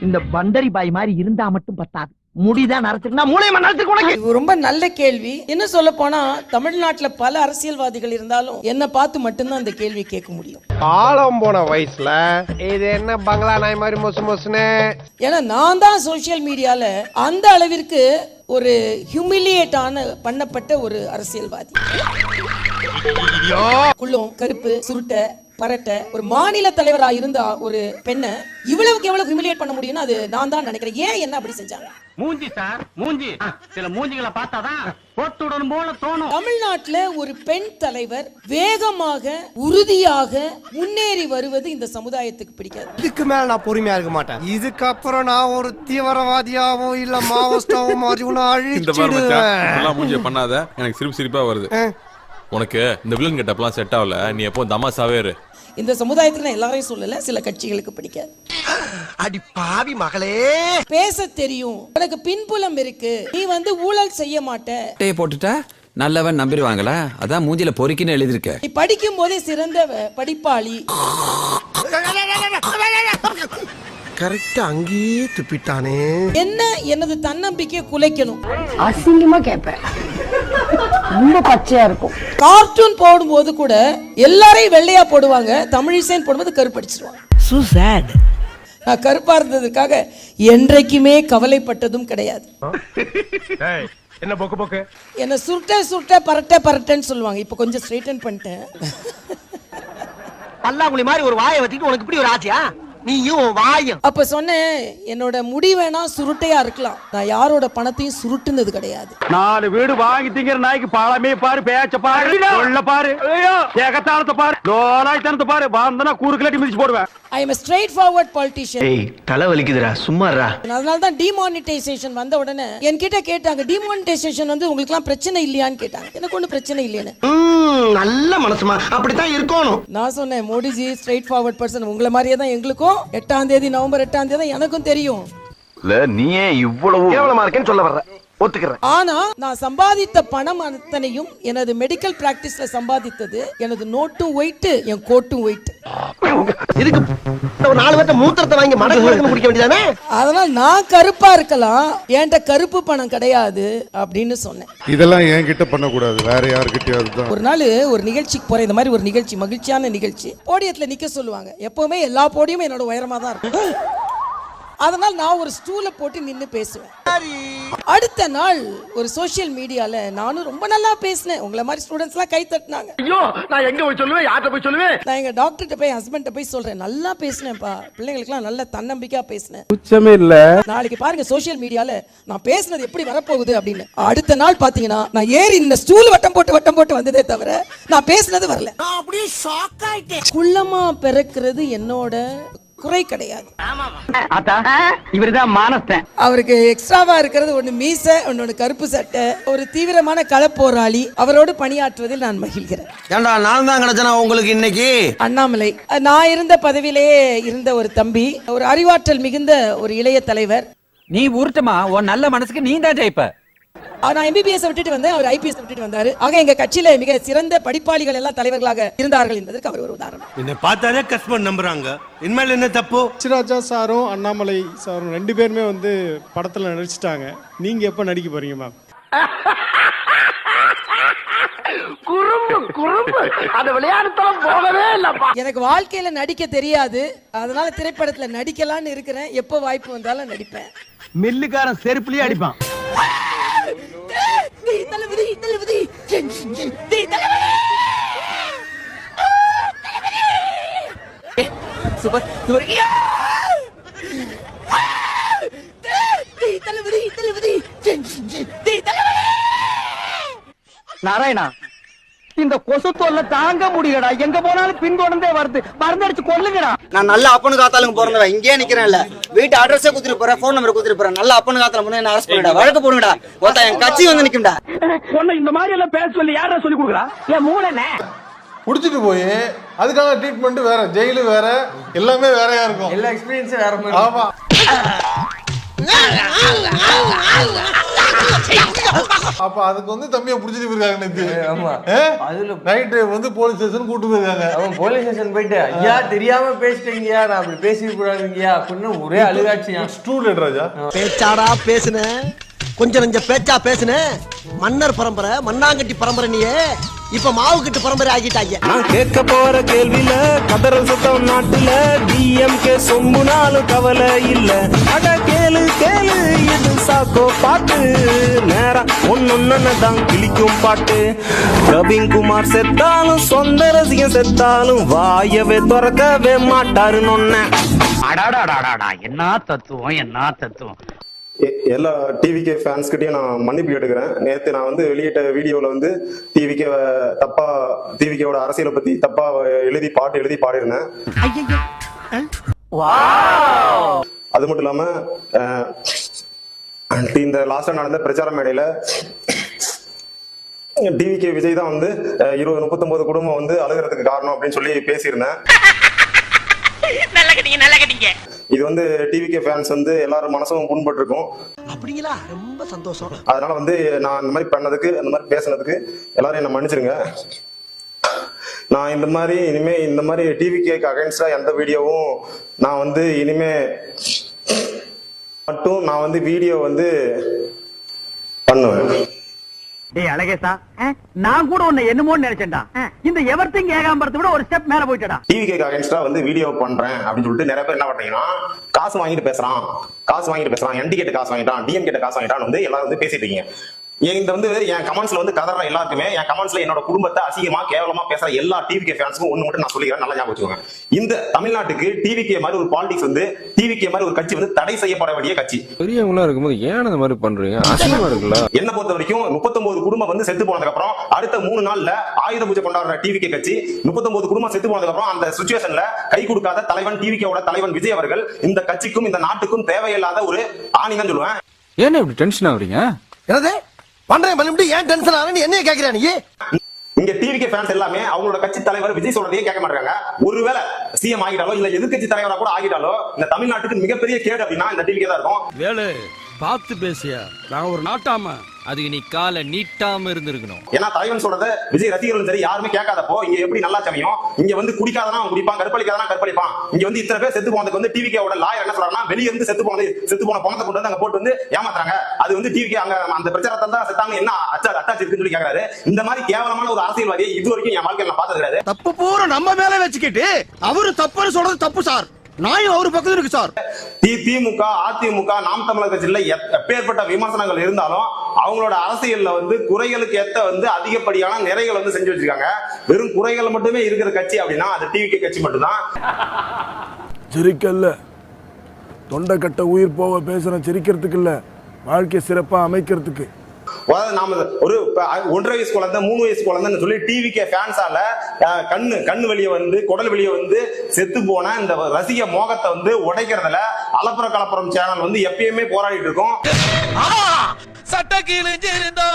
இந்த பண்டரி பாய் மாதிரி இருந்தா மட்டும் பத்தாது, முடிதான் நரத்துக்குனா மூளையமா நரத்துக்கு. ரொம்ப நல்ல கேள்வி. என்ன சொல்ல போனா, தமிழ்நாட்டுல பல அரசியல்வாதிகள் இருந்தாலும் என்ன பார்த்து மட்டும்தான் அந்த கேள்வி கேட்க முடியும். ஆழம் போன வயசுல இது என்ன பங்களா நாய் மாதிரி மொசு மொசுனே. ஏன்னா நான் தான் சோசியல் மீடியால அந்த அளவிற்கு ஒரு ஹியூமிலியேட் பண்ணப்பட்ட ஒரு அரசியல்வாதி. குள்ளம், கருப்பு, சுருட்டை, பரட்ட ஒரு மாநில தலைவரா இருந்த ஒரு பெண்ணை இவ்வளவுக்கு எவ்வளவு ஹியூமிலியேட் பண்ண முடியும்னு அது நான் தான் நினைக்கிறேன். ஏன் என்ன அப்படி செஞ்சாங்க? மூஞ்சி சார், மூஞ்சி. சில மூஞ்சிகளை பார்த்தாதான் போட்டு விடணும் போல தோணும். தமிழ்நாட்டுல ஒரு பெண் தலைவர் வேகமாக உறுதியாக முன்னேறி வருவது இந்த சமுதாயத்துக்கு பிடிக்காது. இதுக்கு மேல நான் பொறுமையா இருக்க மாட்டேன். இதுக்கப்புறம் நான் ஒரு தீவிரவாதியாவோ இல்ல மாவோஸ்டாவோ மாறி அழிச்சிடுவேன். மூஞ்சி பண்ணாத, எனக்கு சிரிப்பா வருது. உனக்கு இந்த வில்லன் கெட்டப்லாம் செட் ஆகல, நீ எப்போ தமாசாவே இரு. இந்த சமுதாயத்துக்கு நான் எல்லாரையும் சொல்லல, சில கட்சிகளுக்கு பிடிக்காது. அடி பாவி மகளே, பேச தெரியும், உனக்கு பின்புலம் இருக்கு, நீ ஊழல் செய்ய மாட்ட போட்டுட்டா நல்லவன் நம்பிடுவாங்களா? அதான் மூஞ்சில பொறுக்கின்னு எழுதிருக்க. நீ படிக்கும் போதே சிறந்த படிப்பாளி. கரெக்டா அங்கேயே துப்பிட்டானே. என்ன எனது தன்னம்பிக்கையை குலைக்கணும். அசிங்கமா கேட்பேன், ரொம்ப பச்சையா இருக்கும். கார்ட்டூன் போடும்போது கூட எல்லாரையும் வெள்ளையா போடுவாங்க, தமிழிசைன்னு போடும்போது கருப்படிச்சிருவாங்க. So sad. நான் கருப்பா இருந்ததுக்காக என்றைக்குமே கவலைப்பட்டதும் கிடையாது. என்ன போக்கு போக்கு? என்ன சுருட்ட பரட்டன்னு சொல்லுவாங்க. இப்ப கொஞ்சம் ஸ்ட்ரைட்டன் பண்ணிட்டேன். பல்லாங்குழி மாதிரி ஒரு வாயை வச்சிட்டு உனக்கு இப்படி ஒரு ஆசையா? நீயும் வாயும். அப்ப சொன்னேன், என்னோட முடி வேணா சுருட்டையா இருக்கலாம், நான் யாரோட பணத்தையும் சுருட்டுனது கிடையாது. 4 வீடு வாங்கி திங்கிற நாய்க்கு பாலமே பாரு, பேச்ச பாரு, சொல்ல பாரு, ஏகத்தாளத்தை பாரு, லோலாய்த்தனத்தை பாரு, வந்தனா கூறுக்குலாட்டி மிதிச்சு போடுவேன். I am a straightforward politician. ஏய் தலை வலிக்குதுடா சும்மாடா. அதனால தான் டிமானிட்டைசேஷன் வந்த உடனே என்கிட்ட கேட்டாங்க, டிமானிட்டைசேஷன் வந்து உங்களுக்குலாம் பிரச்சனை இல்லையான்னு கேட்டாங்க. எனக்கு ஒன்றும் பிரச்சனை இல்லைன்னு. நல்ல மனசுமா அப்படித்தான் இருக்கணும். நான் சொன்னேன், மோடிஜி ஸ்ட்ரெயிட் ஃபார்வர்ட் பர்சன், உங்களை மாதிரியே தான் எங்களுக்கும். 8ஆம் தேதி நவம்பர் 8ஆம் தேதி தான் எனக்கும் தெரியும். நீயே இவ்வளவு கேவலமா இருக்கேன்னு சொல்ல வர்ற, ஒத்துக்கிறேன். ஆனா நான் சம்பாதித்த பணம் அத்தனையும் எனது மெடிக்கல் பிராக்டிஸ்ல சம்பாதித்தது. எனது நோட்டும் ஒயிட், என் கோட்டும் ஒயிட். இதுக்கு ஒரு 4 பேர்ட்ட மூத்திரத்தை வாங்கி மடக்கு குடிக்க வேண்டியதானே? அதனால நான் கருப்பா இருக்கலாம், என்கிட்ட கருப்பு பணம் கிடையாது அப்படின்னு சொன்னேன். இதெல்லாம் என்கிட்ட பண்ணக்கூடாது, வேற யாருக்கிட்டயாவது தான். ஒரு நாள் ஒரு நிகழ்ச்சிக்கு போறேன், இந்த மாதிரி ஒரு நிகழ்ச்சி, மகிழ்ச்சியான நிகழ்ச்சி. போடியத்துல நிக்க சொல்லுவாங்க. எப்பவுமே எல்லா போடியும் என்னோட உயரமா தான் இருக்கும். அதனால் நான் ஒரு ஸ்டூலை போட்டு நின்று பேசுவேன். அடுத்த நாள் ஒரு சோஷியல் மீடியால நானும் ரொம்ப நல்லா பேசினேன். உங்களை மாதிரி ஸ்டூடெண்ட்ஸ் எல்லாம் கை தட்டினாங்க. ஐயோ நான் எங்க போய் சொல்லுவேன், யார்கிட்ட போய் சொல்லுவேன்? நான் எங்க டாக்டர்கிட்ட போய் ஹஸ்பண்ட்ட போய் சொல்றேன், நல்லா பேசினேன்ப்பா, பிள்ளைங்களுக்குலாம் நல்ல தன்னம்பிக்கையா பேசினேன். உச்சமே இல்ல. நாளைக்கு பாருங்க சோஷியல் மீடியால நான் பேசினது எப்படி வரப்போகுது அப்படின்னு. அடுத்த நாள் பாத்தீங்கன்னா நான் ஏறி இந்த ஸ்டூல் வட்டம் போட்டு வந்ததே தவிர நான் பேசினது வரல. அப்படியே ஷாக் ஆயிட்டேன். குள்ளமா பிறக்கிறது என்னோட குறை கிடையாது. இவர்தான் மானஸ்தன். அவருக்கு எக்ஸ்ட்ராவா இருக்கிறது ஒன்னு மீசை, ஒன்னு கருப்பு சட்டை. ஒரு தீவிரமான களப்போராளி. அவரோடு பணியாற்றுவதில் நான் மகிழ்கிறேன். ஏண்டா நான் தான் கிடைச்சனா உங்களுக்கு இன்னைக்கு? அண்ணாமலை நான் இருந்த பதவியிலேயே இருந்த ஒரு தம்பி, ஒரு அறிவாற்றல் மிகுந்த ஒரு இளைய தலைவர். நீ ஊர்த்தமா உன் நல்ல மனசுக்கு நீ தான் ஜெயிப்ப. நான் MBBS விட்டுட்டு வந்தேன், அவர் IPS விட்டுட்டு வந்தாரு. ஆக எங்க கட்சியில மிக சிறந்த படிப்பாளிகள் எல்லாம் தலைவர்களாக இருந்தார்கள் என்பதற்கு அவர் ஒரு உதாரணம். என்ன பார்த்தாலே கஸ்டமர் நம்புறாங்க. இனிமேல் என்ன தப்பு? சிராஜா சாரும் அண்ணாமலை சாரும் 2 பேருமே வந்து படத்துல நடிச்சிட்டாங்க. நீங்க எப்ப நடிக்க போறீங்க மேம்? அந்த விளையாட்டுத்தனம் போகவே இல்லப்பா. எனக்கு வாழ்க்கையில நடிக்க தெரியாது, அதனால திரைப்படத்துல நடிக்கலாம்னு இருக்கிறேன். எப்போ வாய்ப்பு வந்தாலும் நடிப்பேன். மில்லுக்காரன் செருப்புலயே அடிப்பான். Super super. நாராயணா, இந்த கொசு தொல்லை தாங்க முடியலடா. எங்க போனாலும் பின்தொடர்ந்தே வருது. மருந்தடிச்சு கொல்லுங்கடா. நான் நல்ல அப்பனு காத்தாலும் பிறந்தவன், இங்கே நிக்கிறேன்ல. வீட்டு அட்ரஸே குடுத்துட்டு போறேன், போன் நம்பர் குடுத்துட்டு போறேன். நல்ல அப்பனு காத்தால முன்னே என்ன அரெஸ்ட் பண்ணிடா, வழக்கு போடுங்கடா. ஒருத்தன் என் கட்சி வந்து நிக்கும்டா. சொன்ன இந்த மாதிரி எல்லாம் பேச சொல்லி யாரா சொல்லி கொடுக்குறா? என் மூளைனே புடிச்சிட்டு போய் அதுக்கான ட்ரீட்மெண்ட் வேற, ஜெயிலு வேற, எல்லாமே வேறையா இருக்கும். எல்லா எக்ஸ்பீரியன்ஸும் வேற மாதிரி. ஆமா. அப்ப அதுக்கு வந்து தம்பியை புடிச்சிட்டு போயிருக்காங்க நேத்து. ஆமா. அதுல நைட் வந்து போலீஸ் ஸ்டேஷன் கூட்டு போயிருக்காங்க. அவன் போலீஸ் ஸ்டேஷன் போயிட்டு, ஐயா தெரியாம பேசிட்டீங்கயா, நான் அப்படி பேசிக்க கூடாதுங்கயா அப்படின்னு ஒரே அழுகாட்சியா. ஸ்டூடெண்ட் ராஜா பேச்சாடா பேசுன, கொஞ்சம் நெஞ்ச பேச்சா பேசுன. மன்னர் பரம்பரை, மண்ணாங்கட்டி பரம்பரை, நீயே இப்ப மாவு கட்டு பரம்பரை ஆகிட்டாங்க. நான் கேட்க போற கேள்வியில கதறல் சத்தம் நாட்டுல DMK சொம்புனாலும் கவலை இல்ல. அட கேளு கேளு இது சாக்கோ பாட்டு, நேரம் ஒன்னொன்னு தான் கிளிக்கும் பாட்டு. பிரவீன்குமார் செத்தாலும் சொந்த ரசிகம் செத்தாலும் வாயவே திறக்கவே மாட்டாரு நொன்ன. அடாடாடாடா, என்ன தத்துவம், என்ன தத்துவம். எல்லா TVK ஃபேன்ஸ் கிட்டையும் நான் மன்னிப்பு கேட்டுக்கிறேன். நேற்று நான் வந்து வெளியிட்ட வீடியோவில் வந்து TVKவோட அரசியலை பற்றி தப்பா பாட்டு எழுதி பாடிருந்தேன். அது மட்டும் இல்லாம இந்த லாஸ்டா நடந்த பிரச்சார மேடையில TVK விஜய் தான் வந்து 39 குடும்பம் வந்து அழுகிறதுக்கு காரணம் அப்படின்னு சொல்லி பேசியிருந்தேன். இது வந்து TVK ஃபேன்ஸ் வந்து எல்லாரும் மனசும் புண்பட்டு இருக்கும். அப்படிங்களா? ரொம்ப சந்தோஷம். அதனால வந்து நான் இந்த மாதிரி பண்ணதுக்கு, அந்த மாதிரி பேசுனதுக்கு எல்லாரும் என்ன மன்னிச்சிருங்க. நான் இந்த மாதிரி இனிமே இந்த மாதிரி TVKக்கு அகைன்ஸ்டா எந்த வீடியோவும் நான் வந்து இனிமே மட்டும் நான் வந்து வீடியோ வந்து பண்ணுவேன். டேய் அழகேசா, நான் கூட உன்னை என்னமோன்னு நினைச்சேன்டா. இந்த எவர்திங் ஏகாம்பரத்தை விட ஒரு ஸ்டெப் மேல போயிட்டடா. TVKக்கு அகைன்ஸ்டா வந்து வீடியோ பண்றேன் அப்படின்னு சொல்லிட்டு நிறைய பேர் என்ன பண்றீங்கன்னா, காசு வாங்கிட்டு பேசுறான், ND கிட்ட காசு வாங்கிட்டான், DM கிட்ட காசு வாங்கிட்டான் வந்து எல்லாரும் வந்து பேசிட்டு இருக்கீங்க. இந்த வந்து என் கமெண்ட்ஸ்ல வந்து கதற எல்லாருக்குமே, என் கமெண்ட்ஸ்ல என்னோட குடும்பத்தை அசிங்கமா கேவலமா பேசுற எல்லா டிவிகே ஃபேன்ஸ்க்கும் ஒண்ணு மட்டும் நான் சொல்லிக்கிறேன், நல்லா ஞாபகம் வச்சுக்கோங்க. இந்த தமிழ்நாட்டுக்கு டிவிகே மாதிரி ஒரு பாலிடிக்ஸ் வந்து, டிவிகே மாதிரி ஒரு கட்சி வந்து தடை செய்யப்பட வேண்டிய கட்சி. பெரியவங்களா இருக்கும்போது ஏன் அந்த மாதிரி பண்றீங்க? அசிங்கமா இருக்குல்ல. என்ன பொறுத்த வரைக்கும் 39 குடும்பம் வந்து செத்து போனதுக்கு அப்புறம் அடுத்த 3 நாள்ல ஆயுத பூஜை கொண்டாடுற டிவிகே கட்சி 39 குடும்பம் செத்து போனதுக்கு அப்புறம் அந்த சிச்சுவேஷன்ல கை கொடுக்காத தலைவன் டிவிகேவோட தலைவன் விஜய் அவர்கள் இந்த கட்சிக்கும் இந்த நாட்டுக்கும் தேவையில்லாத ஒரு ஆணிதான் சொல்லுவேன். ஏன் இப்படி டென்ஷன் ஆகுறீங்க? என்னது பண்றேன் பண்ணிட்டு ஏன் டென்ஷன் ஆறேன்னு என்னைய கேக்குறா நீ? இங்க டிவிகே ஃபேன்ஸ் எல்லாமே அவங்களோட கட்சி தலைவர் விஜய் சொல்றதையே கேட்க மாட்டாங்க. ஒருவேளை சிஎம் ஆகிட்டாலோ இல்ல எதிர்கட்சி தலைவரா கூட ஆகிட்டாலோ இந்த தமிழ்நாட்டுக்கு மிகப்பெரிய கேடு அப்படின்னா இந்த டிவிகே தான் இருக்கும். வேலு பார்த்து பேசியா, நான் ஒரு நாட்டாம, அதுக்கு நீ காலை நீட்டாம இருந்திருக்கணும். ஏன்னா தலைவன் சொல்றத விஜய் ரசிகர்களும் சரி யாருமே கேட்காதப்போ இங்க எப்படி நல்லா சமையும்? இங்க வந்து குடிக்காதனா குடிப்பான், கற்பழிக்காதனா கற்பழிப்பான். இங்க வந்து இத்தனை பேர் செத்து போனதுக்கு வந்து டிவிகேவோட லாயர் என்ன சொல்றாங்கன்னா, வெளிய இருந்து செத்து போன பணத்தை கொண்டு வந்து அங்க போட்டு வந்து ஏமாத்துறாங்க, அது வந்து டிவிகே அங்க அந்த பிரச்சாரத்தை தான் செத்தாங்க, என்ன அட்டாச் இருக்குன்னு சொல்லி கேக்குறாரு. இந்த மாதிரி கேவலமான ஒரு அரசியல்வாதியை இது வரைக்கும் என் வாழ்க்கையில நான் பார்த்தது கிடையாது. தப்பு பூரா நம்ம மேல வச்சுக்கிட்டு அவரு தப்புன்னு சொல்றது தப்பு சார், நாயும் அவரு பக்கத்துல இருக்கு சார். திமுக அதிமுக நாம் தமிழர் கட்சியில எப்பேற்பட்ட விமர்சனங்கள் இருந்தாலும் அவங்களோட அரசியல்ல வந்து குறைகளுக்கு ஏத்த வந்து அதிகப்படியான நிறைகள் வந்து செஞ்சு வச்சிருக்காங்க. வெறும் குறைகள் மட்டுமே இருக்கிற கட்சி அப்படின்னா அது டிவிகே கட்சி மட்டும்தான். சிரிக்கல்ல தொண்டை கட்ட உயிர் போக பேசுறேன், சிரிக்கிறதுக்கு இல்ல, வாழ்க்கை சிறப்பா அமைக்கிறதுக்கு. நாம ஒரு 1.5 வயசு குழந்தை 3 வயசு குழந்தைன்னு சொல்லி டிவிகே ஃபேன்ஸால கண்ணு வெளியே வந்து குடல் வெளியே வந்து செத்து போன இந்த ரசிக மோகத்தை வந்து உடைக்கிறதுல அலப்புற கலப்புறம் சேனல் வந்து எப்பயுமே போராடிட்டு இருக்கோம். சட்ட கிழிஞ்சிருந்தா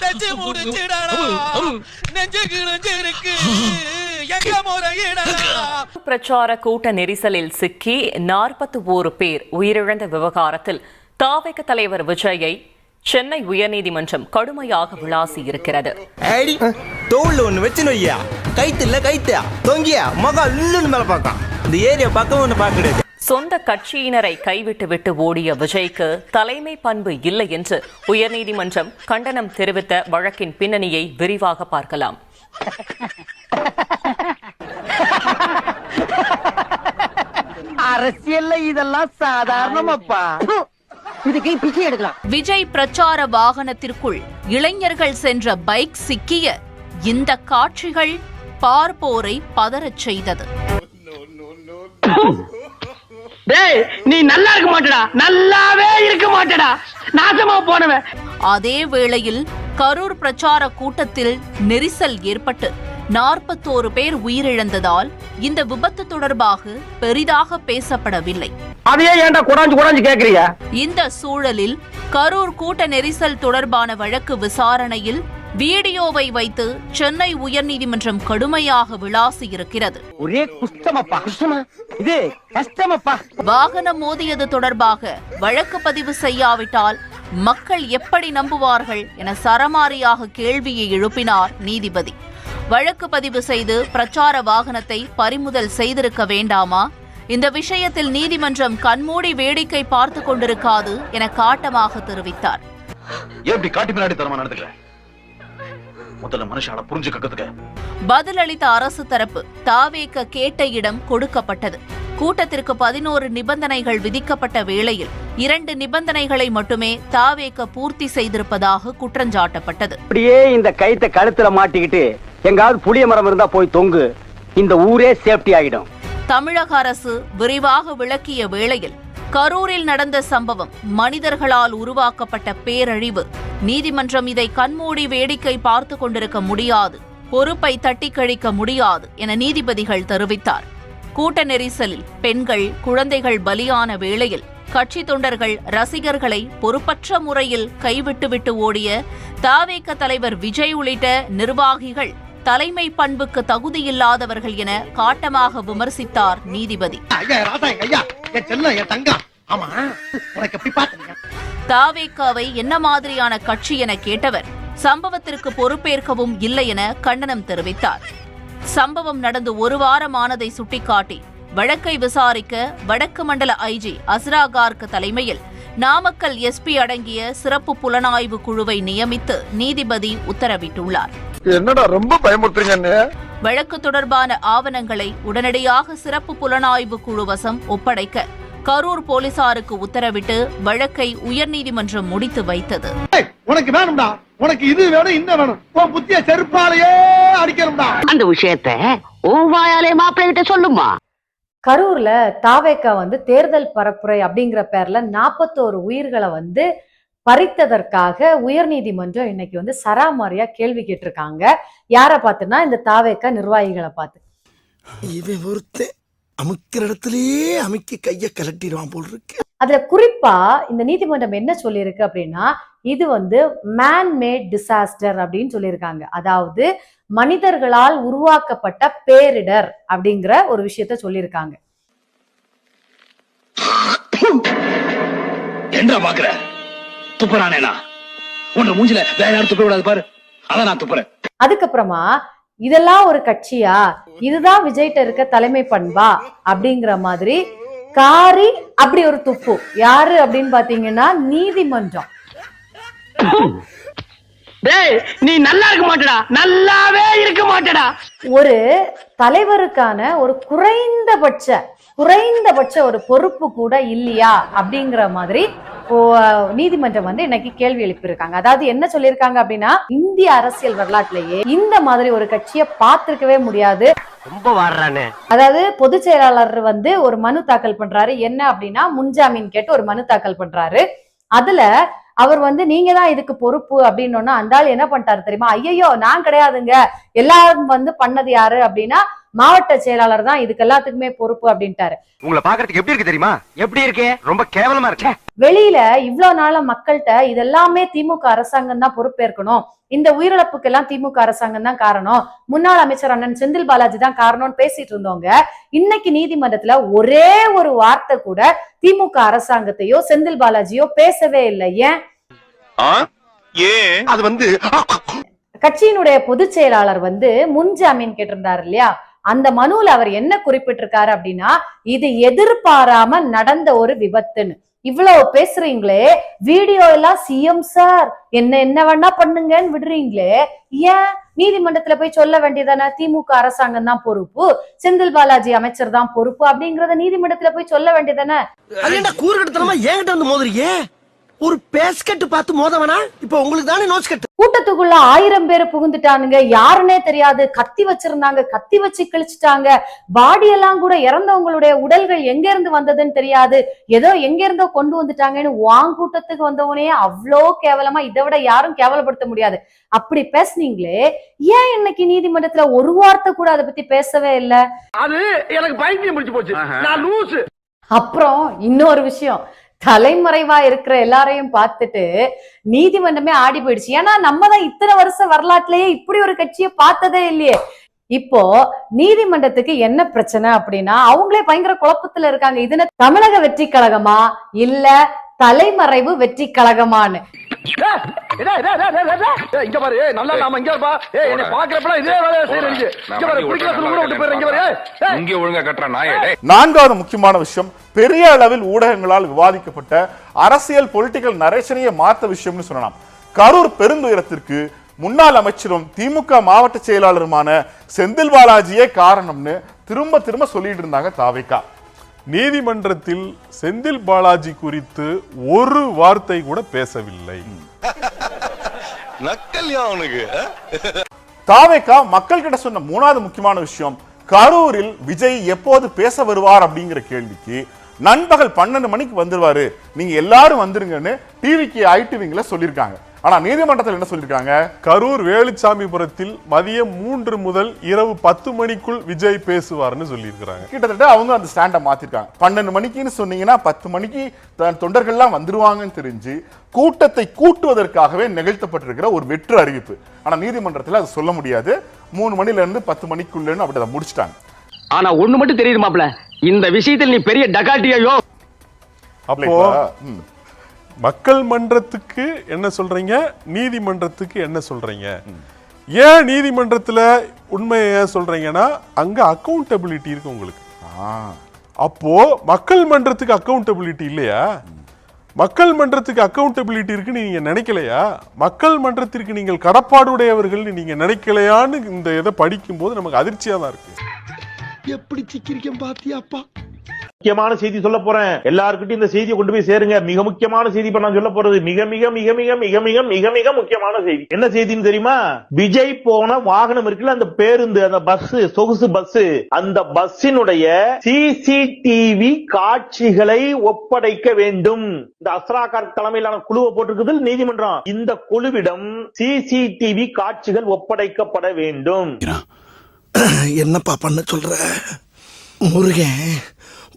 தச்சு முடிச்சிடலாம், நெஞ்சு கிழிஞ்சிருக்கு எங்க முறையிடலாம். பிரச்சார கூட்ட நெரிசலில் சிக்கி 41 பேர் உயிரிழந்த விவகாரத்தில் தாவேக தலைவர் விஜயை சென்னை உயர்நீதிமன்றம் கடுமையாக விளாசி இருக்கிறது. தோல்ல ஒண்ணு வச்சு நோய்யா, கைத்து இல்ல கைத்தியா தொங்கியா மகா இல்லன்னு மேல பாக்க இந்த ஏரியா பக்கம் ஒண்ணு பாக்குறது. சொந்த கட்சியினரை கைவிட்டு விட்டு ஓடிய விஜய்க்கு தலைமை பண்பு இல்லை என்று உயர்நீதிமன்றம் கண்டனம் தெரிவித்த வழக்கின் பின்னணியை விரிவாக பார்க்கலாம். அரசியல்ல இதெல்லாம் சாதாரணமாப்பா. இதுக்கு பிச்சை எடுக்கலாம். விஜய் பிரச்சார வாகனத்திற்குள் இளைஞர்கள் சென்ற பைக் சிக்கிய இந்த காட்சிகள் பார்ப்போரை பதறச் செய்தது. நீ நல்லா இருக்க மாட்டடா, நல்லாவே இருக்க மாட்டடா, நாசமா போனவன். அதே வேளையில் கரூர் பிரச்சார கூட்டத்தில் நெரிசல் ஏற்பட்டு 41 பேர் உயிரிழந்ததால் இந்த விபத்து தொடர்பாக பெரிதாக பேசப்படவில்லை. அதையே ஏன்டா குடாஞ்சு கேக்குறீங்க? இந்த சூழலில் கரூர் கூட்ட நெரிசல் தொடர்பான வழக்கு விசாரணையில் வீடியோவை வைத்து சென்னை உயர்நீதிமன்றம் கடுமையாக விளாசி இருக்கிறது. ஒரே குஷ்டமப்பா, இது கஷ்டமப்பா. வாகனம் மோதியது தொடர்பாக வழக்கு பதிவு செய்யாவிட்டால் மக்கள் எப்படி நம்புவார்கள் என சரமாரியாக கேள்வியை எழுப்பினார் நீதிபதி. வழக்கு பதிவு செய்து பிரச்சார வாகனத்தை பறிமுதல் செய்திருக்க வேண்டாமா? இந்த விஷயத்தில் நீதிமன்றம் கண்மூடி வேடிக்கை பார்த்து கொண்டிருக்காது என காட்டமாக தெரிவித்தார். பதிலளித்த அரசு தரப்பு தாவேக கேட்ட இடம் கொடுக்கப்பட்டது. கூட்டத்திற்கு 11 நிபந்தனைகள் விதிக்கப்பட்ட வேளையில் 2 நிபந்தனைகளை மட்டுமே தாவேக பூர்த்தி செய்திருப்பதாக குற்றஞ்சாட்டப்பட்டது. அப்படியே இந்த கைத்தை கழுத்துல மாட்டிக்கிட்டு எங்காவது புளிய மரம் இருந்தா போய் தொங்கு, இந்த ஊரே சேஃப்டி ஆகிடும். தமிழக அரசு விரிவாக விளக்கிய வேளையில் கரூரில் நடந்த சம்பவம் மனிதர்களால் உருவாக்கப்பட்ட பேரழிவு. நீதிமன்றம் இதை கண்மூடி வேடிக்கை பார்த்து கொண்டிருக்க முடியாது, பொறுப்பை தட்டி கழிக்க முடியாது என நீதிபதிகள் தெரிவித்தார். கூட்ட நெரிசலில் பெண்கள், குழந்தைகள் பலியான வேளையில் கட்சி தொண்டர்கள், ரசிகர்களை பொறுப்பற்ற முறையில் கைவிட்டுவிட்டு ஓடிய தாவேக தலைவர் விஜய் உள்ளிட்ட நிர்வாகிகள் தலைமை பண்புக்கு தகுதியில்லாதவர்கள் என காட்டமாக விமர்சித்தார் நீதிபதி. தாவேகாவை என்ன மாதிரியான கட்சி என கேட்டவர் சம்பவத்திற்கு பொறுப்பேற்கவும் இல்லை என கண்டனம் தெரிவித்தார். சம்பவம் நடந்து 1 வாரமானதை சுட்டிக்காட்டி வழக்கை விசாரிக்க வடக்கு மண்டல ஐஜி அஸ்ரா கார்க் தலைமையில் நாமக்கல் எஸ்பி அடங்கிய சிறப்பு புலனாய்வு குழுவை நியமித்து நீதிபதி உத்தரவிட்டுள்ளார். என்னடா ரொம்ப பயமுறுத்துறீங்க? வழக்கு தொடர்பான ஆவணங்களை உடனடியாக சிறப்பு புலனாய்வு குழு வசம் ஒப்படைக்க கரூர் போலீசாருக்கு உத்தரவிட்டு வழக்கை உயர்நீதிமன்றம் முடித்து வைத்தது. உனக்கு வேணும்டா, உனக்கு இது வேணும் இந்த வேணும், உன் புத்திய செருப்பாலேயே அடிக்கணும்டா. அந்த விஷயத்தை ஓவாயாலே மாப்பிள்ளை சொல்லுமா. கரூர்ல தாவேக்கா தேர்தல் பரப்புரை அப்படிங்கிற பேர்ல 41 உயிர்களை பறித்ததற்காக உயர்நீதிமன்றம் இன்னைக்கு சராமாரியா கேள்வி கேட்டிருக்காங்க. யாரை பார்த்துன்னா இந்த தாவேக்கா நிர்வாகிகளை பார்த்து. இவன் ஒருத்தன் அமுக்கிற இடத்துலயே அமுக்கி கைய கலட்டிடுவான் போல் இருக்கு. அதுல குறிப்பா இந்த நீதிமன்றம் என்ன சொல்லியிருக்கு அப்படின்னா, இது மேன் மேட் டிசாஸ்டர் அப்படின்னு சொல்லியிருக்காங்க. அதாவது மனிதர்களால் உருவாக்கப்பட்ட பேரிடர் அப்படிங்கிற ஒரு விஷயத்த சொல்லியிருக்காங்க. என்ன பாக்குற? துப்புறானேனா? உன்ன மூஞ்சில வேற யாரும் துப்ப விடாது பாரு. அத நான் துப்புறேன். அதுக்கப்புறமா இதெல்லாம் ஒரு கட்சியா, இதுதான் விஜய்ட்ட இருக்க தலைமை பண்பா அப்படிங்கிற மாதிரி காரி அப்படி ஒரு துப்பு. யாரு அப்படின்னு பாத்தீங்கன்னா நீதிமன்றம். டேய் நீ நல்லா இருக்க மாட்டடா, நல்லாவே இருக்க மாட்டடா. ஒரு தலைவருக்கான ஒரு குறைந்தபட்ச ஒரு பொறுப்பு கூட இல்லையா அப்படிங்கிற மாதிரி நீதிமன்றம் இன்னைக்கு கேள்வி எழுப்பியிருக்காங்க. அதாவது என்ன சொல்லியிருக்காங்க அப்படின்னா, இந்திய அரசியல் வரலாற்றிலேயே இந்த மாதிரி ஒரு கட்சியை பார்த்திருக்கவே முடியாது. ரொம்ப வாடுறானே. அதாவது பொதுச் செயலாளர் ஒரு மனு தாக்கல் பண்றாரு. என்ன அப்படின்னா, முன்ஜாமீன் கேட்டு ஒரு மனு தாக்கல் பண்றாரு. அதுல அவர் நீங்க தான் இதுக்கு பொறுப்பு அப்படின்னு அந்த ஆள் என்ன பண்ணிட்டாரு தெரியுமா? ஐயோ நான் கிடையாதுங்க, எல்லாரும் பண்ணது யாரு அப்படின்னா மாவட்ட செயலாளர் தான் இதுக்கு எல்லாத்துக்குமே பொறுப்பு அப்படின்ட்டாரு. உங்களை பாக்குறதுக்கு எப்படி இருக்கு தெரியுமா? எப்படி இருக்கு? ரொம்ப கேவலமா இருக்கு. வெளியில இவ்வளவு நாள மக்கள்கிட்ட இதெல்லாமே திமுக அரசாங்கம் தான் பொறுப்பேற்கணும், இந்த உயிரிழப்புக்கு எல்லாம் திமுக அரசாங்கம் தான் காரணம், முன்னாள் அமைச்சர் அண்ணன் செந்தில் பாலாஜி தான் காரணம்னு பேசிட்டு இருந்தவங்க இன்னைக்கு நீதிமன்றத்துல ஒரே ஒரு வார்த்தை கூட திமுக அரசாங்கத்தையோ செந்தில் பாலாஜியோ பேசவே இல்லை. ஏன்? அது கட்சியினுடைய பொதுச் செயலாளர் முன்ஜாமீன் கேட்டிருந்தாரு இல்லையா, அந்த மனுல அவர் என்ன குறிப்பிட்டிருக்காரு அப்படின்னா, இது எதிர்பாராம நடந்த ஒரு விபத்துன்னு. இவ்வளவு பேசுறீங்களே, வீடியோ எல்லாம் சிஎம் சார் என்ன வேணா பண்ணுங்கன்னு விடுறீங்களே, ஏன் நீதிமன்றத்துல போய் சொல்ல வேண்டியதானே திமுக அரசாங்கம் தான் பொறுப்பு, செந்தில் பாலாஜி அமைச்சர் தான் பொறுப்பு அப்படிங்கறத நீதிமன்றத்துல போய் சொல்ல வேண்டியதானே? கூறுகட்டத்தனமா ஏங்கிட்ட மோதுறீங்க. ஒரு பேஸ்கட் பார்த்து மோதவனா? இப்ப உங்களுக்கு தானே நோட்ஸ் கட்டு. கூட்டத்துக்குள்ள 1000 பேர் புகுந்துட்டானுங்க, யாருன்னே தெரியாது, கத்தி வச்சிருந்தாங்க, கத்தி வச்சு கிழிச்சிட்டாங்க, பாடி எல்லாம் கூட இறந்தவங்களுடைய உடல்கள் எங்க இருந்து வந்ததுன்னு தெரியாது, ஏதோ எங்க இருந்தோ கொண்டு வந்துட்டாங்கன்னு கூட்டத்துக்கு வந்தவனே அவ்வளோ கேவலமா, இதை விட யாரும் கேவலப்படுத்த முடியாது அப்படி பேசுனீங்களே, ஏன் இன்னைக்கு நீதிமன்றத்துல ஒரு வார்த்தை கூட அதை பத்தி பேசவே இல்ல? அது எனக்கு பைத்தியம் முடிச்சு போச்சு, நான் லூசு. அப்புறம் இன்னொரு விஷயம், தலைமறைவா இருக்கிற எல்லாரையும் பார்த்துட்டு நீதிமன்றமே ஆடி போயிடுச்சு. ஏன்னா நம்ம தான் இத்தனை வருஷ வரலாற்றிலேயே இப்படி ஒரு கட்சியை பார்த்ததே இல்லையே. இப்போ நீதிமன்றத்துக்கு என்ன பிரச்சனை அப்படின்னா, அவங்களே பயங்கர குழப்பத்துல இருக்காங்க. இதுல தமிழக வெற்றி கழகமா இல்ல தலைமறைவு வெற்றி கழகமான்னு. இங்க பாரு, நல்லா நாம இங்க பா. என்ன பாக்குறப்பலாம் இதே வேலைய செய்றீங்க. இங்க பாரு, புடிக்கல ஊர விட்டு போறீங்க. இங்க பாரு, இங்க ஒழுங்கா கட்டற நாயே. நான்காவது முக்கியமான விஷயம், பெரிய அளவில் ஊடகங்களால் விவாதிக்கப்பட்ட அரசியல் பொலிட்டிக்கல் நரேஷனையே மாத்த விஷயம்னு சொல்லலாம். கரூர் பெருந்துயரத்திற்கு முன்னாள் அமைச்சரும் திமுக மாவட்ட செயலாளருமான செந்தில் பாலாஜியே காரணம்னு திரும்ப சொல்லிட்டு இருந்தாங்க தாவேக்கா. நீதிமன்றத்தில் செந்தில் பாலாஜி குறித்து ஒரு வார்த்தை கூட பேசவில்லை. தாவேக்கா மக்கள் கிட்ட சொன்ன மூணாவது முக்கியமான விஷயம், கரூரில் விஜய் எப்போது பேச வருவார் அப்படிங்கிற கேள்விக்கு நண்பகல் 12 மணிக்கு வந்துருவாரு, நீங்க எல்லாரும் வந்துருங்கன்னு டிவிக்கு ஐடிவிங்ல சொல்லியிருக்காங்க. ஆனா நீதிமன்றத்தில் என்ன சொல்லிருக்காங்க? கரூர் வேலுச்சாமிபுரத்தில் மதியம் 3 முதல் இரவு 10 மணிக்குள் விஜய் பேசுவார்னு சொல்லியிருக்காங்க. கிட்டத்தட்ட அவங்க அந்த ஸ்டாண்டை மாத்திருக்காங்க. 12 மணிக்குன்னு சொன்னீங்கன்னா 10 மணிக்கு தொண்டர்கள்லாம் வந்துருவாங்கன்னு தெரிஞ்சு கூட்டத்தை கூட்டுவதற்காகவே நிகழ்த்தப்பட்டிருக்கிற ஒரு வெற்று அறிவிப்பு. ஆனா நீதிமன்றத்தில் அது சொல்ல முடியாது. 3 மணில இருந்து 10 மணிக்குள்ளன்னு அப்படி அதை முடிச்சிட்டாங்க. ஆனா ஒண்ணு மட்டும் தெரியுது மாப்ள, இந்த விஷயத்தில் நீ பெரிய டகாட்டியோ. அப்போ மக்கள் மன்றத்துக்கு என்ன சொல்றீங்க, நீதிமன்றத்துக்கு என்ன சொல்றீங்க? ஏன் நீதிமன்றத்துல உண்மையை ஏன் சொல்றீங்கன்னா அங்க அக்கௌண்டபிலிட்டி இருக்கு உங்களுக்கு. அப்போ மக்கள் மன்றத்துக்கு அக்கௌண்டபிலிட்டி இல்லையா? மக்கள் மன்றத்துக்கு அக்கௌண்டபிலிட்டி இருக்குன்னு நீங்க நினைக்கலையா? மக்கள் மன்றத்திற்கு நீங்கள் கடப்பாடுடையவர்கள் நீங்க நினைக்கலையான்னு இந்த இதை படிக்கும் போது நமக்கு அதிர்ச்சியா தான் இருக்கு. எப்படி சிக்கிரிக்கம் பாத்தியாப்பா? முக்கியமான செய்தி சொல்ல போறேன். எல்லாருக்கிட்டையும் இந்த செய்தியை கொண்டு போய் சேருங்க. மிக முக்கியமான செய்தி இப்ப நான் சொல்ல போறது மிக மிக மிக மிக மிக மிக மிக மிக முக்கியமான செய்தி. என்ன செய்தின்னு தெரியுமா? விஜய் போன வாகனம் இருக்குல்ல, அந்த பேருந்து, அந்த பஸ், சொகுசு பஸ், அந்த பஸ்ஸினுடைய சிசிடிவி காட்சிகளை ஒப்படைக்க வேண்டும். இந்த அஸ்ராகார் தலைமையிலான குழுவை போட்டிருக்குது நீதிமன்றம். இந்த குழுவிடம் சிசிடிவி காட்சிகள் ஒப்படைக்கப்பட வேண்டும். என்னப்பா பண்ண சொல்ற முருகன்?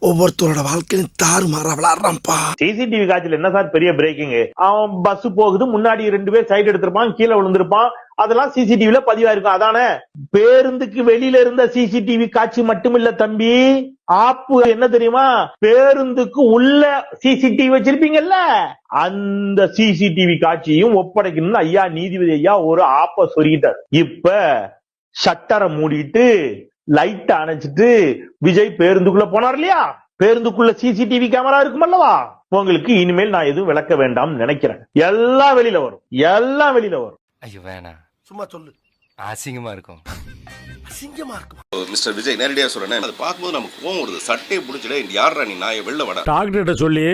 ஒவ்வொருத்தரோட வாழ்க்கையும் தாறுமாறா விளையாடுறான்ப்பா. சிசிடிவி காட்சியில் என்ன சார் பெரிய பிரேக்கிங்? அவன் பஸ் போகுது, முன்னாடி 2 பேர் சைடு எடுத்திருப்பான், கீழே விழுந்திருப்பான், அதெல்லாம் சிசிடிவில பதிவாயிருக்கும். அதானே பேருந்துக்கு வெளியில இருந்த சிசிடிவி காட்சி மட்டும் இல்ல தம்பி. ஆப்பு என்ன தெரியுமா? பேருந்துக்கு உள்ள சிசிடிவி வச்சிருப்பீங்கல்ல, அந்த சிசிடிவி காட்சியும் ஒப்படைக்கணும்னு ஐயா நீதிபதி ஐயா ஒரு ஆப்ப சொல்லிட்டார். இப்ப ஷட்டரை மூடிட்டு லைட் அணைச்சிட்டு விஜய் பேருந்துக்குள்ள போனார் இல்லையா, பேருந்துக்குள்ள சிசிடிவி கேமரா இருக்கும் அல்லவா, உங்களுக்கு இனிமேல் நான் எதுவும் விளக்க வேண்டாம் நினைக்கிறேன். எல்லாம் வெளியில வரும், எல்லாம் வெளியில வரும். ஐயோ வேணாம், சும்மா சொல்லு. அசிங்கமா இருக்கும், அசிங்கமா இருக்கும். மிஸ்டர் விஜய் நேரடியா சொல்றேன், அதை பார்க்கும்போது நமக்கு கோவம் வருது. சட்டையை பிடிச்சிட யாரா நீ, நான் வெளில வட டாக்டர்கிட்ட சொல்லி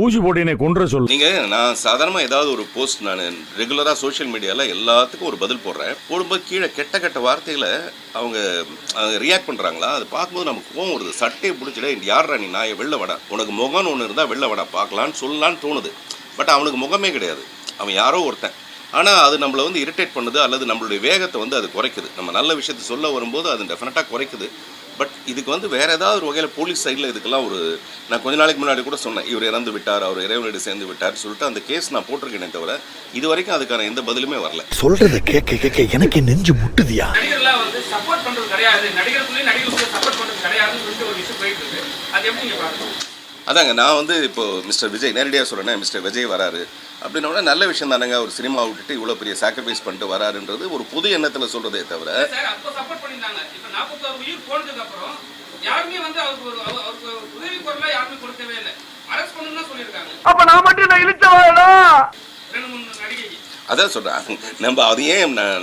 ஊசி போட்டு கொன்ற சொல்லு. நீங்க நான் சாதாரணமா ஏதாவது ஒரு போஸ்ட் நான் ரெகுலரா சோசியல் மீடியால எல்லாத்துக்கும் ஒரு பதில் போடுறேன். போடும்போது கீழே கெட்ட கெட்ட வார்த்தைகளை அவங்க ரியாக்ட் பண்றாங்களா, அது பார்க்கும்போது நமக்கு கோவம் வருது. சட்டையை பிடிச்சிட யாரா நீ, நான் வெளில வட, உனக்கு முகம்னு ஒன்று இருந்தா வெளில வட பார்க்கலான்னு சொல்லலான்னு தோணுது. பட் அவனுக்கு முகமே கிடையாது, அவன் யாரோ ஒருத்தன். ஆனால் அது நம்மளை வந்து இரிட்டேட் பண்ணுது, அல்லது நம்மளுடைய வேகத்தை வந்து அது குறைக்குது. நம்ம நல்ல விஷயத்தை சொல்ல வரும்போது அது டெஃபினட்டாக குறைக்குது. பட் இதுக்கு வந்து வேற ஏதாவது ஒரு வகையில் போலீஸ் சைடில் இதுக்கெல்லாம் ஒரு, நான் கொஞ்ச நாளைக்கு முன்னாடி கூட சொன்னேன், இவர் இறந்து விட்டார், அவர் இறைவனோடு சேர்ந்து விட்டார் சொல்லிட்டு அந்த கேஸ் நான் போட்டிருக்கேனே தவிர இது வரைக்கும் அதுக்கான எந்த பதிலுமே வரல. சொல்றத கேட்க கேட்க எனக்கு நெஞ்சு முட்டுதியா. நடிகர்லாம் வந்து சப்போர்ட் பண்றது கிடையாது, நடிகர்களுக்குள்ளே நடிகர்களுக்கு சப்போர்ட் பண்றது கிடையாதுன்னு சொல்லிட்டு ஒரு விஷயம் போயிட்டு இருக்கு. அது எப்படி நீங்க பாருங்க? அதாங்க நான் வந்து இப்போ மிஸ்டர் விஜய் நேரடியாக சொல்கிறேன், மிஸ்டர் விஜய் வராரு அப்படின்னா நல்ல விஷயம் தானேங்க. ஒரு சினிமா விட்டுட்டு இவ்வளோ பெரிய சாக்ரிஃபைஸ் பண்ணிட்டு வராருன்றது ஒரு புது எண்ணத்தில் சொல்கிறதே தவிர, அப்போ சப்போர்ட் பண்ணியிருந்தாங்க. இப்போ 46 உயிர் போனதுக்கு அப்புறம் யாருமே வந்து அவருக்கு உதவி குரலாக யாருமே கொடுக்கவே இல்லை. அரெஸ்ட் பண்ணணும்னு தான் சொல்லியிருக்காங்க. அப்போ நான் மட்டும் நான் இழுச்சவாடா 2-3 நடிகை. அதான் சொல்கிறேன், நம்ம அதையே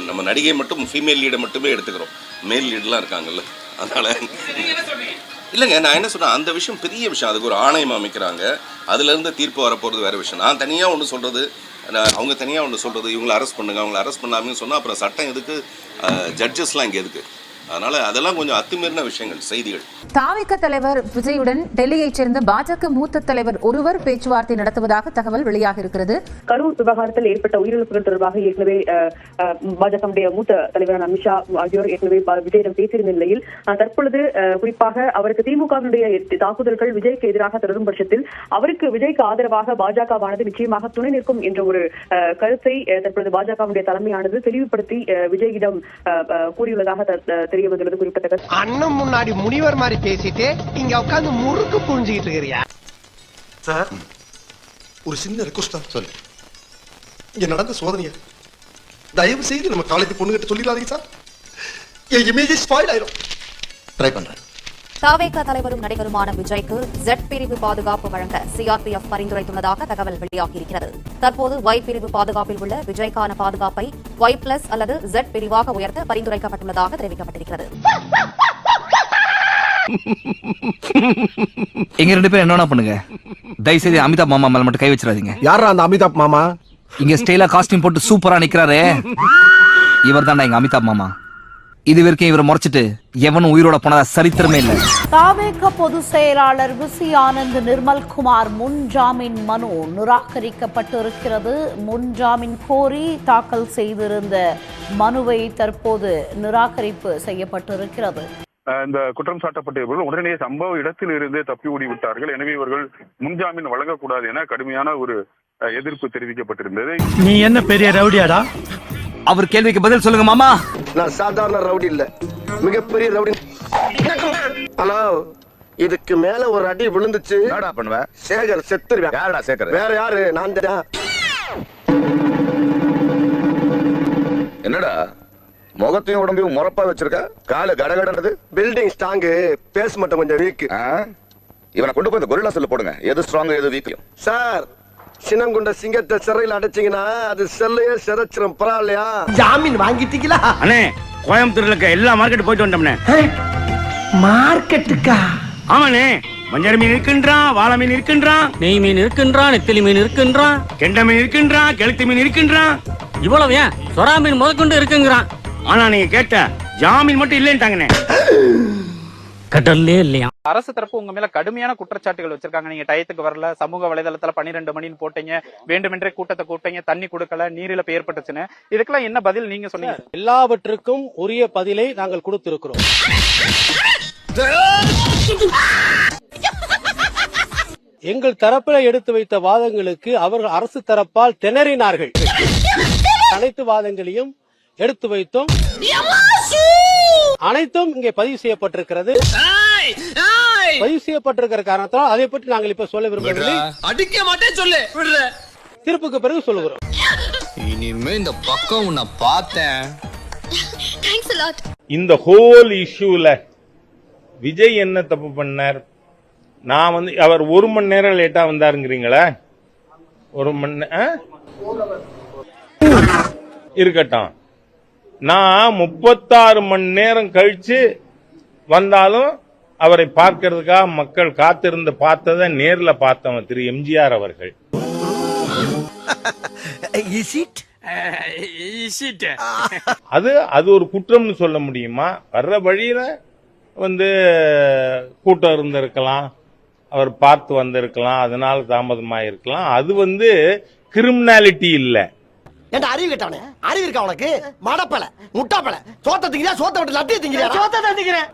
நம்ம நடிகை மட்டும் ஃபீமேல் லீடை மட்டுமே எடுத்துக்கிறோம், மேல் லீடெலாம் இருக்காங்கல்ல, அதனால் நீங்கள் என்ன சொல்றீங்க? இல்லைங்க, நான் என்ன சொல்கிறேன், அந்த விஷயம் பெரிய விஷயம். அதுக்கு ஒரு ஆணையம் அமைக்கிறாங்க, அதுலேருந்து தீர்ப்பு வரப்போகிறது வேறு விஷயம். நான் தனியாக ஒன்று சொல்கிறது, அவங்க தனியாக ஒன்று சொல்கிறது, இவங்களை அரெஸ்ட் பண்ணுங்க, அவங்களை அரெஸ்ட் பண்ணாமல் சொன்னால் அப்புறம் சட்டம் எதுக்கு, ஜட்ஜஸ்லாம் இங்கே எதுக்கு? அதனால அதெல்லாம் கொஞ்சம் அத்துமீறின விஷயங்கள், செய்திகள். தாவிக தலைவர் விஜயுடன் டெல்லியைச் சேர்ந்த பாஜக மூத்த தலைவர் ஒருவர் பேச்சுவார்த்தை நடத்துவதாக தகவல் வெளியாக இருக்கிறது. கரூர் விவகாரத்தில் ஏற்பட்ட உயிரிழப்புகள் தொடர்பாக ஏற்கனவே பாஜக மூத்த தலைவரான அமித்ஷா ஆகியோர் ஏற்கனவே விஜயிடம் பேசியிருந்த நிலையில் தற்பொழுது குறிப்பாக அவருக்கு திமுகவினுடைய தாக்குதல்கள் விஜய்க்கு எதிராக தொடரும் பட்சத்தில் அவருக்கு விஜய்க்கு ஆதரவாக பாஜகவானது நிச்சயமாக துணை நிற்கும் என்ற ஒரு கருத்தை தற்பொழுது பாஜகவுடைய தலைமையானது தெளிவுபடுத்தி விஜயிடம் கூறியுள்ளதாக தெரிய வந்துள்ளது குறிப்பிடத்தக்கது. அண்ணன் முன்னாடி முனிவர் மாதிரி பேசிட்டு இங்க உட்கார்ந்து முறுக்கு புரிஞ்சுக்கிட்டு இருக்கிறியா சார்? ஒரு சின்ன ரெக்வஸ்ட் தான். சொல்லு. இங்க நடந்த சோதனையை தயவு செய்து நம்ம காலேஜ் பொண்ணுகிட்ட சொல்லிடாதீங்க சார். என் இமேஜ் ஸ்பாயில் ஆயிடும். ட்ரை பண்றேன். தாவேக தலைவரும் நடிகருமான விஜய்க்கு Z பிரிவு பாதுகாப்பு வழங்க CRPF பரிந்துரைத்துள்ளதாக தகவல் வெளியாகியிருக்கிறது. தற்போது Y பிரிவு பாதுகாப்பில் உள்ள விஜய்க்கான பாதுகாப்பை Y+ அல்லது Z பிரிவாக உயர்த்த பரிந்துரைக்கப்பட்டுள்ளதாக தெரிவிக்கப்பட்டிருக்கிறது. எங்க 2 பேரும் என்ன பண்ணுங்க, தயவுசெய்து அமிதாப் மாமா மேல மட்டும் கை வச்சிடாதீங்க. யாரா அந்த அமிதாப் மாமா? இங்க ஸ்டைலா காஸ்டியூம் போட்டு சூப்பரா நிக்கிறாரே, இவர் தான்டா எங்க அமிதாப் மாமா. இது வரைக்கும் இவரை முறைச்சிட்டு எவனும் உயிரோட போனதா சரித்திரமே இல்லை. தாவேக பொதுச் செயலாளர் விசி ஆனந்த் நிர்மல்குமார் முன்ஜாமீன் மனு நிராகரிக்கப்பட்டிருக்கிறது. முன்ஜாமீன் கோரி தாக்கல் செய்திருந்த மனுவை தற்போது நிராகரிப்பு செய்யப்பட்டிருக்கிறது. இந்த குற்றம் சாட்டப்பட்டவர்கள் உடனடியே சம்பவ இடத்தில் இருந்தே தப்பி ஓடி விட்டார்கள். எனவே இவர்கள் முன்ஜாமீன் வழங்கக்கூடாது என கடுமையான ஒரு எதிர்ப்பு தெரிவிக்கப்பட்டிருந்தது. நீ என்ன பெரிய ரவுடியாடா? அவர் கேள்விக்கு பதில் சொல்லுங்க மாமா. நான் சாதாரண ரவுடி இல்ல, மிகப்பெரிய ரவுடி. ஹலோ, இதுக்கு மேல ஒரு அடி விழுந்துச்சு என்னடா பண்ணுவ? சேகர் செத்துருவேன். யாரடா சேகர்? வேற யாரு? நான் தான். என்னடா முகத்தையும் உடம்பையும் முறப்பா வச்சிருக்க? கால கடகடனது. பில்டிங் ஸ்ட்ராங், பேஸ் மட்டும் கொஞ்சம் வீக். இவனை கொண்டு போய் இந்த கொரில்லா செல்ல போடுங்க. எது ஸ்ட்ராங் எது வீக்? சார், சின்னங்குண்ட சிங்கத்தை சிறையில் அடைச்சிங்கன்னா அது செல்லையே சிறைச்சிரும். பரவாயில்லையா? ஜாமீன் வாங்கிட்டீங்களா? அண்ணே, கோயம்புத்தூர்ல இருக்க எல்லா மார்க்கெட் போயிட்டு வந்தோம்னே. மார்க்கெட்டுக்கா? ஆமாண்ணே, மஞ்சள் மீன் இருக்கின்றான், வாழை மீன் இருக்கின்றான், நெய் மீன் இருக்கின்றான், நெத்திலி மீன் இருக்கின்றான், கெண்டை மீன் இருக்கின்றான், கெளுத்தி மீன் இருக்கின்றான். இவ்வளவு ஏன் சொரா மீன் முதற்கொண்டு இருக்குங்கிறான். ஆனா நீங்க கேட்ட ஜாமீன் மட்டும் இல்லைன்ட்டாங்கண்ணே. கடல்லே இல்லையா. அரசு தரப்பு உங்க மேல கடுமையான குற்றச்சாட்டுகள் வச்சிருக்காங்க. நீங்க டயத்துக்கு வரல, சமூக வலைதளத்துல 12 மணின்னு போட்டீங்க, வேண்டுமென்றே கூட்டத்தை கூட்டீங்க, தண்ணி கொடுக்கல, நீரிழப்பு ஏற்பட்டுச்சுன்னு. இதுக்கெல்லாம் என்ன பதில் நீங்க சொன்னீங்க? எல்லாவற்றுக்கும் உரிய பதிலை நாங்கள் கொடுத்திருக்கிறோம். எங்கள் தரப்பில் எடுத்து வைத்த வாதங்களுக்கு அவர்கள் அரசு தரப்பால் திணறினார்கள். அனைத்து வாதங்களையும் எடுத்து வைத்தோம். அனைத்தும் இங்கே பதிவு செய்யப்பட்டிருக்கிறது. பதிவு செய்யப்பட்டிருக்கிற காரணத்தால் அதை பற்றி நாங்கள் இப்ப சொல்ல விரும்பவில்லை. அடிக்க மாட்டேன் சொல்லு. தீர்ப்புக்கு பிறகு சொல்லுகிறோம். இனிமே இந்த பக்கம் உன்னை பார்த்தேன். இந்த ஹோல் இஷ்யூல விஜய் என்ன தப்பு பண்ணார்? நான் அவர் 1 மணி நேரம் லேட்டா வந்தாருங்கிறீங்களா? 1 மணி இருக்கட்டும். நான் 36 மணி நேரம் கழிச்சு வந்தாலும் அவரை பார்க்கிறதுக்காக மக்கள் காத்திருந்து பார்த்ததை நேர்ல பார்த்தவன் திரு எம்ஜிஆர் அவர்கள். அது ஒரு குற்றம்னு சொல்ல முடியுமா? வர்ற வழியில கூட்டம் இருந்திருக்கலாம், அவர் பார்த்து வந்திருக்கலாம், அதனால தாமதமா இருக்கலாம். அது கிரிமினாலிட்டி இல்ல. ஏன்டா அறிவு கேட்டானே? அறிவு இருக்கா உனக்கு? மடப்பல, முட்டாப்பல, சோத்த திங்கிறியா? சோத்த விட்டு லட்டிய திங்கிறியா? சோத்த திங்கிறேன்.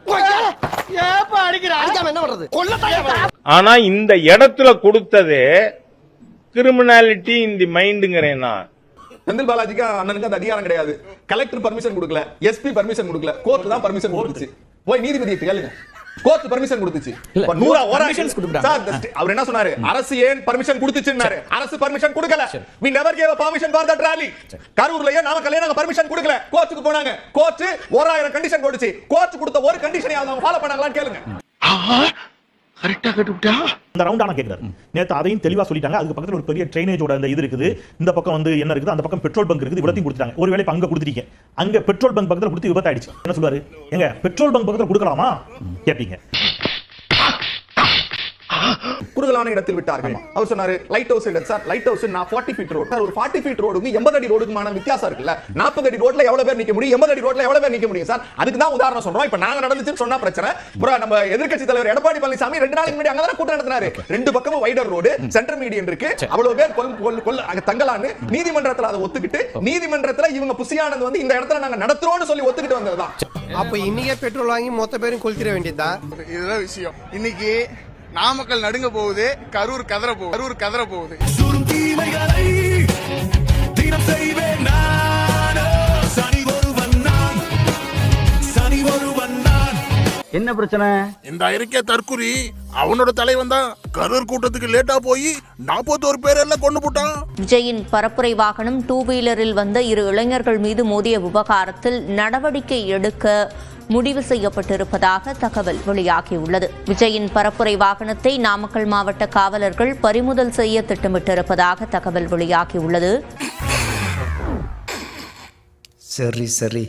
ஏப்பா அடிக்கிற? அடிக்காம என்ன பண்றது? கொல்லத்தாயா. ஆனா இந்த இடத்துல கொடுத்ததே கிரிமினாலிட்டி இன் தி மைண்டுங்கிறேன் நான். செந்தில் பாலாஜிக்கு அண்ணனுக்கு அந்த அதிகாரம் கிடையாது. கலெக்டர் பர்மிஷன் கொடுக்கல, எஸ்பி பர்மிஷன் கொடுக்கல, கோர்ட் தான் பர்மிஷன் கொடுத்துச்சு. போய் நீதிபதியை கேளுங்க. கோர்ட் பர்மிஷன் கொடுத்துச்சு. அவர் என்ன சொன்னாரு? அரசு ஏன் பர்மிஷன் கொடுத்துச்சுன்னாரு. அரசு பர்மிஷன் கொடுக்கல. we never gave a permission for that rally. கரூர்லயே நாமக்கல்லே நாங்க பர்மிஷன் கொடுக்கல. கோர்ட்டுக்கு போனாங்க. கோர்ட் 1000 கண்டிஷன் போட்டுச்சு. கோர்ட் கொடுத்த ஒரு கண்டிஷனை அவங்க ஃபாலோ பண்ணாங்களான்னு கேளுங்க. கரெக்டா கேட்டுட்டா அந்த ரவுண்டான கேக்குறாரு. நேத்து அதையும் தெளிவா சொல்லிட்டாங்க. அதுக்கு பக்கத்துல ஒரு பெரிய ட்ரைனேஜோட அந்த இது இருக்குது. இந்த பக்கம் என்ன இருக்குது? அந்த பக்கம் பெட்ரோல் பங்க் இருக்குது. இவ்வளத்தையும் கொடுத்துட்டாங்க. ஒருவேளை அங்க கொடுத்துட்டீங்க, அங்க பெட்ரோல் பங்க் பக்கத்துல கொடுத்து விபத்து ஆயிடுச்சு. என்ன சொல்வாரு? எங்க பெட்ரோல் பங்க் பக்கத்துல கொடுக்கலாமா கேப்பீங்க. குறுகலான இடத்தில் விட்டார்கள். அவர் சொன்னாரு லைட் ஹவுஸ் இல்ல சார், லைட் ஹவுஸ் நான் 40 ஃபீட் ரோட். ஒரு 40 ஃபீட் ரோடுக்கு 80 அடி ரோடுக்குமான வித்தியாசம் இருக்குல்ல. 40 அடி ரோட்ல எவ்வளவு பேர் நிக்க முடியும்? 80 அடி ரோட்ல எவ்வளவு பேர் நிக்க முடியும் சார்? அதுக்கு தான் உதாரணம் சொல்றோம். இப்ப நாங்க நடந்துச்சுன்னு சொன்னா பிரச்சனை. நம்ம எதிர்க்கட்சி தலைவர் எடப்பாடி பழனிசாமி 2 நாளைக்கு முன்னாடி அங்க தான் கூட்டம் நடத்தினாரு. 2 பக்கமும் வைடர் ரோடு, சென்டர் மீடியன் இருக்கு. அவ்வளவு பேர் தங்கலான்னு நீதிமன்றத்துல அதை ஒத்துக்கிட்டு, நீதிமன்றத்துல இவங்க புசியானது இந்த இடத்துல நாங்க நடத்துறோம்னு சொல்லி ஒத்துக்கிட்டு வந்ததுதான். அப்ப இன்னைக்கே பெட்ரோல் வாங்கி மொத்த பேரும் கொளுத்திர வேண்டியதா? இதுதான் விஷயம். இன்னைக்கு நாமக்கல் நடுங்க போகுது, கரூர் கதற போகுது. என்ன பிரச்சனை? இந்த இருக்கே தற்குறி அவனோட தலைவன் தான் கரூர் கூட்டத்துக்கு லேட்டா போய் 41 பேர் எல்லாம் கொண்டு போட்டான். விஜயின் பரப்புரை வாகனம் 2 வீலரில் வந்த 2 இளைஞர்கள் மீது மோதிய விவகாரத்தில் நடவடிக்கை எடுக்க முடிவு செய்யப்பட்டிருப்பதாக தகவல் வெளியாகியுள்ளது. விஜயின் பரப்புரை வாகனத்தை நாமக்கல் மாவட்ட காவலர்கள் பறிமுதல் செய்ய திட்டமிட்டிருப்பதாக தகவல் வெளியாகியுள்ளது. சரி சரி.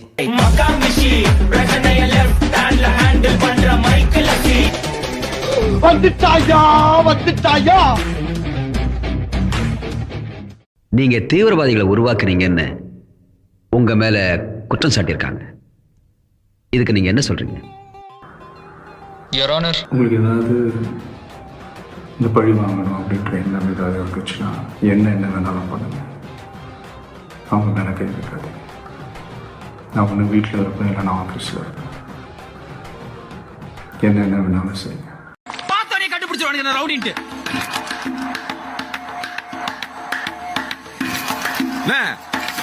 நீங்க தீவிரவாதிகளை உருவாக்குறீங்கன்னு உங்க மேல குற்றம் சாட்டியிருக்காங்க. இதுக்கு நீங்க என்ன சொல்றீங்க? உங்களுக்கு ஏதாவது இந்த பழி வாங்கணும் அப்படின்ற எண்ணம் ஏதாவது இருக்குச்சுன்னா என்ன வேணாலும் பண்ணுங்க. அவங்க மேலே கை வைக்காது. நான் ஒன்று வீட்டில் இருப்பேன், இல்லை நான் ஆஃபீஸில் இருப்பேன். என்ன வேணாலும் செய்யுங்க. பார்த்தோடனே கண்டுபிடிச்சிருவானுங்க நான் ரவுடின்ட்டு.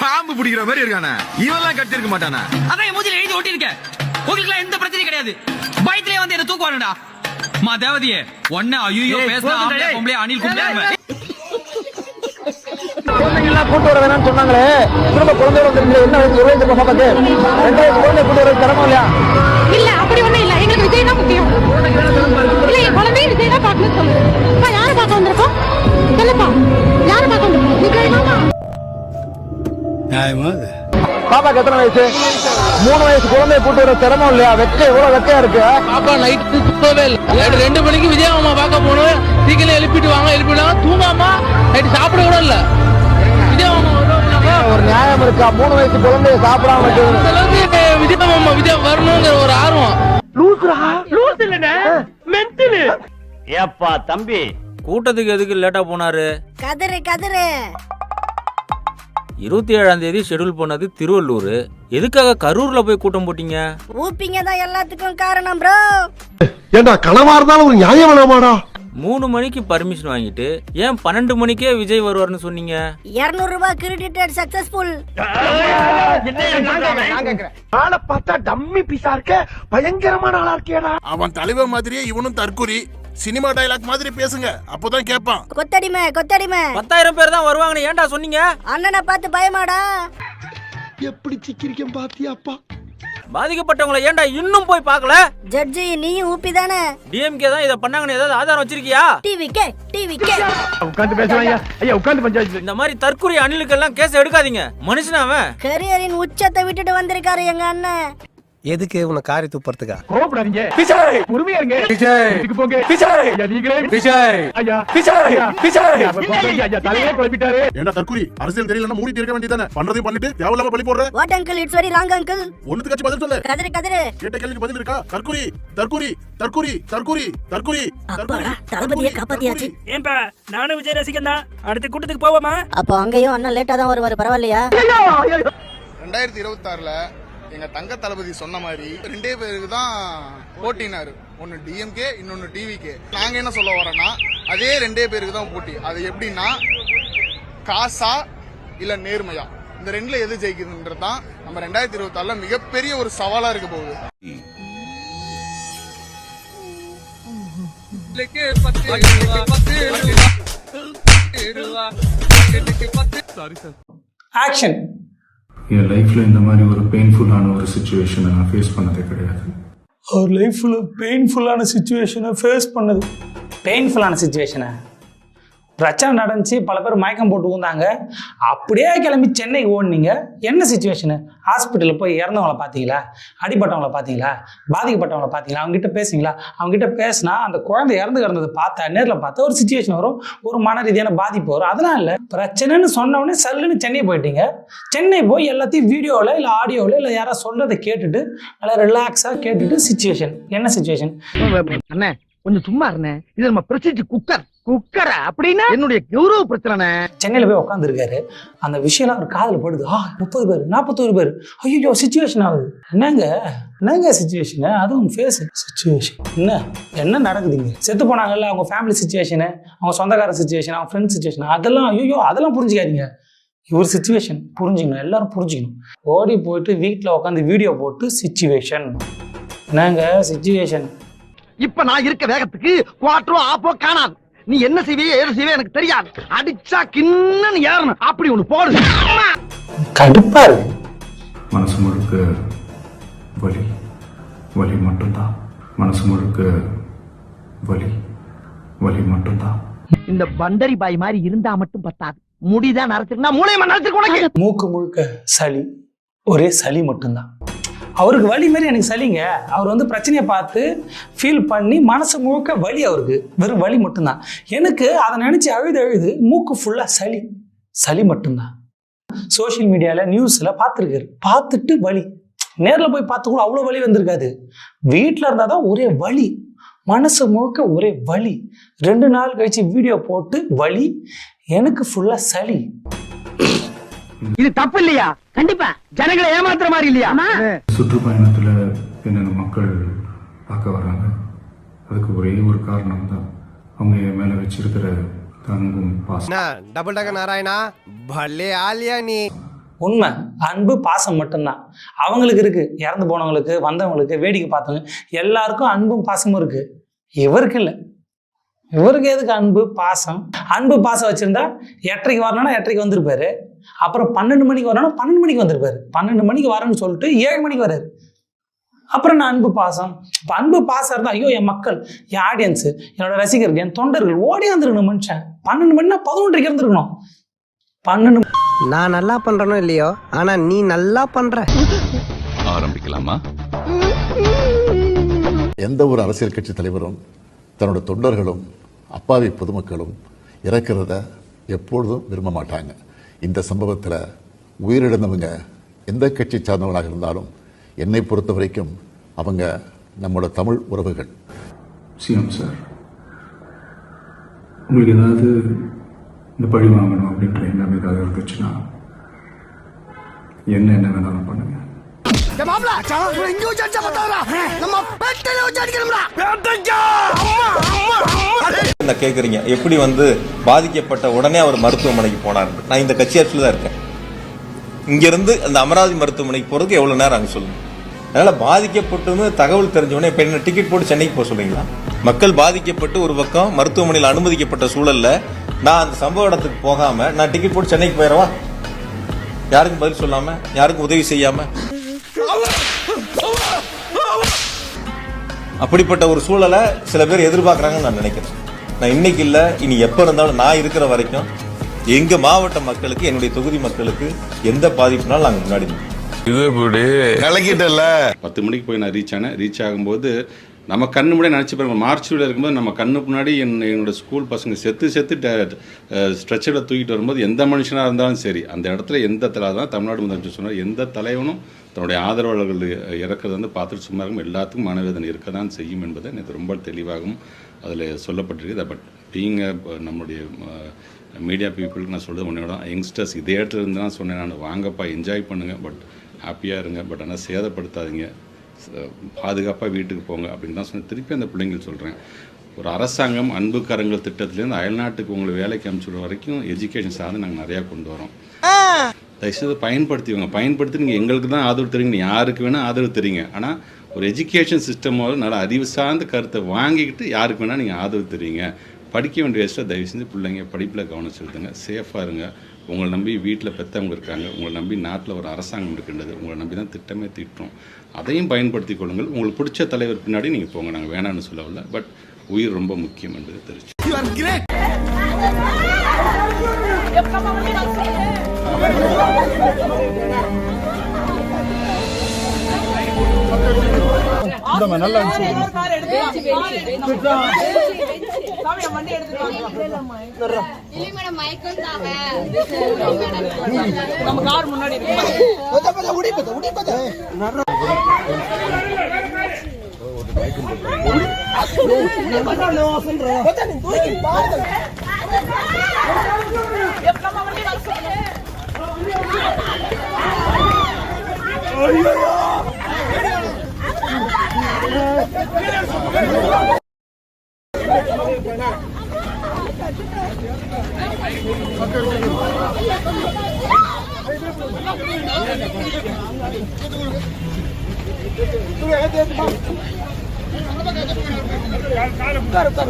பாம்பு பிடிக்கிற மாதிரி இருக்கானே, இவெல்லாம் கட்டி இருக்க மாட்டானா? அதான் என் மூஞ்சில எழுதி ஓட்டி இருக்க. உங்களுக்கு எந்த பிரச்சனையும் கிடையாது. பயத்திலே என்ன தூக்குவானுடா. மா தேவதியே ஒண்ணு ஐயோ பேசுனா பொம்பளை அணில் கும்பிடுங்க. குழந்தைங்கெல்லாம் கூட்டு வர வேணாம்னு சொன்னாங்களே, திரும்ப குழந்தையோட வந்துருக்கீங்க. என்ன வயசு? 1 வயசு பாப்பாக்கு 2 வயசு குழந்தை கூட்டு வர தரமா இல்லையா? இல்ல அப்படி ஒண்ணும் இல்ல. எங்களுக்கு விஜய் தான் முக்கியம். இல்ல என் குழந்தைய விஜய் தான் பார்க்கணும்னு சொல்லுங்க. யாரை பார்க்க வந்திருக்கோம்? சொல்லுப்பா, யாரை பார்க்க வந்திருக்கோம்? விஜய் தான். நியாயமா பாப்பாக்கு எத்தனை வயசு? 3 வயசு குழந்தைய கூட்டு வர சிரமம் இல்லையா? வெக்க எவ்வளவு வெக்கையா இருக்கு. பாப்பா நைட்டு தூங்கவே இல்லை. 2 மணிக்கு விஜய் மாமா பார்க்க போகணும். சீக்கிரம் எழுப்பிட்டு வாங்க, எழுப்பிடுவாங்க. தூங்காமா நைட்டு சாப்பிட கூட இல்ல. விஜய் மாமா ஒரு நியாயம் இருக்கா? 3 வயசு குழந்தைய சாப்பிடாம விஜய் மாமா விஜய் வரணுங்கிற ஒரு ஆர்வம். லூஸ் இல்லனே மென்டல். ஏப்பா தம்பி, கூட்டத்துக்கு எதுக்கு லேட்டா போனாரு? கதிரு கதிரு 27ஆம் தேதி ஷெட்யூல் பண்ணது திருவள்ளூர். எதுக்காக கரூர்ல போய் கூட்டம் போட்டீங்க? ஊப்பிங்க தான் எல்லாத்துக்கும் காரணம் ப்ரோ. ஏண்டா கனவா இருந்தாலும் ஒரு நியாயம் வேணாமாடா? 3 மணிக்கு பர்மிஷன் வாங்கிட்டு ஏன் 12 மணிக்கே விஜய் வருவார்னு சொன்னீங்க? 200 ரூபாய் கிரெடிட்டட் சக்சஸ்ஃபுல். ஆளை பார்த்தா டம்மி பீஸா இருக்க, பயங்கரமான ஆளா இருக்கேடா. அவன் தலைவர் மாதிரியே இவனும் தற்குறி. சினிமா டயலாக் மாதிரி பேசுங்க, அப்பதான் கேட்பான். கொத்தடிமை கொத்தடிமை. 10,000 பேர் தான் வருவாங்கன்னு ஏன்டா சொன்னீங்க? அண்ணனை பார்த்து பயமாடா? எப்படி சிக்கிரிக்கம் பாத்தியாப்பா? பாதிக்கப்பட்டவங்களை ஏன்டா இன்னும் போய் பார்க்கல? ஜட்ஜி நீயும் ஊப்பி தானே? டிஎம்கே தான் இத பண்ணாங்கன்னு ஏதாவது ஆதாரம் வச்சிருக்கியா? டிவிக்கே உட்கார்ந்து பேசுவாங்க. ஐயா உட்கார்ந்து பஞ்சாயத்து. இந்த மாதிரி தற்குறி அணிலுக்கெல்லாம் கேஸ் எடுக்காதீங்க. மனுஷனா அவன் கரியரின் உச்சத்தை விட்டுட்டு வந்திருக்காரு எங்க அண்ணன். எதுக்கு உன காரி துப்புறதுக்கா? கோபப்படாதீங்க. விஜய் பொறுமையா இருங்க. விஜய் இதுக்கு போங்க. விஜய் ஐயா நீங்களே. விஜய் ஐயா விஜய் விஜய் ஐயா தலையே குழப்பிட்டாரு. என்ன தற்குறி? அரசியல் தெரியலன்னா மூடி இருக்க வேண்டியதானே? பண்றதையும் பண்ணிட்டு தேவையில்லாம பழி போடுற. What uncle, it's very wrong uncle. ஒண்ணுத்துக்கு பதில் சொல்லு. கதிரு கதிரு கேட்ட கேள்விக்கு பதில் இருக்கா? தற்குறி தற்குறி தற்குறி தற்குறி தற்குரி. தளபதியை காப்பாத்தியாச்சு. ஏன்பா நானும் விஜய் ரசிகன் தான். அடுத்த கூட்டத்துக்கு போவோமா? அப்போ அங்கேயும் அண்ணன் லேட்டா தான் வருவாரு, பரவாயில்லையா? 2026ல எங்க தங்க தளபதி சொன்ன மாதிரி 2 பேருக்கு தான் போட்டினாரு. ஒன்னு டிஎம்கே, இன்னொன்னு டிவிகே. நாங்க என்ன சொல்ல வரோம்னா அதே 2 பேருக்கு தான் போட்டி. அது எப்படின்னா காசா இல்ல நேர்மையா, இந்த 2ல எது ஜெயிக்குதுன்றதான் நம்ம 2026ல மிகப்பெரிய ஒரு சவாலா இருக்க போகுது. ஆக்ஷன். என் லைஃப்ல இந்த மாதிரி ஒரு பெயின்ஃபுல்லான ஒரு சுச்சுவேஷனை நான் ஃபேஸ் பண்ணதே கிடையாது. அவர் லைஃப்ல பெயின்ஃபுல்லான சுச்சுவேஷனை ஃபேஸ் பண்ணது. பெயின்ஃபுல்லான சுச்சுவேஷனை பிரச்சனை நடந்துச்சு, பல பேர் மயக்கம் போட்டு ஊந்தாங்க, அப்படியே கிளம்பி சென்னைக்கு ஓடினீங்க. என்ன சுச்சுவேஷனு? ஹாஸ்பிட்டலில் போய் இறந்தவங்களை பார்த்தீங்களா? அடிப்பட்டவங்களை பார்த்தீங்களா? பாதிக்கப்பட்டவங்களை பார்த்தீங்களா? அவங்ககிட்ட பேசுங்களா? அவங்ககிட்ட பேசினா அந்த குழந்தை இறந்து கிடந்தது பார்த்தா நேரில் பார்த்தா ஒரு சுச்சுவேஷன் வரும், ஒரு மன ரீதியான பாதிப்பு வரும். அதெல்லாம் இல்லை, பிரச்சனைன்னு சொன்னோடனே சல்லுன்னு சென்னை போயிட்டீங்க. சென்னை போய் எல்லாத்தையும் வீடியோவில் இல்லை ஆடியோவில் இல்லை யாராவது சொல்கிறத கேட்டுட்டு நல்லா ரிலாக்ஸாக கேட்டுட்டு சுச்சுவேஷன் என்ன சுச்சுவேஷன்? அண்ணே கொஞ்சம் சும்மா இருந்தேன். இது நம்ம பிரசித்தி குக்கர் அப்படின்னா என்னுடைய கௌரவ பிரச்சனை. சென்னையில் போய் உட்காந்துருக்காரு, அந்த விஷயம்லாம் ஒரு காதில் படுது. 30 பேர் 41 பேர் ஐயோ சுச்சுவேஷன் ஆகுது. என்னங்க சுச்சுவேஷனு? அதுவும் ஃபேஸ் சுச்சுவேஷன். என்ன நடக்குதுங்க? செத்து போனாங்கல்ல அவங்க ஃபேமிலி சுச்சுவேஷனு, அவங்க சொந்தக்கார சுச்சுவேஷன், அவங்க ஃப்ரெண்ட் சுச்சுவேஷன், அதெல்லாம் ஐயோ அதெல்லாம் புரிஞ்சுக்காதீங்க. இவர் சுச்சுவேஷன் புரிஞ்சுக்கணும், எல்லாரும் புரிஞ்சுக்கணும். ஓடி போயிட்டு வீட்டில் உட்காந்து வீடியோ போட்டு சுச்சுவேஷன். என்னங்க சுச்சுவேஷன்? இப்ப நான் இருக்க வேகத்துக்கு குவாட்டரோ ஆப்போ காணாது. நீ என்ன செய்வியே ஏது செய்வே எனக்கு தெரியாது. அடிச்சா கிண்ணன்னு ஏறணும், அப்படி ஒண்ணு போடு. கடுப்பா இருக்கு. மனசு முழுக்க வலி வலி மட்டும்தான். மனசு முழுக்க வலி வலி மட்டும்தான். இந்த பண்டரி பாய் மாதிரி இருந்தா மட்டும் பத்தாது, முடிதான் நரைச்சிருந்தா மூளையமா நரைச்சிருக்க. மூக்கு முழுக்க சளி, ஒரே சளி மட்டும்தான். அவருக்கு வலி மாதிரி எனக்கு சளிங்க. அவர் வந்து பிரச்சனையை பார்த்து ஃபீல் பண்ணி மனசு முழுக்க வலி, அவருக்கு வெறும் வலி மட்டும்தான். எனக்கு அதை நினச்சி அழுது மூக்கு ஃபுல்லாக சளி மட்டும்தான். சோஷியல் மீடியாவில் நியூஸில் பார்த்துருக்காரு, பார்த்துட்டு வலி. நேரில் போய் பார்த்து கூட அவ்வளோ வலி வந்திருக்காது. வீட்டில் இருந்தால் தான் ஒரே வலி, மனசு முழுக்க ஒரே வலி. 2 நாள் கழிச்சு வீடியோ போட்டு வலி, எனக்கு ஃபுல்லாக சளி. இது தப்பு இல்லையா? கண்டிப்பா ஜனங்களை ஏமாத்துற மாதிரி இல்லையா? சுற்றுப்பயணத்துல என்னென்ன மக்கள் பார்க்க வராங்க, அதுக்கு ஒரே ஒரு காரணம் தான், அவங்க என் மேல வச்சிருக்கிற அன்பும் பாசம். டபுள் டக்க நாராயணா பல்லே ஆலியா நீ. உண்மை, அன்பு பாசம் மட்டும்தான் அவங்களுக்கு இருக்கு. இறந்து போனவங்களுக்கு, வந்தவங்களுக்கு, வேடிக்கை பார்த்தவங்க எல்லாருக்கும் அன்பும் பாசமும் இருக்கு. இவருக்கு இல்லை. இவருக்கு எதுக்கு அன்பு பாசம்? அன்பு பாசம் வச்சிருந்தா 8:30 வரணும்னா 8:30 வந்திருப்பாரு. அப்புறம் 12 மணிக்கு வரணும்னா 12 மணிக்கு வந்திருப்பாரு. 12 மணிக்கு வரேன்னு சொல்லிட்டு 7 மணிக்கு வராரு. அப்புறம் நான் அன்பு பாசம். இப்போ அன்பு பாசம் இருந்தால் ஐயோ என் மக்கள், என் ஆடியன்ஸு, என்னோட ரசிகர்கள், என் தொண்டர்கள் ஓடி வந்துருக்கணும். மனுஷன் 12 மணினா 11:30 இருந்துருக்கணும். 12 நான் நல்லா பண்றனோ இல்லையோ, ஆனா நீ நல்லா பண்ற. ஆரம்பிக்கலாமா? எந்த ஒரு அரசியல் கட்சி தலைவரும் தன்னோட தொண்டர்களும் அப்பாவி பொதுமக்களும் இறக்கிறத எப்பொழுதும் விரும்ப மாட்டாங்க. இந்த சம்பவத்தில் உயிரிழந்தவங்க எந்த கட்சி சார்ந்தவங்களாக இருந்தாலும் என்னை பொறுத்த வரைக்கும் அவங்க நம்மளோட தமிழ் உறவுகள். சிஎம் சார், உங்களுக்கு ஏதாவது இந்த பழி வாங்கணும் அப்படின்ற எண்ணம் ஏதாவது இருந்துச்சுன்னா என்ன வேணாலும் பண்ணுங்க. கேக்குறீங்க எப்படி வந்து பாதிக்கப்பட்ட உடனே அவர் மருத்துவமனைக்கு போனார். நான் இந்த கட்சி ஆட்சியில் தான் இருக்கேன். இங்க இருந்து அந்த அமராவதி மருத்துவமனைக்கு போறதுக்கு எவ்வளவு நேரம் அங்க சொல்லுங்க. அதனால பாதிக்கப்பட்டு தகவல் தெரிஞ்சவொடனே இப்ப என்ன டிக்கெட் போட்டு சென்னைக்கு போக சொல்றீங்களா? மக்கள் பாதிக்கப்பட்டு ஒரு பக்கம் மருத்துவமனையில் அனுமதிக்கப்பட்ட சூழல்ல நான் அந்த சம்பவ இடத்துக்கு போகாம நான் டிக்கெட் போட்டு சென்னைக்கு போயிடவா? யாருக்கும் பதில் சொல்லாம, யாருக்கும் உதவி செய்யாம, அப்படிப்பட்ட ஒரு சூழலை சில பேர் எதிர்பார்க்கறாங்கன்னு நான் நினைக்கிறேன். நான் இன்னைக்கு இல்ல, இனி எப்ப இருந்தாலும் நான் இருக்கிற வரைக்கும் எங்க மாவட்ட மக்களுக்கு, என்னுடைய தொகுதி மக்களுக்கு எந்த பாதிப்புனாலும் நாங்க முன்னாடி இது இப்படி கலக்கிட்டல 10 மணிக்கு போய் நான் ரீச் ஆனேன். ரீச் ஆகும்போது நம்ம கண்ணு முன்னாடி நினச்சி பாருங்க, மார்ச்சில் இருக்கும்போது நம்ம கண்ணு முன்னாடி என்னோட ஸ்கூல் பசங்க செத்து ஸ்ட்ரெச்சரில் தூக்கிட்டு வரும்போது எந்த மனுஷனாக இருந்தாலும் சரி, அந்த இடத்துல எந்த தான் தமிழ்நாடு முதலமைச்சர் சொன்னார், எந்த தலைவனும் தன்னுடைய ஆதரவாளர்கள் இறக்கிறது வந்து பார்த்துட்டு சும்மா இருக்கும், எல்லாத்துக்கும் மனவேதனை இருக்க தான் செய்யும் என்பதை எனக்கு ரொம்ப தெளிவாகவும் அதில் சொல்லப்பட்டிருக்கு. பட் பீங்க நம்முடைய மீடியா பீப்புளுக்கு நான் சொல்கிறது ஒன்றே தான், யங்ஸ்டர்ஸ் இதே இடத்துல இருந்து தான் சொன்னேன் நான், வாங்கப்பா என்ஜாய் பண்ணுங்கள், பட் ஹாப்பியாக இருங்க, பட் ஆனால் சேதப்படுத்தாதீங்க, பாதுகாப்பாக வீட்டுக்கு போங்க அப்படின்னு தான் சொன்னேன். திருப்பி அந்த பிள்ளைங்கள் சொல்கிறேன், ஒரு அரசாங்கம் அன்பு கரங்கள் திட்டத்திலேருந்து அயல்நாட்டுக்கு உங்களை வேலைக்கு அனுப்பிச்சுடுற வரைக்கும் எஜுகேஷன் சார்ந்து நாங்கள் நிறையா கொண்டு வரோம். தயவுசெய்து பயன்படுத்தி நீங்கள் எங்களுக்கு தான் ஆதரவு தெரியுங்க, யாருக்கு வேணால் ஆதரவு தெரியுங்க, ஆனால் ஒரு எஜுகேஷன் சிஸ்டமோட நல்ல அறிவு சார்ந்த கருத்தை வாங்கிக்கிட்டு யாருக்கு வேணால் நீங்கள் ஆதரவு தெரியுங்க. படிக்க வேண்டிய வயசில் தயவு செஞ்சு பிள்ளைங்க படிப்பில் கவனம் செலுத்துங்க, சேஃபாக இருங்க. உங்களை நம்பி வீட்டில் பெற்றவங்க இருக்காங்க, உங்களை நம்பி நாட்டில் ஒரு அரசாங்கம் இருக்கின்றது, உங்களை நம்பி தான் திட்டமே தீட்டுறோம். அதையும் பயன்படுத்தி கொள்ளுங்கள். உங்களுக்கு பிடிச்ச தலைவர் பின்னாடி நீங்கள் போங்க, நாங்கள் வேணான்னு சொல்லவில்லை, பட் உயிர் ரொம்ப முக்கியம் என்பது தெரிஞ்சு.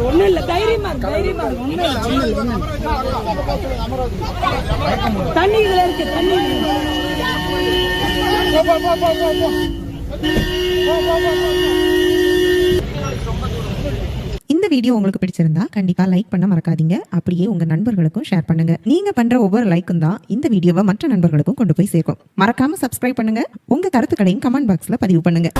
ஒண்ணும் இல்ல, தைரியமா தண்ணி இதுல இருக்கு, தண்ணி இந்த வீடியோ உங்களுக்கு பிடிச்சிருந்தா கண்டிப்பா லைக் பண்ண மறக்காதீங்க. அப்படியே உங்க நண்பர்களுக்கும் ஷேர் பண்ணுங்க. நீங்க பண்ற ஒவ்வொரு லைக்கும் தான் இந்த வீடியோவை மற்ற நண்பர்களுக்கும் கொண்டு போய் சேர்க்கும். மறக்காம சப்ஸ்கிரைப் பண்ணுங்க. உங்க கருத்துக்களையும் கமெண்ட் பாக்ஸ்ல பதிவு பண்ணுங்க.